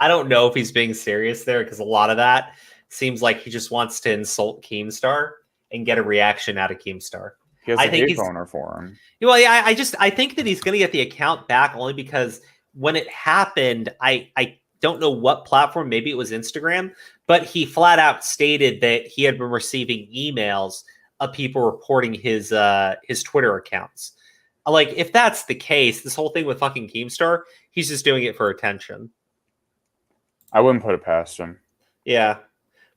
don't know if he's being serious there because a lot of that seems like he just wants to insult Keemstar and get a reaction out of Keemstar. He has a hate boner for him. Well, yeah, I think that he's going to get the account back only because when it happened, I don't know what platform, maybe it was Instagram, but he flat out stated that he had been receiving emails of people reporting his Twitter accounts. Like, if that's the case, this whole thing with fucking Keemstar, he's just doing it for attention. I wouldn't put it past him. Yeah.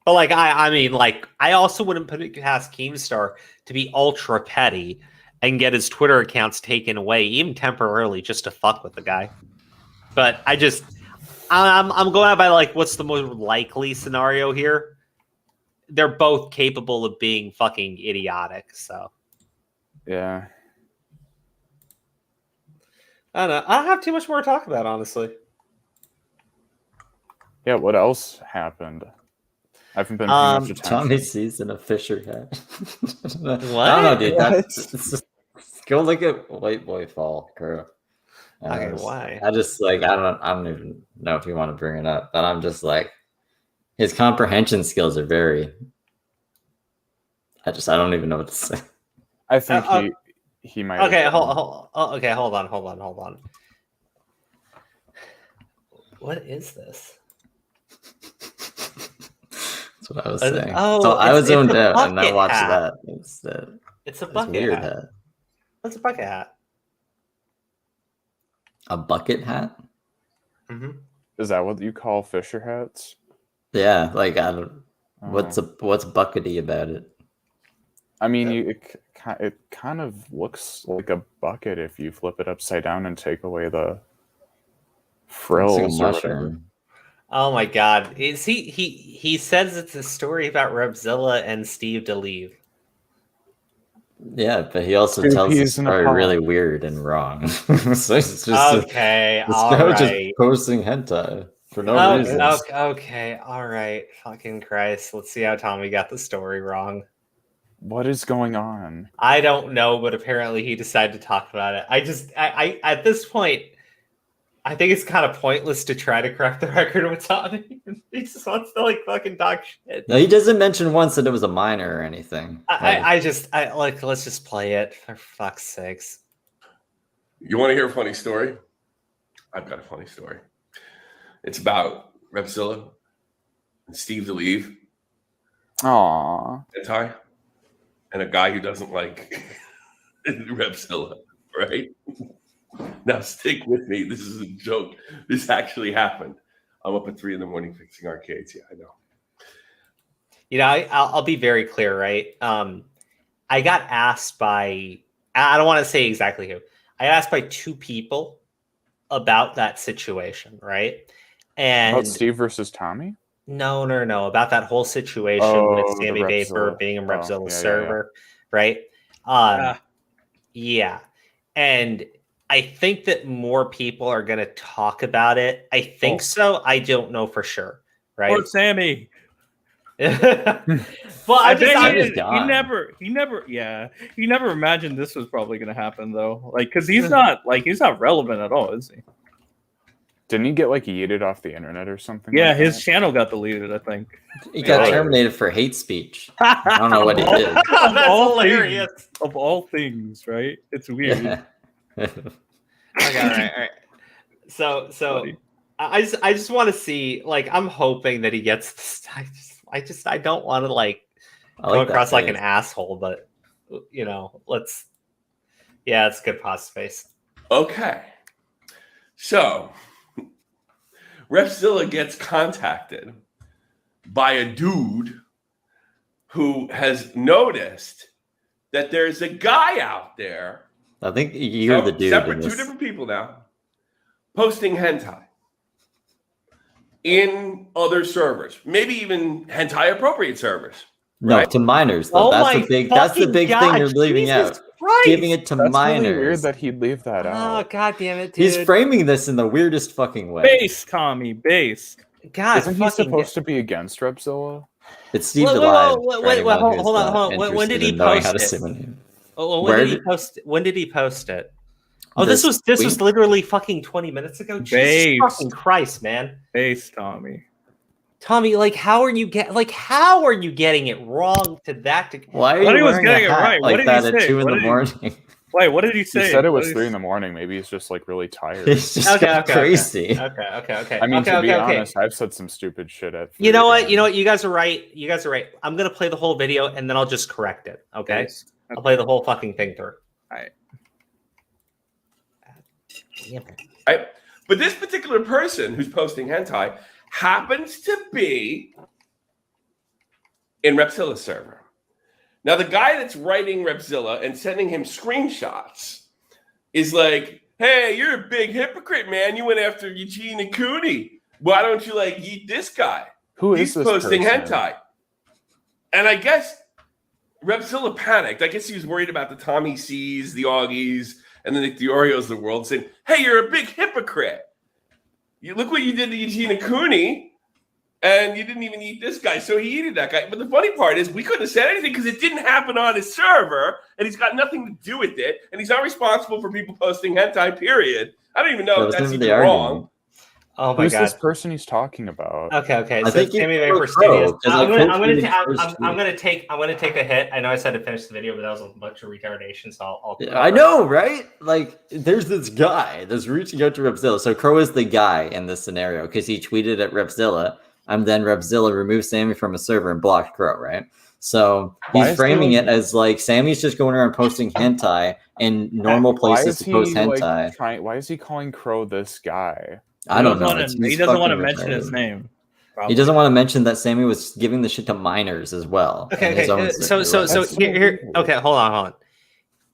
But, like, I mean, like, I also wouldn't put it past Keemstar to be ultra petty and get his Twitter accounts taken away, even temporarily, just to fuck with the guy. But I'm going out by like what's the most likely scenario here. They're both capable of being fucking idiotic. So Yeah. I don't know. I don't have too much more to talk about, honestly. Yeah. What else happened? I haven't been paying much attention. Tommy sees in a Fisher hat. What? I don't know, dude. What? Go look at White Boy Fall, girl. Okay, why? I just like I don't even know if you want to bring it up, but I'm just like his comprehension skills are very. I don't even know what to say. I think he might. Okay, hold on. What is this? That's what I was saying. Oh, so I was zoned a out and I bucket watched hat. that instead. It's a bucket weird hat. What's a bucket hat? A bucket hat? Mm-hmm. Is that what you call Fisher hats? Yeah, like I don't. What's buckety about it? I mean, it kind of looks like a bucket if you flip it upside down and take away the frills It's like a or mushroom. whatever. Oh my god! Is he says it's a story about Revzilla and Steve DeLive. Yeah, but he also Two tells the peas in a story pod. really weird and wrong. So it's just Okay, this all guy was just right. posting hentai for no reason. Okay, all right. Fucking Christ! Let's see how Tommy got the story wrong. What is going on? I don't know, but apparently he decided to talk about it. I at this point, I think it's kind of pointless to try to correct the record with Tommy. He just wants to like fucking talk shit. No, he doesn't mention once that it was a minor or anything. Let's just play it for fuck's sakes. You want to hear a funny story? I've got a funny story. It's about Revzilla and Steve DeLive. Aww. Hentai. And a guy who doesn't like Revzilla, right? Now stick with me. This is a joke. This actually happened. I'm up at 3 a.m. fixing arcades. Yeah, I know. You know, I'll be very clear, right? I got asked by, I don't want to say exactly who. I asked by 2 people about that situation, right? And About Steve versus Tommy? No, about that whole situation with Sammy the Vapor Revzilla. being in Revzilla's Yeah. server, right? Yeah. And I think that more people are going to talk about it. I think so. I don't know for sure, right? Poor Sammy. Well, I I bet just, he never imagined this was probably going to happen though. Like, because he's not relevant at all, is he? Didn't he get like yeeted off the internet or something? Yeah, like his that? channel got deleted, I think. He got terminated for hate speech. I don't know what he did. That's hilarious. Of all things, right? It's weird. Yeah. Okay, all right. So I just want to see, like, I'm hoping that he gets this. I don't want to like I come like that across like an face. asshole, but you know, yeah, it's good pause space. Okay. So Revzilla gets contacted by a dude who has noticed that there's a guy out there. I think you're the dude. Separate, in 2 this. different people now, posting hentai in other servers, maybe even hentai appropriate servers. No, right? to minors. Though. Oh That's my the big. That's the fucking big God, thing you're leaving Jesus out. Christ! Giving it to That's minors. really weird that he'd leave that Oh out. god damn it, dude! He's framing this in the weirdest fucking way. Base, Tommy, base. God, Isn't he supposed to be against Revzilla? It's Steve Wait, DeLive. wait, hold on. When did he post it? When did he post? When did he post it? Oh, this was literally fucking 20 minutes ago. Jesus Base. fucking Christ, man! Base, Tommy. Tommy, like, how are you getting it wrong to that? Why are Thought you he was wearing getting a it hat right. What like did that he at say? 2 in What the did he- morning? Wait, what did he say? He said it was What did 3 he in the morning. Maybe he's just like really tired. He's just got crazy. Okay. I mean, to be okay. honest, I've said some stupid shit at. You know what? 3 a.m. You guys are right. I'm gonna play the whole video and then I'll just correct it. Okay? Yes. I'll play the whole fucking thing through. All right. Right? But this particular person who's posting hentai happens to be in Revzilla's server. Now, the guy that's writing Revzilla and sending him screenshots is like, hey, you're a big hypocrite, man. You went after Eugene Cooney. why don't you like yeet this guy? Who is He's this posting person? hentai. And I guess Repzilla panicked. I guess he was worried about the Tommy C's, the Augies, and then the Oreos of the world saying, hey, you're a big hypocrite. You look what you did to Eugene Cooney, and you didn't even eat this guy. So he eated that guy. But the funny part is we couldn't have said anything because it didn't happen on his server, and he's got nothing to do with it, and he's not responsible for people posting hentai, period. I don't even know if that's even wrong. Oh my Who's god! this person he's talking about? Okay. I So think Sammy he's Vapor Crow, Studios. 'cause I'm I gonna posted his first take a hit. I know I said to finish the video, but that was a bunch of retardation. So I'll I know, right? Like, there's this guy that's reaching out to Repzilla. So Crow is the guy in this scenario because he tweeted at Repzilla, and then Repzilla removed Sammy from a server and blocked Crow, right? So Why he's is framing he- it as like Sammy's just going around posting hentai in normal places to post hentai. Why is he calling Crow this guy? I don't know. He doesn't want to mention his name. He doesn't want to mention that Sammy was giving the shit to minors as well. in his own So server. okay, hold on.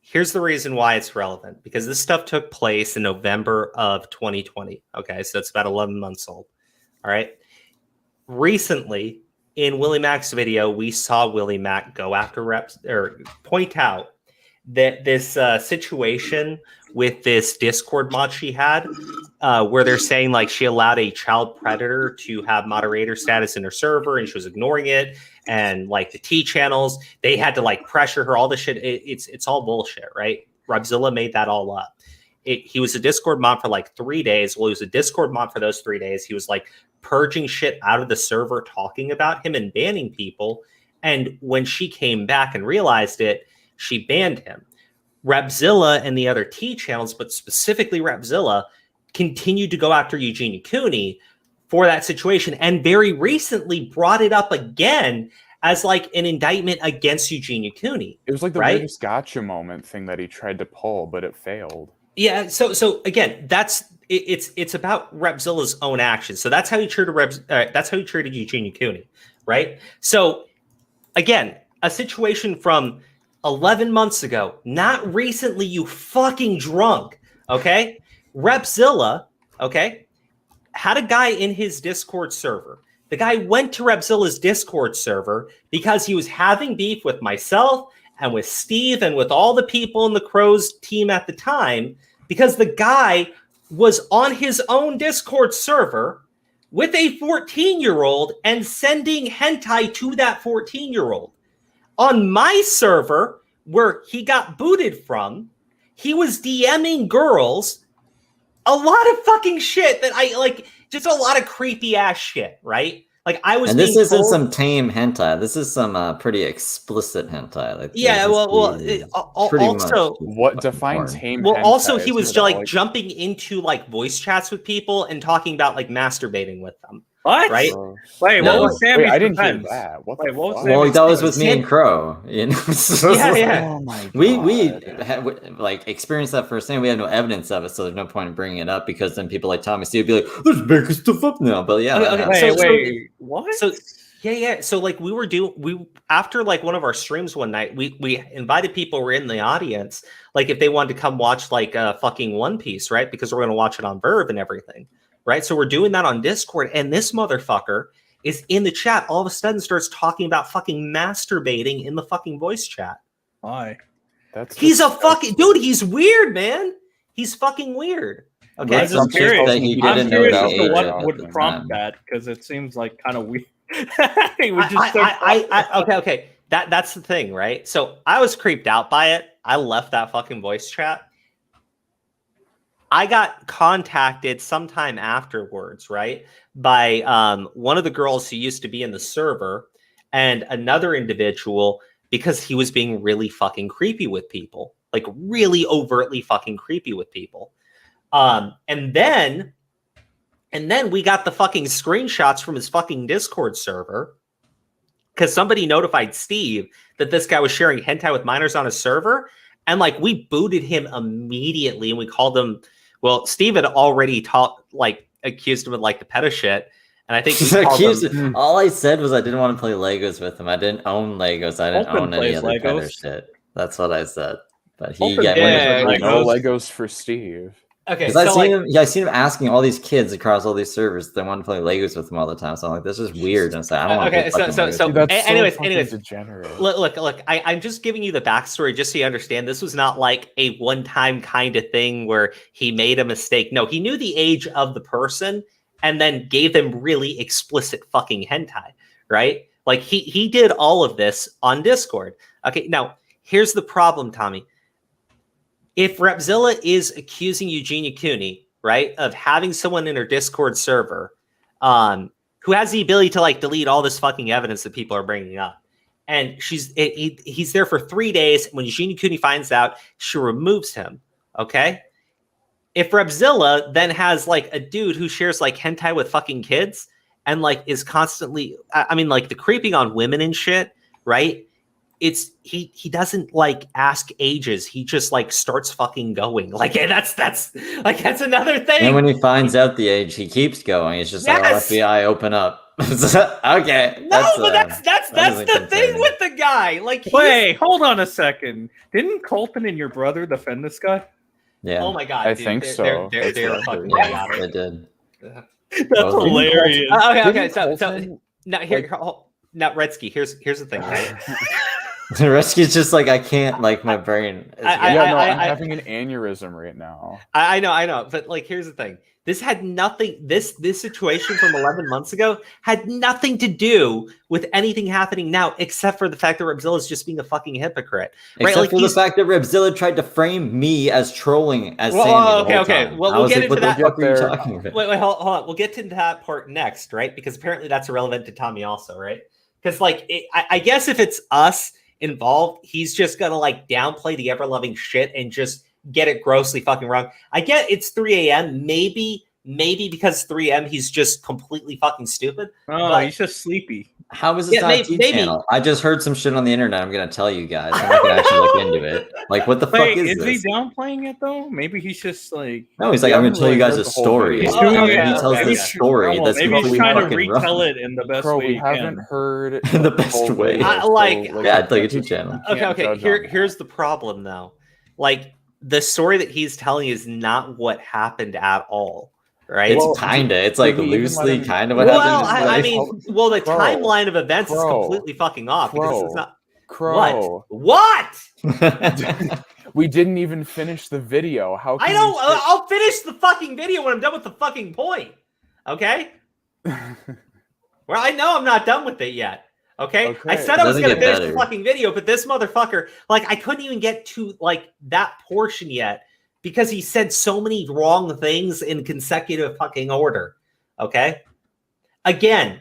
Here's the reason why it's relevant, because this stuff took place in November of 2020. Okay, so it's about 11 months old. All right. Recently, in Willie Mac's video, we saw Willie Mac go after reps or point out that this situation with this Discord mod she had, where they're saying like she allowed a child predator to have moderator status in her server and she was ignoring it, and like the T channels, they had to like pressure her, all this shit. It's all bullshit, right? Repzilla made that all up. He was a Discord mod for like 3 days. Well, he was a Discord mod for those 3 days. He was like purging shit out of the server, talking about him and banning people. And when she came back and realized it, she banned him. Repzilla and the other T channels, but specifically Repzilla, continued to go after Eugene Cooney for that situation, and very recently brought it up again as like an indictment against Eugene Cooney. It was like the right? weirdest gotcha moment thing that he tried to pull, but it failed. Yeah, so again, it's about Repzilla's own actions. So that's how he treated Eugene Cooney, right? So again, a situation from 11 months ago, not recently, you fucking drunk, okay? Repzilla, okay, had a guy in his Discord server. The guy went to Repzilla's Discord server because he was having beef with myself and with Steve and with all the people in the Crows team at the time, because the guy was on his own Discord server with a 14-year-old and sending hentai to that 14-year-old. On my server, where he got booted from, he was DMing girls a lot of fucking shit that I like, just a lot of creepy ass shit, right? Like I was, and this being isn't told, some tame hentai. This is some pretty explicit hentai. Like, yeah. Well, also, what defines tame? Well, hentai? also he was Isn't it like all, jumping into like voice chats with people and talking about like masturbating with them. What? Right? Wait, No, what was Sammy's I didn't hear defense? that. What Wait, the what was fuck? Well, Sammy's that was defense? with me and Crow. You know? Yeah. Oh my god. We had, like experienced that firsthand. We had no evidence of it, so there's no point in bringing it up, because then people like Tommy C would be like, "Let's make stuff up now." But yeah, Okay, that okay, happened. Wait, what? So yeah. So like we after like one of our streams one night, we invited people who were in the audience, like if they wanted to come watch like fucking One Piece, right? Because we're gonna watch it on Verve and everything, right? So we're doing that on Discord, and this motherfucker is in the chat. All of a sudden, starts talking about fucking masturbating in the fucking voice chat. Why? He's a fucking dude. He's weird, man. He's fucking weird. Okay, I'm just curious. that he I'm didn't know curious the as to age what at would the prompt time. that, because it seems like kind of weird. Okay. That's the thing, right? So I was creeped out by it. I left that fucking voice chat. I got contacted sometime afterwards, right, by one of the girls who used to be in the server and another individual, because he was being really fucking creepy with people, like really overtly fucking creepy with people. And then we got the fucking screenshots from his fucking Discord server, because somebody notified Steve that this guy was sharing hentai with minors on his server, and like we booted him immediately, and we called him. Well, Steve had already accused him of like the pedo shit, and I think he called him, all I said was I didn't want to play Legos with him. I didn't own Legos. I didn't own any other pedo shit. That's what I said. But he got no Legos for Steve. Okay, Because so I seen him asking all these kids across all these servers if they want to play Legos with him all the time. So I'm like, this is weird. And I said, I don't want to play fucking Legos. Dude, that's anyways, degenerate. look. I'm just giving you the backstory just so you understand. This was not like a one-time kind of thing where he made a mistake. No, he knew the age of the person and then gave them really explicit fucking hentai, right? Like he did all of this on Discord. Okay, now here's the problem, Tommy. If Repzilla is accusing Eugenia Cooney, right, of having someone in her Discord server who has the ability to like delete all this fucking evidence that people are bringing up, and he's there for 3 days. When Eugenia Cooney finds out, she removes him. Okay, if Repzilla then has like a dude who shares like hentai with fucking kids and like is constantly, I mean, like the creeping on women and shit, right? It's he doesn't like ask ages. He just like starts fucking going. Like that's another thing. And when he finds out the age, he keeps going. It's just like, oh, FBI, open up. Okay. No, but that's the thing with the guy. Like, wait, hold on a second. Didn't Colton and your brother defend this guy? Yeah. Oh my god, I dude, think so. They're fucking Yeah, they did. That's hilarious. Okay. So now here, now Redsky. Here's the thing, right? The rescue's just like, I can't, like, my brain. I'm having an aneurysm right now. I know. But like, here's the thing. This had nothing. This situation from 11 months ago had nothing to do with anything happening now, except for the fact that Repzilla is just being a fucking hypocrite. Right? Except for the fact that Repzilla tried to frame me as trolling as Sandy. Okay. Well, we'll get into that. What are you talking about? Wait, hold on. We'll get into that part next, right? Because apparently that's irrelevant to Tommy also, right? Because like, I guess if it's us involved, he's just gonna like downplay the ever-loving shit and just get it grossly fucking wrong. I get it's 3 a.m. Maybe because 3 a.m. he's just completely fucking stupid. Oh, he's just sleepy. How is this not a T channel? I just heard some shit on the internet. I'm gonna tell you guys. I'm not gonna actually look into it. Like, what the fuck is this? Is he downplaying it though? Maybe he's just like. No, he's like, I'm gonna tell you guys a story. He tells this story that's maybe he's completely trying to fucking retell wrong. it in the best Bro, way. we haven't heard in the best way. Yeah, it's like a T channel. Okay. Here's the problem though. Like, the story that he's telling is not what happened at all. Right? It's kinda. It's like loosely kind of what happened. I mean, the timeline of events is completely fucking off because it's not. What? We didn't even finish the video. How? I don't. I'll finish the fucking video when I'm done with the fucking point. Okay. Well, I know I'm not done with it yet. Okay. I said I was gonna finish the fucking video, but this motherfucker, like, I couldn't even get to like that portion yet. Because he said so many wrong things in consecutive fucking order. Okay? Again,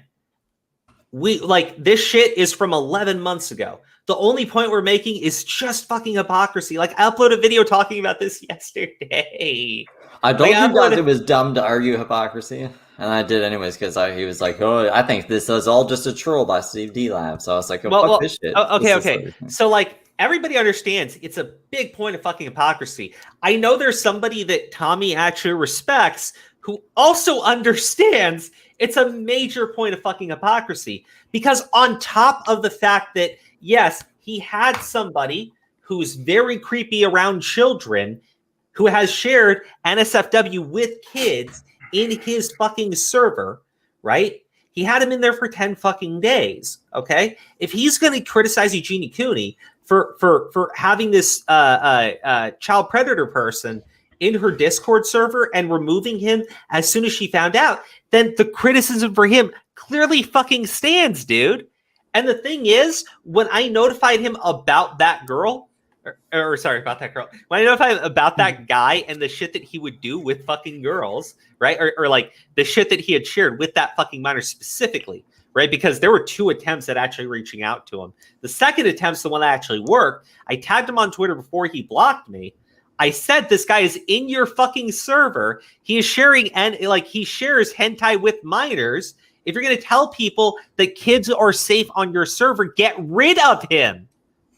this shit is from 11 months ago. The only point we're making is just fucking hypocrisy. Like, I uploaded a video talking about this yesterday. I told you guys it was dumb to argue hypocrisy. And I did anyways because he was like, oh, I think this is all just a troll by Steve DeLive. So I was like, fuck this shit. Okay. So, like, everybody understands it's a big point of fucking hypocrisy. I know there's somebody that Tommy actually respects who also understands it's a major point of fucking hypocrisy. Because on top of the fact that, yes, he had somebody who's very creepy around children who has shared NSFW with kids in his fucking server, right? He had him in there for 10 fucking days, okay? If he's going to criticize Eugenia Cooney for having this child predator person in her Discord server and removing him as soon as she found out, then the criticism for him clearly fucking stands, dude. And the thing is, when I notified him about that girl, when I notified him about that guy and the shit that he would do with fucking girls, right? Or like the shit that he had shared with that fucking minor specifically, right? Because there were 2 attempts at actually reaching out to him. The second attempt's the one that actually worked. I tagged him on Twitter before he blocked me. I said, this guy is in your fucking server. He is sharing, and like, he shares hentai with minors. If you're going to tell people that kids are safe on your server, get rid of him.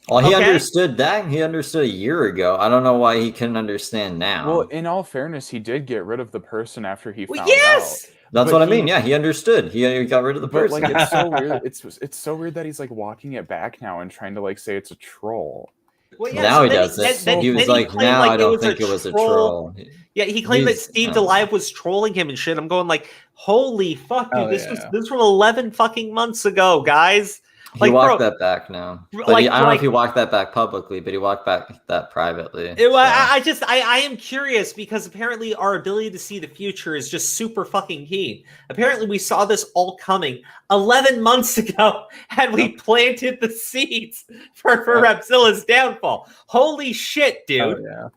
Well, he understood that. He understood a year ago. I don't know why he couldn't understand now. Well, in all fairness, he did get rid of the person after he found out. That's what I mean. Yeah, he understood. He got rid of the person. Like, it's so weird. It's so weird that he's like walking it back now and trying to like say it's a troll. Well, yeah, now so he then doesn't. then He was then like, claimed now like I don't think it was a troll. Yeah, he claimed that He's- Steve DeLive was trolling him and shit. I'm going like, holy fuck, dude, Oh, this yeah. was from 11 fucking months ago, guys. He Like, walked bro, that back now. But like- I don't know like- if he walked that back publicly, but he walked back that privately. I am curious because apparently our ability to see the future is just super fucking keen. Apparently we saw this all coming 11 months ago and we planted the seeds for Repzilla's downfall. Holy shit, dude. Oh, yeah.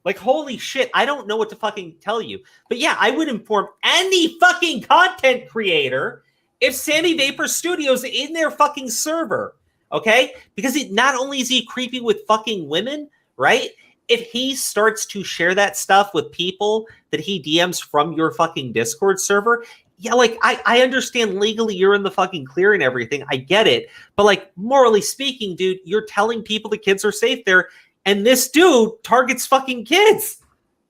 Like, holy shit, I don't know what to fucking tell you. But yeah, I would inform any fucking content creator if Sammy Vapor Studios in their fucking server, okay? Because not only is he creepy with fucking women, right? If he starts to share that stuff with people that he DMs from your fucking Discord server, yeah, like, I understand legally you're in the fucking clear and everything. I get it. But, like, morally speaking, dude, you're telling people the kids are safe there, and this dude targets fucking kids.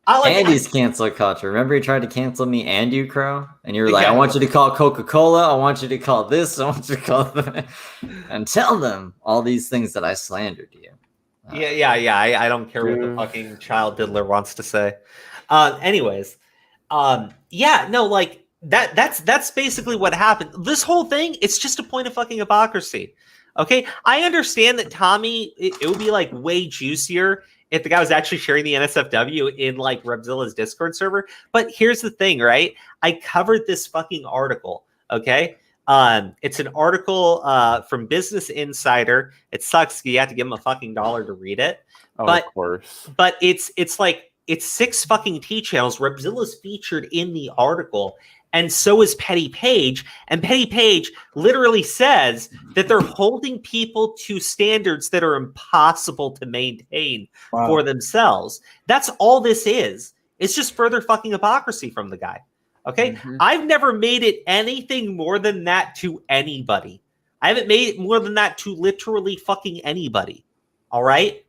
And he's cancel culture. Remember he tried to cancel me and you, Crow? And you were like, Yeah. I want you to call Coca-Cola. I want you to call this. I want you to call that. And tell them all these things that I slandered you. Yeah. I don't care what the fucking child diddler wants to say. Anyways, yeah, no, like that's basically what happened. This whole thing, it's just a point of fucking hypocrisy. Okay, I understand that Tommy, it would be like way juicier if the guy was actually sharing the NSFW in like Repzilla's Discord server. But here's the thing, right? I covered this fucking article. Okay. It's an article from Business Insider. It sucks. You have to give him a fucking $1 to read it. Of course. But it's 6 fucking T channels. Repzilla's featured in the article, and so is Petty Page. And Petty Page literally says that they're holding people to standards that are impossible to maintain for themselves. That's all this is. It's just further fucking hypocrisy from the guy. Okay? I've never made it anything more than that to anybody. I haven't made it more than that to literally fucking anybody. All right?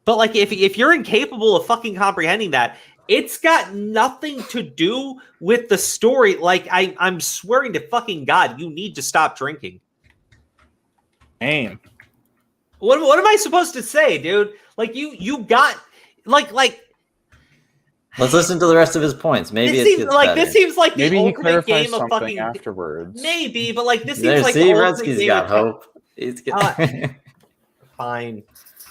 But like, if you're incapable of fucking comprehending that, it's got nothing to do with the story. Like, I'm swearing to fucking God, you need to stop drinking. Damn. What am I supposed to say, dude? Like, you got like. Let's listen to the rest of his points. Maybe This seems like the Maybe he ultimate clarifies game of something fucking. afterwards. Maybe, but like this There, seems like see, the ultimate Redsky's game got of- hope. He's Fine.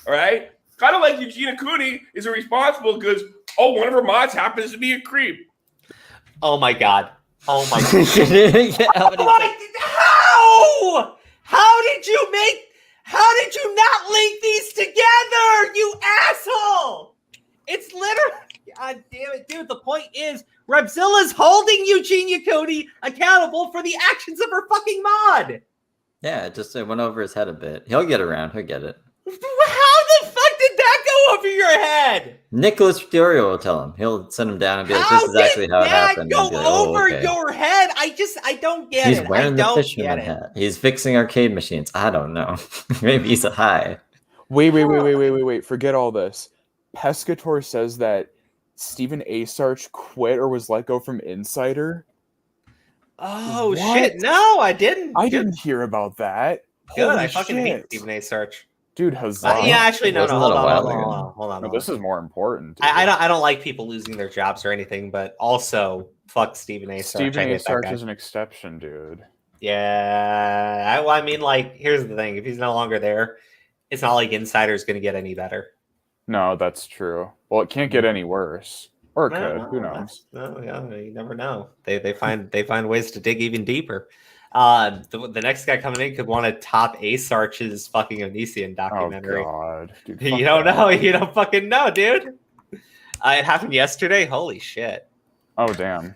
All right? Kind of like Eugenia Cooney is irresponsible because, one of her mods happens to be a creep. Oh my God. Oh my God. How did you not link these together, you asshole? It's literally, God damn it, dude. The point is, Repzilla's holding Eugenia Cody accountable for the actions of her fucking mod. Yeah, it went over his head a bit. He'll get around. He'll get it. How the fuck did that go over your head? Nicholas Furio will tell him. He'll send him down and be like, "This is actually how it happened." Go And be like, over okay. your head. I don't get He's it. wearing the I don't fisherman get it. hat. He's fixing arcade machines. I don't know. Maybe he's a high. Wait. Forget all this. Pescator says that Stephen A. Sarch quit or was let go from Insider. Oh What? shit! No, I didn't. I didn't hear about that. Good. Holy I fucking hate shit. Stephen A. Search. Dude, huzzah. Yeah, actually, no. Wasn't Hold that a on. while Hold ago? on. Hold on. No, this is more important. I don't like people losing their jobs or anything, but also fuck Stephen A. Search. Stephen I A. hate that Sarch guy. is an exception, dude. Yeah, I mean, like, here's the thing: if he's no longer there, it's not like Insider's going to get any better. No, that's true. Well, it can't get any worse, or it could. Who knows? No, yeah, you never know. They find ways to dig even deeper. The next guy coming in could want to top Ace Arch's fucking Onision documentary. Oh god, dude, You fuck don't that. know. You don't fucking know, dude. It happened yesterday. Holy shit. Oh damn.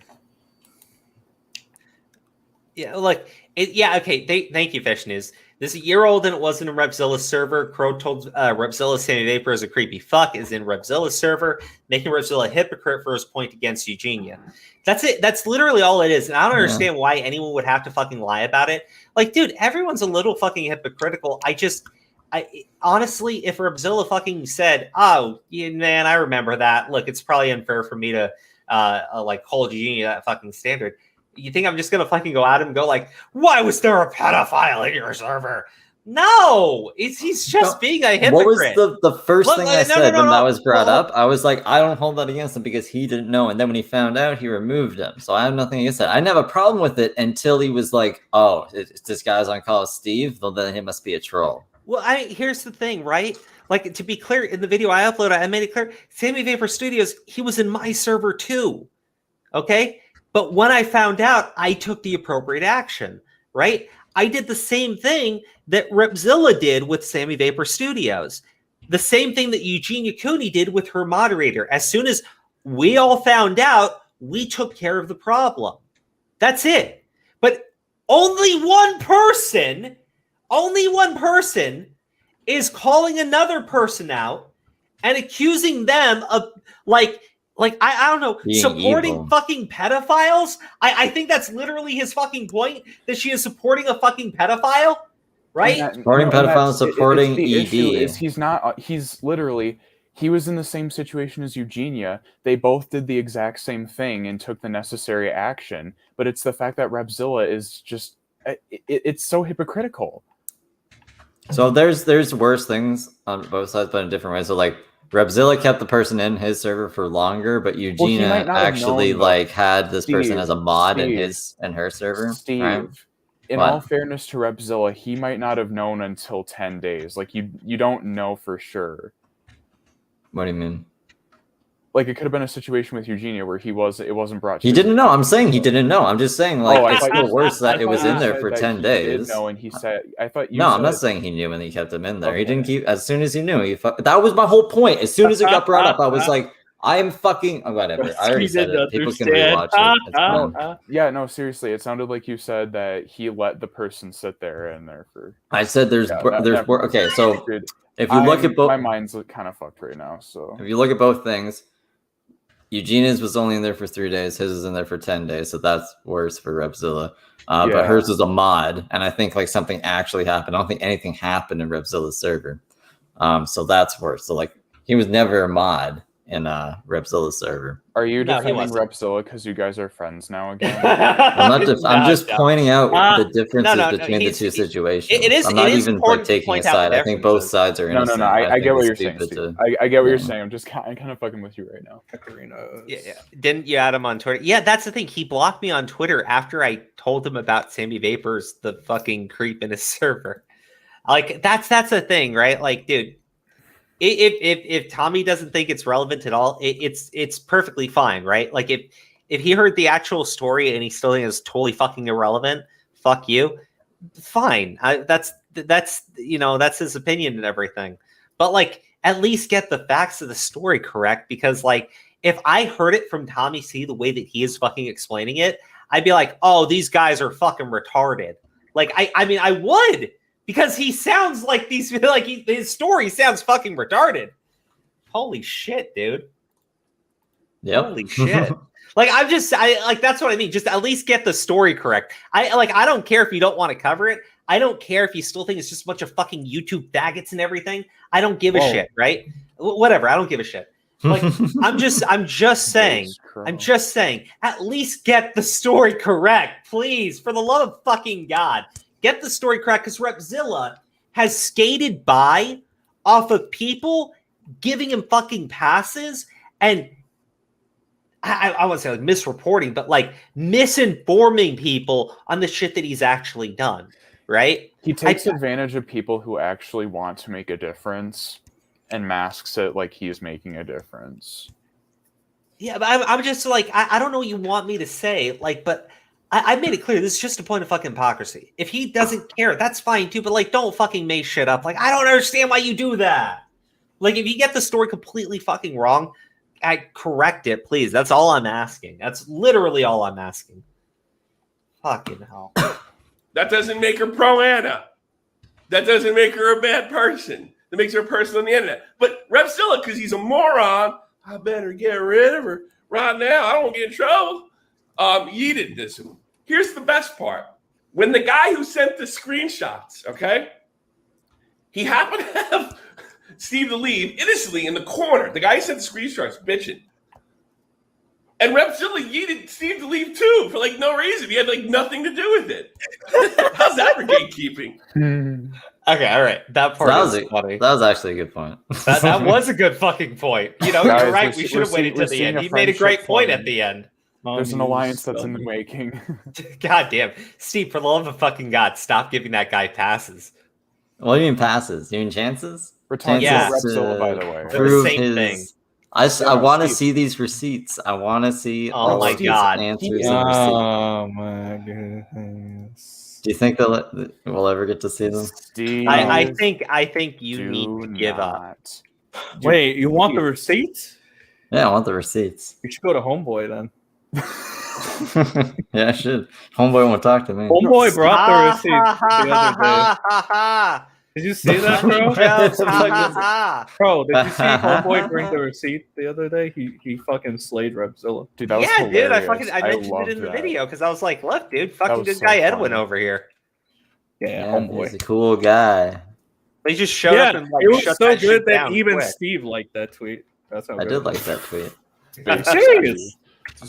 Yeah, look. Okay. Thank you, Fish News. This is a year old and it wasn't in Repzilla's server. Crow told Repzilla Sammy Vapor is a creepy fuck is in Repzilla's server, making Repzilla a hypocrite for his point against Eugenia. That's it. That's literally all it is. And I don't understand why anyone would have to fucking lie about it. Like, dude, everyone's a little fucking hypocritical. I honestly, if Repzilla fucking said, "Oh, yeah, man, I remember that. Look, it's probably unfair for me to like hold Eugenia that fucking standard." You think I'm just gonna fucking go at him and go like, "Why was there a pedophile in your server?" No, he's just being a hypocrite. What was the first thing I said when that was brought Well, up? I was like, I don't hold that against him because he didn't know. And then when he found out, he removed him. So I have nothing against that. I didn't have a problem with it until he was like, oh, this guy's on call as Steve. Well, then he must be a troll. Well, here's the thing, right? Like, to be clear, in the video I uploaded, I made it clear, Sammy Vapor Studios, he was in my server too. Okay? But when I found out, I took the appropriate action, right? I did the same thing that Repzilla did with Sammy Vapor Studios. The same thing that Eugenia Cooney did with her moderator. As soon as we all found out, we took care of the problem. That's it. But only one person is calling another person out and accusing them of I don't know, being supporting evil. fucking pedophiles. I think that's literally his fucking point, that she is supporting a fucking pedophile, right? Supporting pedophiles, supporting the ED. issue is he's not. He's literally. He was in the same situation as Eugenia. They both did the exact same thing and took the necessary action. But it's the fact that Repzilla is just. It's so hypocritical. So there's worse things on both sides, but in different ways. So like Repzilla kept the person in his server for longer, but Eugenia actually had this person as a mod in her server. Steve, right? In all fairness to Repzilla, he might not have known until 10 days. Like you don't know for sure. What do you mean? Like it could have been a situation with Eugenia where it wasn't brought to He didn't know. I'm saying he didn't know. I'm just saying it's still worse that it was in there for 10 days. No, and he said I'm not saying he knew and he kept him in there. Okay. He didn't keep as soon as he knew. That was my whole point. As soon as it got brought up, I was like, I'm fucking whatever. I already said it. People can rewatch it. No, seriously. It sounded like you said that he let the person sit there in there for. I said there's okay, so if you look at both, my mind's kind of fucked right now. So if you look at both things, Eugenia's was only in there for 3 days. His is in there for 10 days. So that's worse for Repzilla. But hers was a mod. And I think something actually happened. I don't think anything happened in Repzilla's server. So that's worse. So he was never a mod in Repzilla's server. Are you defending Repzilla because you guys are friends now again? I'm just pointing out the differences between the two situations. I'm not even taking a side. I think both sides are innocent. No. I get what you're saying. I get what you're saying. I'm just kind of fucking with you right now. Yeah. Didn't you add him on Twitter? Yeah, that's the thing. He blocked me on Twitter after I told him about Sammy Vapors, the fucking creep in his server. That's the thing, right? Dude. If Tommy doesn't think it's relevant at all, it's perfectly fine, right? If he heard the actual story and he still thinks it's totally fucking irrelevant, fuck you. Fine, that's his opinion and everything. But at least get the facts of the story correct, because if I heard it from Tommy C the way that he is fucking explaining it, I'd be like, oh, these guys are fucking retarded. I mean, I would. Because he sounds his story sounds fucking retarded. Holy shit, dude. Yep. Holy shit. That's what I mean. Just at least get the story correct. I don't care if you don't want to cover it. I don't care if you still think it's just a bunch of fucking YouTube faggots and everything. I don't give a shit, right? Whatever. I don't give a shit. I'm just saying, at least get the story correct, please, for the love of fucking God. Get the story correct, because Repzilla has skated by off of people giving him fucking passes and I wouldn't say misreporting, but misinforming people on the shit that he's actually done, right? He takes advantage of people who actually want to make a difference and masks it like he's making a difference. Yeah, but I'm just I don't know what you want me to say, but I made it clear this is just a point of fucking hypocrisy. If he doesn't care, that's fine too. But don't fucking make shit up. I don't understand why you do that. If you get the story completely fucking wrong, I correct it, please. That's all I'm asking. That's literally all I'm asking. Fucking hell. That doesn't make her pro-Anna. That doesn't make her a bad person. That makes her a person on the internet. But Repzilla, because he's a moron, I better get rid of her right now. I don't want to get in trouble. Yeeted this one. Here's the best part. When the guy who sent the screenshots, okay, he happened to have Steve DeLive innocently in the corner. The guy who sent the screenshots bitching. And Repzilla yeeted Steve DeLive too for no reason. He had nothing to do with it. How's that for gatekeeping? Okay, all right. That part is funny. That was actually a good point. That was a good fucking point. You know, Guys, you're right. we're We should have waited we're to the seeing end. a He made a great friendship point form. at the end. There's an alliance that's in the making. God damn. Steve, for the love of fucking God, stop giving that guy passes. What do you mean passes? You mean chances? We're talking Chances about Repzilla, by the way. They're the prove same his- thing. I want to see these receipts. I want to see all my of his God. answers and receipts. Oh my goodness. Do you think we'll ever get to see them? Steve, I think you need to give up. Wait, you want the receipts? Yeah, I want the receipts. You should go to Homeboy then. Yeah, I should. Homeboy won't talk to me. Homeboy brought the receipts the other day. Did you see that, bro? Bro, did you see Homeboy bring the receipt the other day? He fucking slayed Repzilla. Dude, that was Yeah, dude. hilarious. I mentioned it loved in the that. video because I was like, look, dude, fucking was good so guy Edwin funny. over here. Yeah, Yeah, Homeboy. he's a cool guy. They just showed Yeah, up and like it was shut so that shit good that down even quick. Steve liked that tweet. That's how I good did it like was. that tweet. Jeez.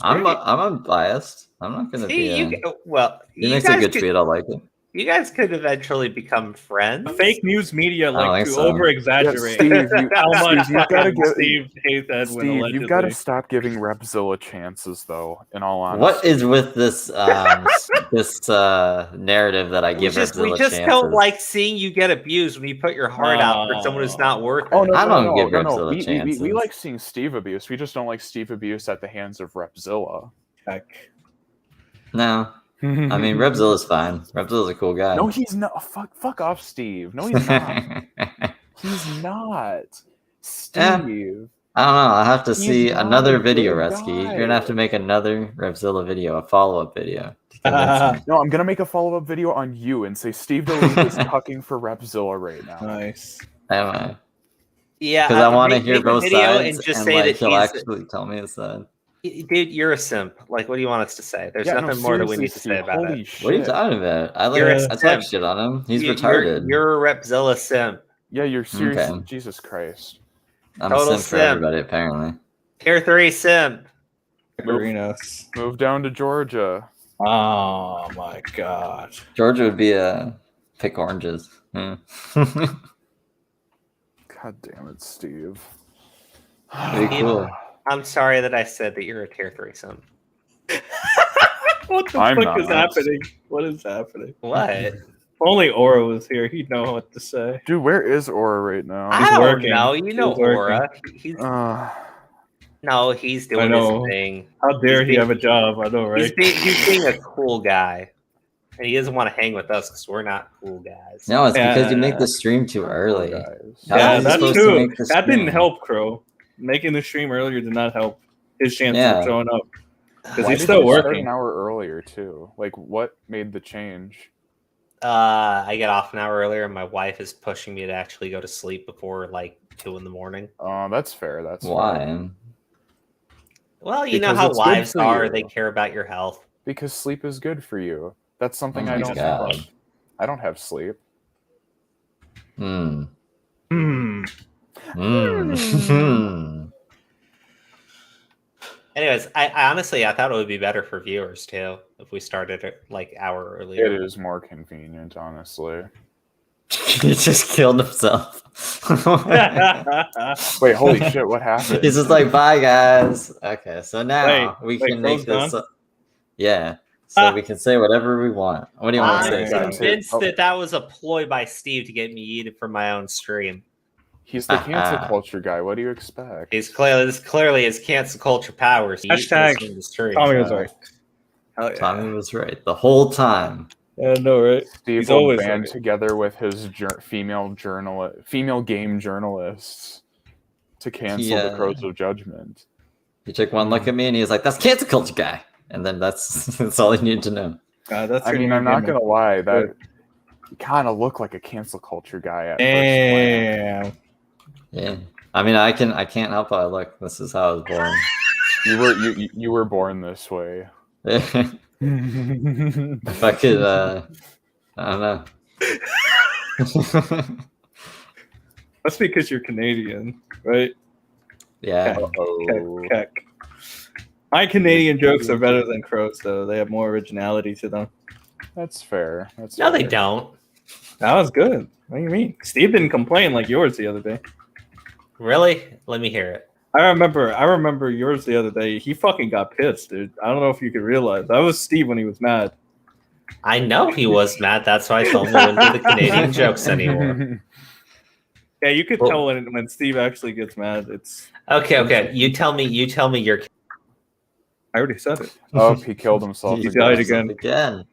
I'm unbiased. I'm not gonna See, be. well, He you makes a guys good could- tweet. I like it. You guys could eventually become friends. Fake news media I don't like think to so. over exaggerate Yeah, Steve, how much Steve, you've gotta fucking get- Steve hates Edwin. Steve, Allegedly. you've got to stop giving Repzilla chances, though. In all honesty, What is with this this narrative that I give we Repzilla just chances? don't like seeing you get abused when you put your heart out for someone who's not worth it. Oh no, I no, don't no, give no, no. Repzilla chances. We like seeing Steve abuse. We just don't like Steve abuse at the hands of Repzilla. Heck. No, I mean Repzilla's fine. Repzilla's a cool guy. No, he's not. Fuck off, Steve. No, he's not. He's not. Steve. I don't know. I have to He's see not another a video, good Resky. guy. You're gonna have to make another Repzilla video, a follow-up video. to convince me. No, I'm gonna make a follow-up video on you and say Steve DeLive is cucking for Repzilla right now. Nice. Am I? Yeah, Because I want to make hear a both video sides, and just and say like that he'll he's actually tell me his side. dude. You're a simp. Like, what do you want us to say? There's Yeah, no, nothing more that we seriously, need to say Steve, about holy it. shit. What are you talking about? I You're a I talk simp. shit on him. He's You're- retarded. You're a Repzilla simp. Yeah, you're serious. Okay. Jesus Christ. I'm total a simp for simp. everybody, apparently. Tier 3 simp. Arenas. Move down to Georgia. Oh my god. Georgia would be a pick oranges. Hmm. God damn it, Steve. Be cool. I'm sorry that I said that you're a tier 3 simp. What the I'm fuck not. is happening? What is happening? What? If only Aura was here, he'd know what to say. Dude, where is Aura right now? I don't working. know. You know He's working. Aura. He's he's doing know. his thing. How dare He's he have a job? I know, right? He's being a cool guy. And he doesn't want to hang with us because we're not cool guys. No, it's because you Yeah. make the stream too early. Guys. How Yeah, are you that's supposed to true. make the That didn't stream? help, Crow. Making the stream earlier did not help his chances Yeah. of showing up. Because Why he's did still you start working. an hour earlier too? Like, what made the change? I get off an hour earlier, and my wife is pushing me to actually go to sleep before like 2 a.m. That's fair. That's fair. Why? Well, you know Because how it's good wives for are; you. they care about your health. Because sleep is good for you. That's something Oh I my don't God. have. I don't have sleep. Hmm. Hmm. Hmm. Anyways, I honestly I thought it would be better for viewers too if we started it like hour earlier. It is more convenient, honestly. He just killed himself. Wait, holy shit! What happened? He's just like, bye, guys. Okay, so now we wait, can make Crow's this. Yeah, so we can say whatever we want. What do you want to I'm say? Alright. Sam? convinced Oh. that was a ploy by Steve to get me yeeted from my own stream. He's the cancel culture guy. What do you expect? This clearly his cancel culture powers. He Hashtag used the stream. Tommy was right. Hell yeah. Tommy was right the whole time. Yeah, no, right? Steve He's will always band right. together with his female game journalists to cancel the Yeah. Crows of Judgment. He took one look at me and he was like, "That's cancel culture guy," and then that's all he needed to know. That's I your mean, new I'm not gimmick. gonna lie, that you kind of look like a cancel culture guy at first glance. Damn. Yeah, I mean, I can't help how I look. This is how I was born. You were born this way. If I could, I don't know. That's because you're Canadian, right? Yeah. Keck. My Canadian jokes are better than Crow's, though. They have more originality to them. That's fair. That's No, they fair. don't. That was good. What do you mean? Steve didn't complain like yours the other day. Really? Let me hear it. I remember yours the other day. He fucking got pissed, dude. I don't know if you could realize. That was Steve when he was mad. I know he was mad. That's why I told him we wouldn't do the Canadian jokes anymore. Yeah, you could tell when Steve actually gets mad. It's okay. You tell me your. I already said it. Oh, he killed himself. He died again.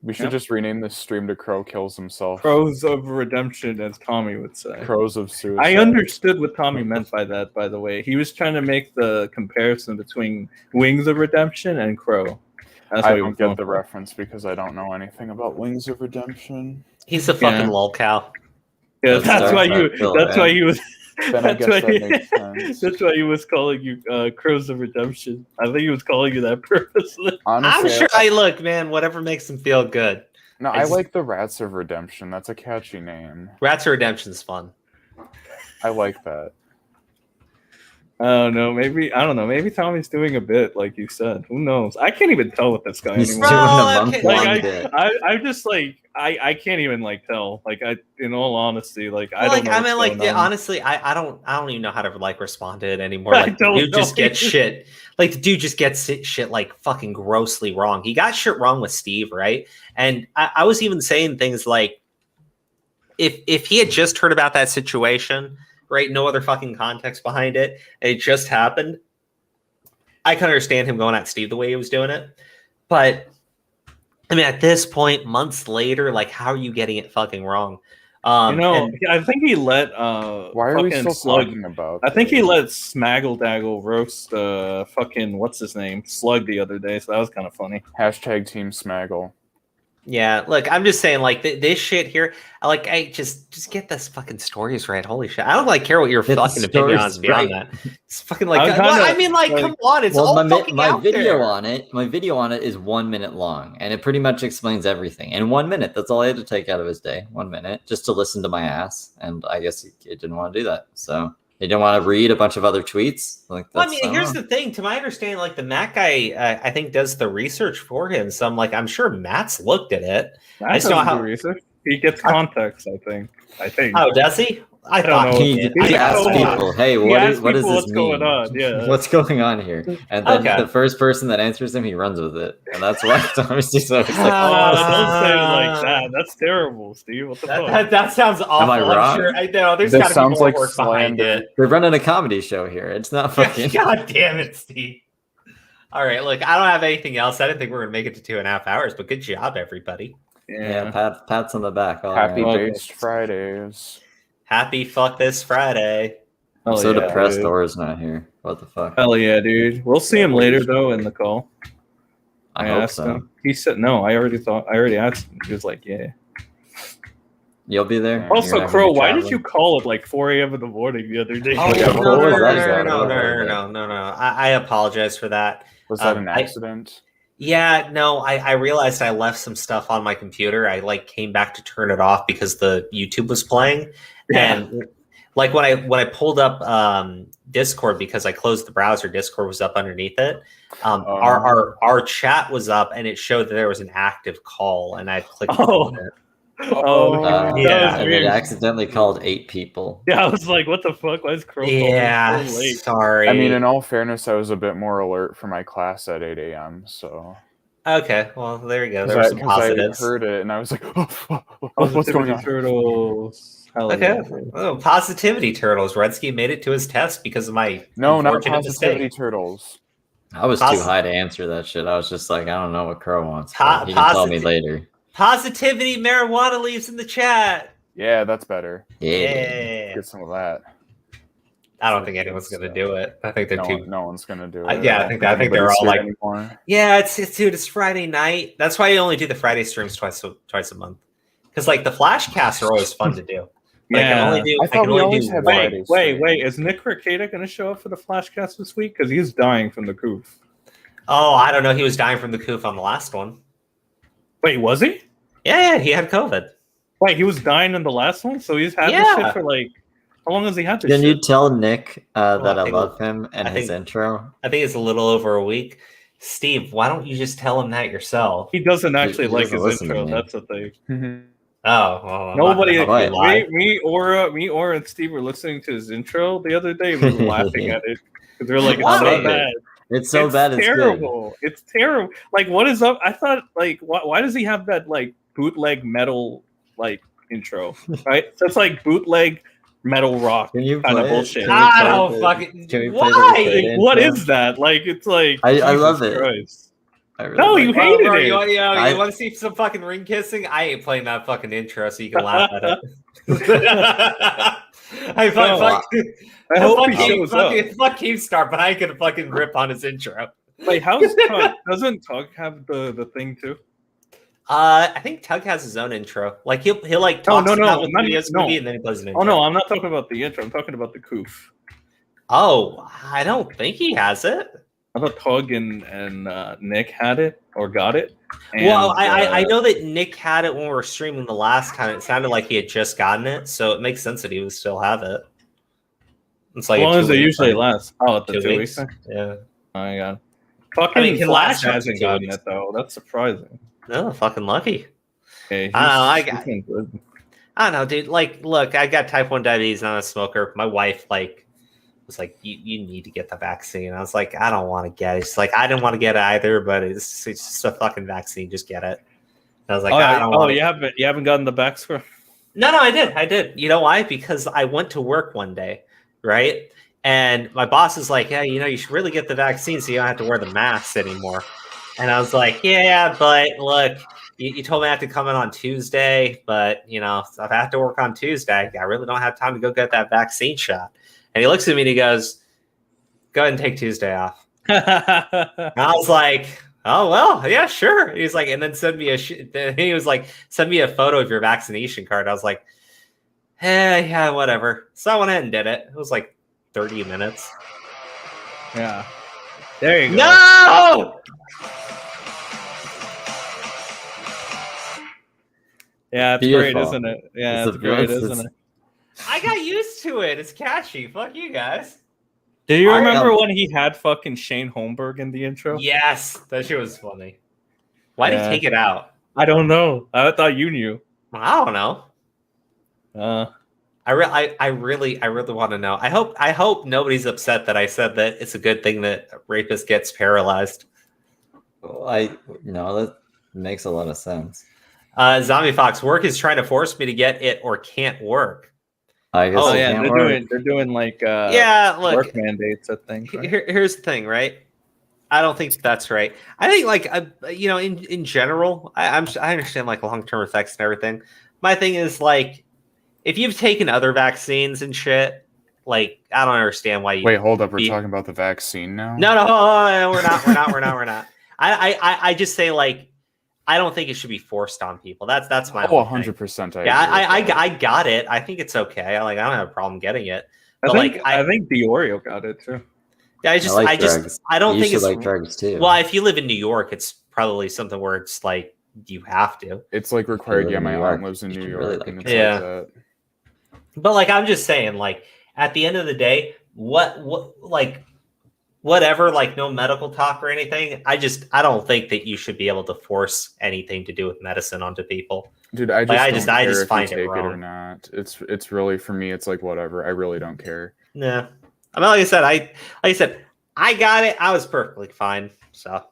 We should just rename this stream to Crow Kills Himself. Crows of Redemption, as Tommy would say. Crows of Suicide. I understood what Tommy meant by that, by the way. He was trying to make the comparison between Wings of Redemption and Crow. That's I don't get the reference because I don't know anything about Wings of Redemption. He's a fucking lolcow. Yeah, that's why he was. Then I guess that makes sense. That's why he was calling you Crows of Redemption. I think he was calling you that purposely. Honestly, I'm sure. I look, man. Whatever makes him feel good. No, I like the Rats of Redemption. That's a catchy name. Rats of Redemption's fun. I like that. I don't know. Maybe Tommy's doing a bit, like you said. Who knows? I can't even tell with this guy anymore. I'm just like I can't even like tell. Like in all honesty, like I don't know. I mean, like honestly, I don't even know how to like respond to it anymore. Like the dude just gets shit. Like the dude just gets shit like fucking grossly wrong. He got shit wrong with Steve, right? And I was even saying things like, if he had just heard about that situation. Right, no other fucking context behind it. It just happened. I can understand him going at Steve the way he was doing it, but I mean, at this point, months later, like, how are you getting it fucking wrong? I think he let why are we still Slug, talking about? I think he let Smaggle Daggle roast fucking what's his name Slug the other day, so that was kind of funny. Hashtag Team Smaggle. Yeah, look, I'm just saying, like, this shit here, like, I just get this fucking stories right. Holy shit. I don't, like, care what your fucking opinion is beyond that. It's fucking, like, I mean, like, come on, it's all fucking my out video there. my video on it is 1 minute long, and it pretty much explains everything. In 1 minute, that's all I had to take out of his day. 1 minute, just to listen to my ass, and I guess he didn't want to do that, so... He didn't want to read a bunch of other tweets. Like, well, I mean, here's the thing. To my understanding, like the Matt guy, I think does the research for him. So I'm sure Matt's looked at it. I just know how research. He gets context. I think. Oh, does he? I don't know. He asks people, "Hey, what does this what's mean? Going on? Yeah. What's going on here?" And then the first person that answers him, he runs with it, and that's why Thomas so it's like, don't say it like that. That's terrible, Steve. What the fuck? That sounds awful. Am I wrong? Sure. I know. There's this got to sounds be more like work behind it. They're running a comedy show here. It's not fucking. God damn it, Steve. All right, look, I don't have anything else. I didn't think we were gonna make it to 2.5 hours, but good job, everybody. Yeah, pats on the back. All Happy right. Based Fridays. Happy fuck this Friday. I'm so depressed Thor's not here. What the fuck? Hell yeah, dude. We'll see him later though in the call. I hope asked so. him. He said no. I already asked him. He was like, yeah. You'll be there. Also, Crow, why did you call at like 4 a.m. in the morning the other day? Oh, no. I apologize for that. Was that an accident? Yeah, no, I realized I left some stuff on my computer. I like came back to turn it off because the YouTube was playing. Yeah. And like when I pulled up Discord because I closed the browser, Discord was up underneath it. Our chat was up and it showed that there was an active call and I clicked on it. Yeah, and it accidentally called 8 people. Yeah, I was like, what the fuck? Why is Crow calling so late? Sorry. I mean, in all fairness, I was a bit more alert for my class at 8 a.m., so... Okay, well, there you go. There were some positives. I heard it, and I was like, what's going on? Turtles. Okay. Oh, positivity turtles. Redsky made it to his test because of my No, not positivity turtles. I was too high to answer that shit. I was just like, I don't know what Crow wants. He can tell me later. Positivity marijuana leaves in the chat. Yeah, that's better. Yeah. Get some of that. I don't think anyone's going to do it. I think they're no one's going to do it. Yeah, I think they're all like, anymore. Yeah, it's Friday night. That's why I only do the Friday streams twice a month. Because like the flash casts are always fun to do. But yeah, I can only do. Wait. Is Nick Ricada going to show up for the Flashcast this week? Because he's dying from the coof. Oh, I don't know. He was dying from the coof on the last one. Wait, was he? Yeah, he had COVID. Wait, he was dying in the last one? So he's had this shit for like... How long has he had this Can shit? you tell Nick that I love him and his intro? I think it's a little over a week. Steve, why don't you just tell him that yourself? He doesn't actually He like doesn't his listen to intro. me. That's the thing. Oh, well, I'm Nobody. not gonna help you lie. Me, Aura, and Steve were listening to his intro the other day. We were laughing at it because we were like, "It's Why? so bad. It's so bad. It's good. terrible. It's terrible. Like, what is up? I thought, like, why does he have that like bootleg metal like intro? Right? So it's like bootleg metal rock Can you kind of play it? bullshit. Can we I play don't the- fucking. Can we play the Why? recorded Like, what intro? is that? Like, it's like I Jesus love it. Christ. I really No, like you it. hated bro, it. you want to see some fucking ring kissing? I ain't playing that fucking intro, so you can laugh at it. I No, fuck, I hope fuck, he shows up. fuck Keemstar, but I ain't gonna fucking rip on his intro. Wait, how's Tug? Doesn't Tug have the thing too? I think Tug has his own intro. Like he'll like No, talks no, about what the not- video's no. gonna be, and then he plays an intro. Oh no, I'm not talking about the intro. I'm talking about the coof. Oh, I don't think he has it. I thought Tug and Nick had it or got it. And, Well, I know that Nick had it when we were streaming the last time. It sounded like he had just gotten it, so it makes sense that he would still have it. It's like as long as they 2 week usually thing. last. Oh, the 2 2 weeks. weeks. Yeah. Oh my god. Fucking I mean, it can last Flash up to hasn't 2 gotten weeks. it though. That's surprising. No, fucking lucky. Okay, I he's been good. don't know, dude. Like, look, I got type 1 diabetes, not a smoker. My wife, like, was like, you need to get the vaccine. I was like, I don't want to get it. She's like, I didn't want to get it either, but it's just a fucking vaccine. Just get it. And I was like, I don't want it. You haven't gotten the back score? No, I did. You know why? Because I went to work one day, right? And my boss is like, yeah, you should really get the vaccine so you don't have to wear the mask anymore. And I was like, yeah, but look, you told me I have to come in on Tuesday, but, if I have to work on Tuesday, I really don't have time to go get that vaccine shot. And he looks at me and he goes, go ahead and take Tuesday off. And I was like, oh, well, yeah, sure. He's like, and then send me he was like, send me a photo of your vaccination card. I was like, yeah, whatever. So I went ahead and did it. It was like 30 minutes. Yeah. There you go. No! Yeah, it's Beautiful. great, isn't it? Yeah, It's it's great, it's- isn't it? I got used to it. It's catchy. Fuck you guys. Do you I remember am- when he had fucking Shane Holmberg in the intro? Yes, that shit was funny. Why did Yeah. he take it out? I don't know. I thought you knew. I don't know. I really want to know. I hope nobody's upset that I said that it's a good thing that a rapist gets paralyzed. No, that makes a lot of sense. Zombie Fox, work is trying to force me to get it or can't work. I guess Oh, it yeah, can't they're work. doing like Yeah, look, work mandates, I think. Right? here's the thing, right? I don't think that's right. I think, like, in general, I understand like long-term effects and everything. My thing is, like, if you've taken other vaccines and shit, like, I don't understand why you Wait, hold up. We're be- talking about the vaccine now? No, we're not. I just say, like, I don't think it should be forced on people. That's my Oh, whole thing. 100%. Yeah, I agree with that. I got it. I think it's okay. I don't have a problem getting it. I But think I think Diorio got it too. Yeah, I don't You think should it's like drugs too. Well, if you live in New York, it's probably something where it's like you have to. It's like required. live Yeah, in my New aunt York, lives in you New should York. really like and it's it. Yeah. like that. But like I'm just saying, like at the end of the day, whatever, like no medical talk or anything. I don't think that you should be able to force anything to do with medicine onto people. Dude, I just I don't just care find if it you take it or wrong. not. It's really, for me, it's like whatever. I really don't care. Yeah, I mean, like I said, I got it. I was perfectly fine. So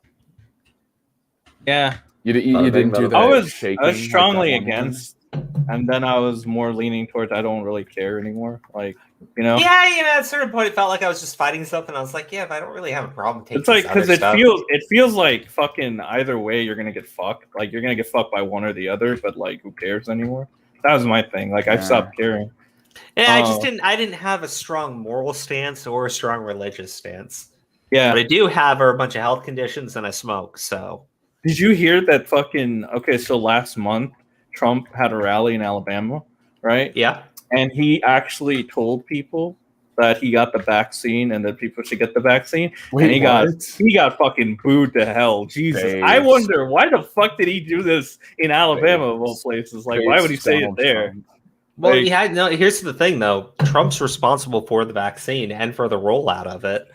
Yeah, You Bada bing, didn't do bada that. I was shaking like strongly that one woman? against, and then I was more leaning towards I don't really care anymore. Like, yeah, at a certain point, it felt like I was just fighting something. I was like, yeah, but I don't really have a problem taking. it's like because because it feels like fucking either way you're gonna get fucked. Like you're gonna get fucked by one or the other, but like who cares anymore? That was my thing. Like I Yeah. stopped caring. Yeah, I didn't have a strong moral stance or a strong religious stance. Yeah. What I do have are a bunch of health conditions and I smoke. So Did you hear that fucking so last month Trump had a rally in Alabama, right? yeah. And he actually told people that he got the vaccine and that people should get the vaccine. Wait, and what? he got fucking booed to hell. Jesus. Babes. I wonder why the fuck did he do this in Alabama of all Babes. places? Like why would he say it Donald there? Trump. Well, Like- here's the thing though. Trump's responsible for the vaccine and for the rollout of it.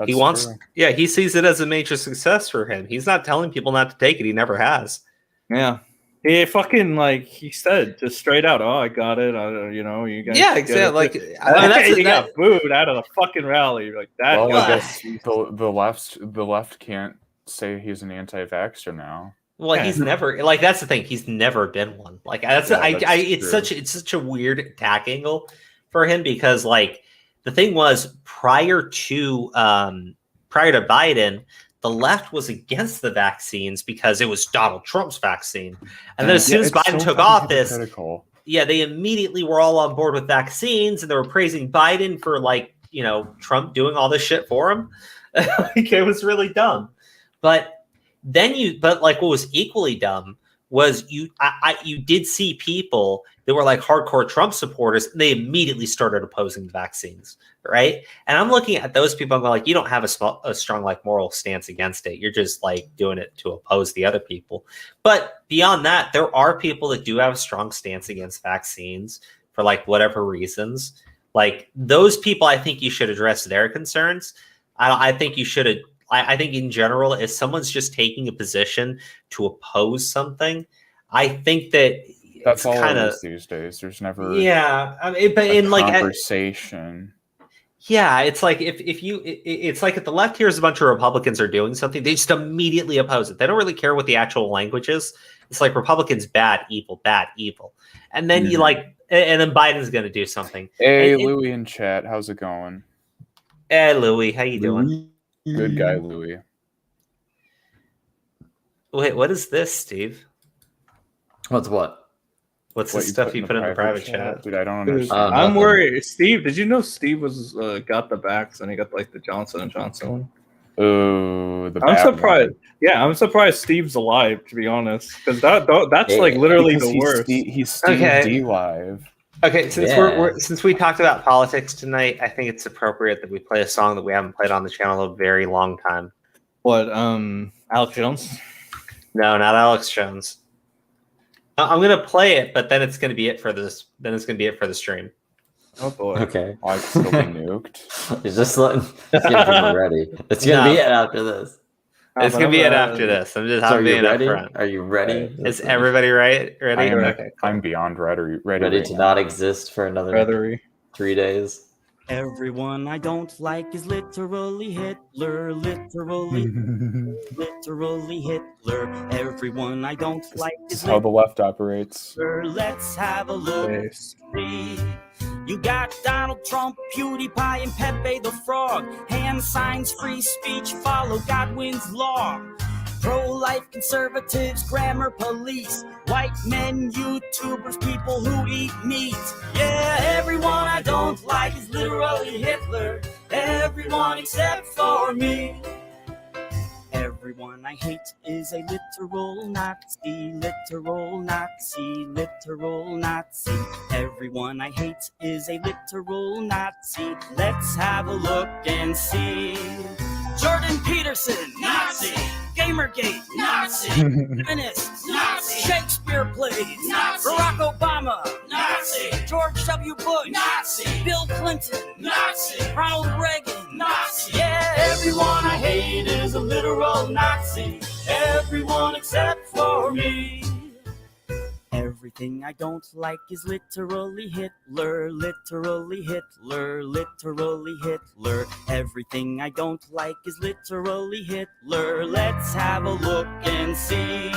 He wants, yeah, he sees it as a major success for him. He's not telling people not to take it. He never has. Yeah. He fucking, like, he said just straight out, "Oh, I got it. You know, you guys." Yeah, exactly. Like, he got booed out of the fucking rally. Like that. Well, guy. I guess the left can't say he's an anti-vaxxer now. Well, he's never, like, that's the thing. He's never been one. Like, it's such a weird attack angle for him, because, like, the thing was, prior to Biden, the left was against the vaccines because it was Donald Trump's vaccine. And then as soon as Biden took office, they immediately were all on board with vaccines, and they were praising Biden for, like, you know, Trump doing all this shit for him. Like, it was really dumb. But what was equally dumb was you did see people that were like hardcore Trump supporters, and they immediately started opposing the vaccines, right? And I'm looking at those people, I'm like, you don't have a strong, like, moral stance against it. You're just, like, doing it to oppose the other people. But beyond that, there are people that do have a strong stance against vaccines for, like, whatever reasons. Like, those people, I think you should address their concerns. I think you should. I think in general, if someone's just taking a position to oppose something, I think that's all kind of these days. There's never but in like conversation. It's like it's like if the left hears a bunch of Republicans are doing something, they just immediately oppose it. They don't really care what the actual language is. It's like Republicans bad, evil, and then and then Biden's going to do something. Hey, Louis in chat, how's it going? Hey, Louis, how you doing? Good guy, Louis. Wait, what is this, Steve? What's what? What's the stuff you put in the private chat? Dude, I don't understand. I'm worried. Steve, did you know Steve was got the vax and he got, like, the Johnson & Johnson one? Oh, I'm surprised. Yeah, I'm surprised Steve's alive, to be honest, because that's like literally the worst. He's Steve DeLive. Okay, since we talked about politics tonight, I think it's appropriate that we play a song that we haven't played on the channel in a very long time. What, Alex Jones? No, not Alex Jones. I'm gonna play it, but then it's gonna be it for this. Then it's gonna be it for the stream. Oh boy. Okay. Oh, it's still be nuked. You're just letting people ready. It's gonna be it after this. It's gonna be it after this. I'm just being upfront. Are you ready? Is everybody ready? I'm beyond ready. Ready to not exist for another 3 days. Everyone I don't like is literally Hitler, literally Hitler. Everyone I don't like is how the left operates. Let's have a look. See. You got Donald Trump, PewDiePie, and Pepe the Frog. Hand signs, free speech, follow Godwin's law. Pro-life conservatives, grammar police, white men, YouTubers, people who eat meat. Yeah, everyone I don't like is literally Hitler. Everyone except for me. Everyone I hate is a literal Nazi, literal Nazi, literal Nazi. Everyone I hate is a literal Nazi. Let's have a look and see. Jordan Peterson, Nazi. Gamergate, Nazi. Feminists, Nazi. Shakespeare plays, Nazi. Barack Obama, Nazi. George W. Bush, Nazi. Bill Clinton, Nazi. Ronald Reagan, Nazi. Yeah, everyone I hate is a literal Nazi. Everyone except for me. Everything I don't like is literally Hitler, literally Hitler, literally Hitler. Everything I don't like is literally Hitler. Let's have a look and see.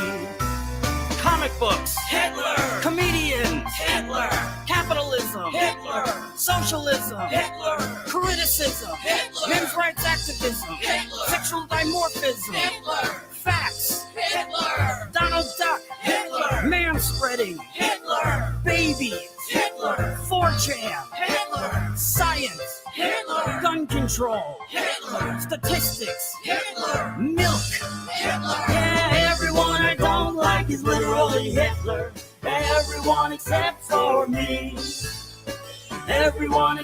Comic books, Hitler. Comedians, Hitler. Capitalism, Hitler. Socialism, Hitler. Criticism, Hitler. Men's rights activism, Hitler. Sexual dimorphism, Hitler. Facts, Hitler. Donald Duck, Hitler. Man-spreading, Hitler. Babies, Hitler. 4chan, Hitler. Science, Hitler. Gun control, Hitler. Statistics, Hitler. Milk, Hitler. Yeah, everyone I don't like is literally Hitler. Everyone except for me. Everyone